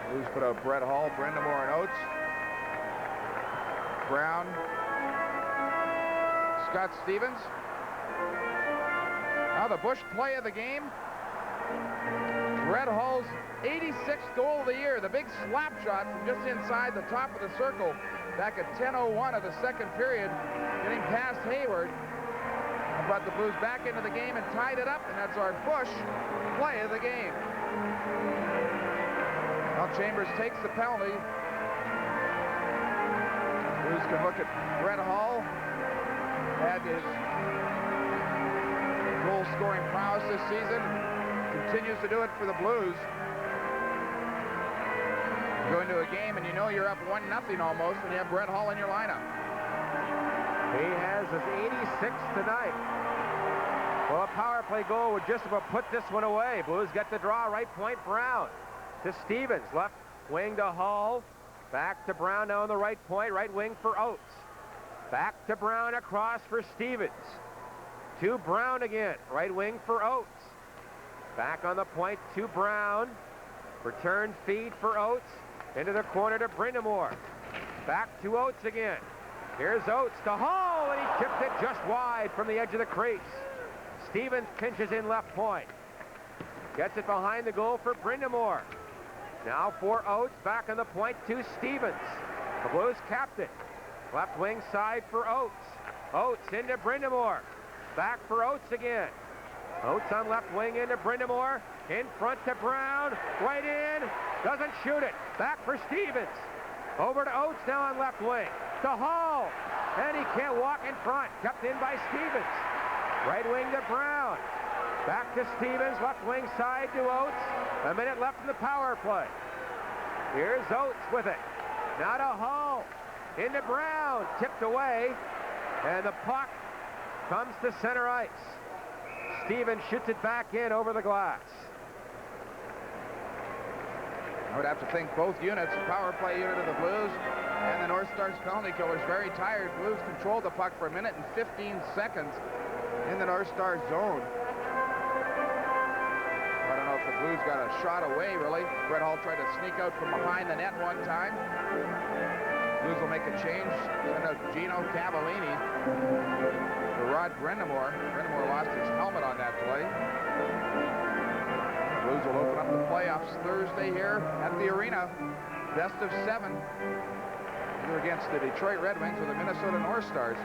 Blues put out Brett Hall, BRIND'AMOUR, and Oates. Brown, Scott Stevens. Now the Bush play of the game. Brett Hull's 86th goal of the year. The big slap shot from just inside the top of the circle back at 10:01 of the second period, getting past Hayward. Brought the Blues back into the game and tied it up, and that's our Bush play of the game. Well, Chambers takes the penalty. Blues can look at Brett Hull. Had his goal-scoring prowess this season. Continues to do it for the Blues. You go into a game and you know you're up 1-0 almost when you have Brett Hull in your lineup. He has his 86th tonight. Well, a power play goal would just about put this one away. Blues get the draw, right point, Brown to Stevens, left wing to Hull, back to Brown now on the right point, right wing for Oates. Back to Brown across for Stevens. To Brown again, right wing for Oates. Back on the point to Brown. Return feed for Oates. Into the corner to BRIND'AMOUR. Back to Oates again. Here's Oates to Hull, and he tipped it just wide from the edge of the crease. Stevens pinches in left point. Gets it behind the goal for BRIND'AMOUR. Now for Oates, back on the point to Stevens. The Blues captain. Left wing side for Oates. Oates into BRIND'AMOUR. Back for Oates again. Oates on left wing into BRIND'AMOUR. In front to Brown. Right in. Doesn't shoot it. Back for Stevens. Over to Oates now on left wing. To Hull. And he can't walk in front. Kept in by Stevens. Right wing to Brown. Back to Stevens. Left wing side to Oates. A minute left in the power play. Here's Oates with it. Now to Hull. Into Brown. Tipped away. And the puck comes to center ice. Stevens shoots it back in over the glass. I would have to think both units, the power play unit of the Blues and the North Stars penalty killers, very tired. Blues controlled the puck for a minute and 15 seconds in the North Stars zone. I don't know if the Blues got a shot away, really. Brett Hull tried to sneak out from behind the net one time. Blues will make a change. Send out Gino Cavallini to Rod BRIND'AMOUR. BRIND'AMOUR lost his helmet on that play. Blues will open up the playoffs Thursday here at the arena. Best of 7. Either against the Detroit Red Wings or the Minnesota North Stars.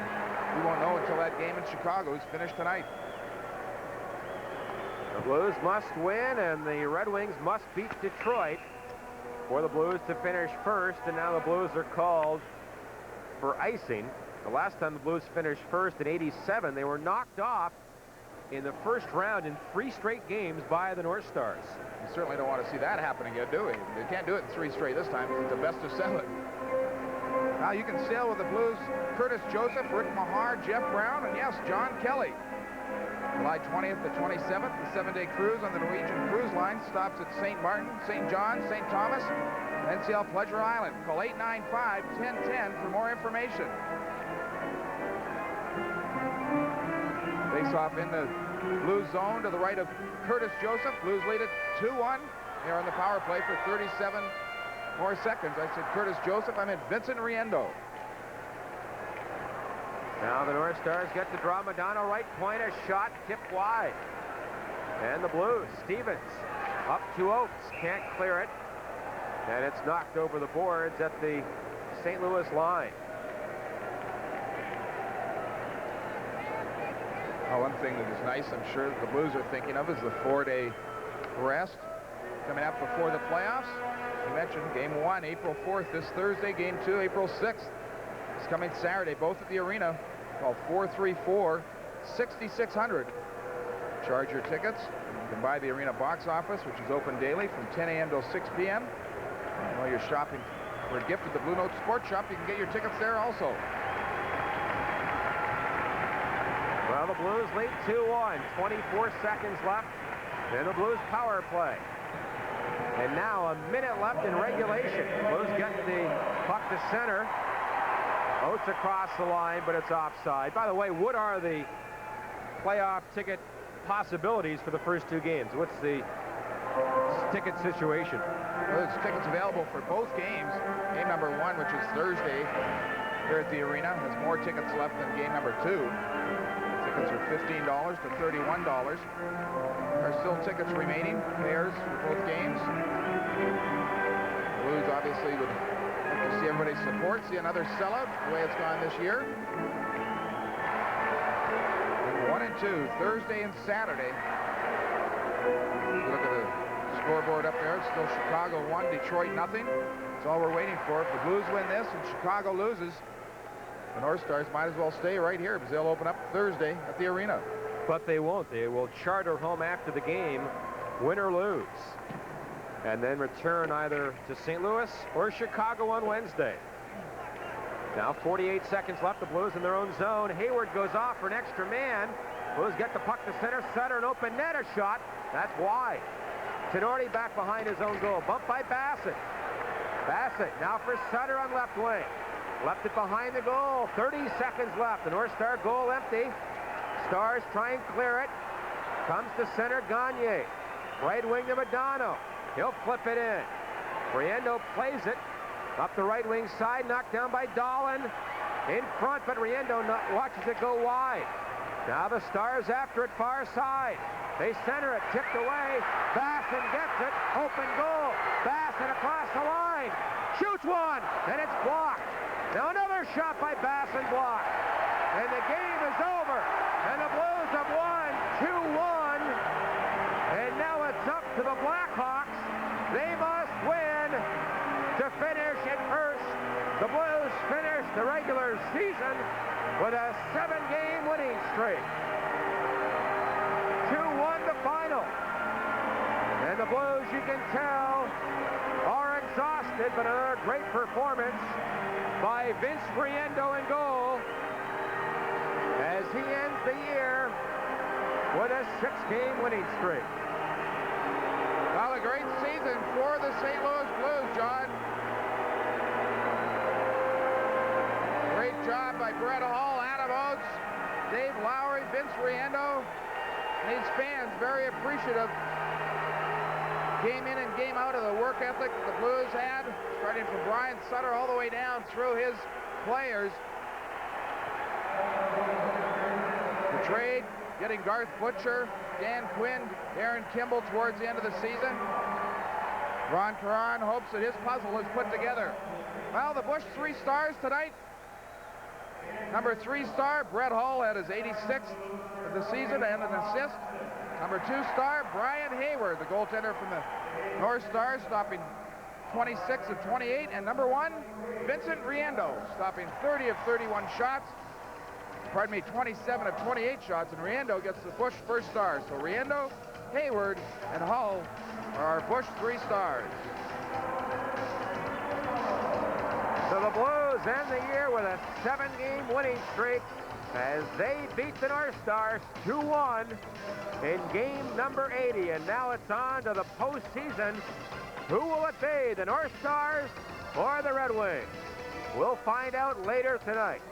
We won't know until that game in Chicago is finished tonight. The Blues must win, and the Red Wings must beat Detroit for the Blues to finish first, and now the Blues are called for icing. The last time the Blues finished first in '87, they were knocked off in the first round in 3 straight games by the North Stars. You certainly don't want to see that happen again, do we? They can't do it in 3 straight this time. It's the best of 7. Now you can sail with the Blues. Curtis Joseph, Rick Mahar, Jeff Brown, and yes, John Kelly. July 20th to 27th, the 7-day cruise on the Norwegian Cruise Line stops at St. Martin, St. John, St. Thomas, and NCL Pleasure Island. Call 895-1010 for more information. Face off in the Blues zone to the right of Curtis Joseph. Blues lead it 2-1. They're on the power play for 37 more seconds. I said Curtis Joseph. I meant Vincent Riendeau. Now the North Stars get to draw. Madonna right point, a shot tipped wide. And the Blues, Stevens up to Oates, can't clear it. And it's knocked over the boards at the St. Louis line. Oh, one thing that is nice, I'm sure that the Blues are thinking of, is the 4-day rest coming up before the playoffs. You mentioned Game 1, April 4th, this Thursday. Game 2, April 6th. It's coming Saturday, both at the arena. Call 434-6600. Charge your tickets. You can buy the arena box office, which is open daily from 10 a.m. till 6 p.m. And while you're shopping for a gift at the Blue Note Sports Shop, you can get your tickets there also. Well, the Blues lead 2-1. 24 seconds left in the Blues power play. And now a minute left in regulation. Blues get the puck to center. Oates across the line, but it's offside. By the way, what are the playoff ticket possibilities for the first 2 games? What's the ticket situation? Well, there's tickets available for both games. Game number 1, which is Thursday here at the arena, has more tickets left than game number 2. Tickets are $15 to $31. There are still tickets remaining, pairs for both games. Blues obviously would like to see everybody support, see another sellout the way it's gone this year. And 1 and 2, Thursday and Saturday. Look at the scoreboard up there. It's still Chicago 1, Detroit nothing. That's all we're waiting for. If the Blues win this and Chicago loses, the North Stars might as well stay right here because they'll open up Thursday at the arena. But they won't. They will charter home after the game, win or lose, and then return either to St. Louis or Chicago on Wednesday. Now 48 seconds left. The Blues in their own zone. Hayward goes off for an extra man. Blues get the puck to center. Sutter, an open net, a shot. That's wide. Tenorti back behind his own goal. Bumped by Bassett. Bassett now for Sutter on left wing. Left it behind the goal. 30 seconds left. The North Star goal empty. Stars try and clear it. Comes to center, Gagne. Right wing to Madonna. He'll flip it in. Riendeau plays it. Up the right wing side, knocked down by Dahlin. In front, but Riendeau watches it go wide. Now the Stars after it far side. They center it, tipped away. Bassett gets it. Open goal. Bassett across the line. Shoots one, and it's blocked. Now another shot by Bassett blocked. And the game is over. And the Blues have won 2-1. And now it's up to the Blackhawks. They must win to finish in first. The Blues finish the regular season with a 7-game winning streak. 2-1 the final. And the Blues, you can tell, are exhausted, but another great performance by Vince Riendeau in goal as he ends the year with a 6-game winning streak. Well, a great season for the St. Louis Blues, John. Great job by Brett Hall, Adam Oates, Dave Lowry, Vince Riendeau. These fans very appreciative game in and game out of the work ethic that the Blues had, starting from Brian Sutter all the way down through his players. The trade, getting Garth Butcher, Dan Quinn, Aaron Kimball towards the end of the season. Ron Caron hopes that his puzzle is put together. Well, the Bush 3 stars tonight. Number 3 star, Brett Hall, had his 86th of the season and an assist. Number 2 star, Brian Hayward, the goaltender from the North Stars, stopping 26 of 28. And number 1, Vincent Riendeau, stopping 30 of 31 shots. Pardon me, 27 of 28 shots, and Riendeau gets the Bush first star. So Riendeau, Hayward, and Hull are our Bush 3 stars. So the Blues end the year with a 7-game winning streak as they beat the North Stars 2-1 in game number 80. And now it's on to the postseason. Who will it be, the North Stars or the Red Wings? We'll find out later tonight.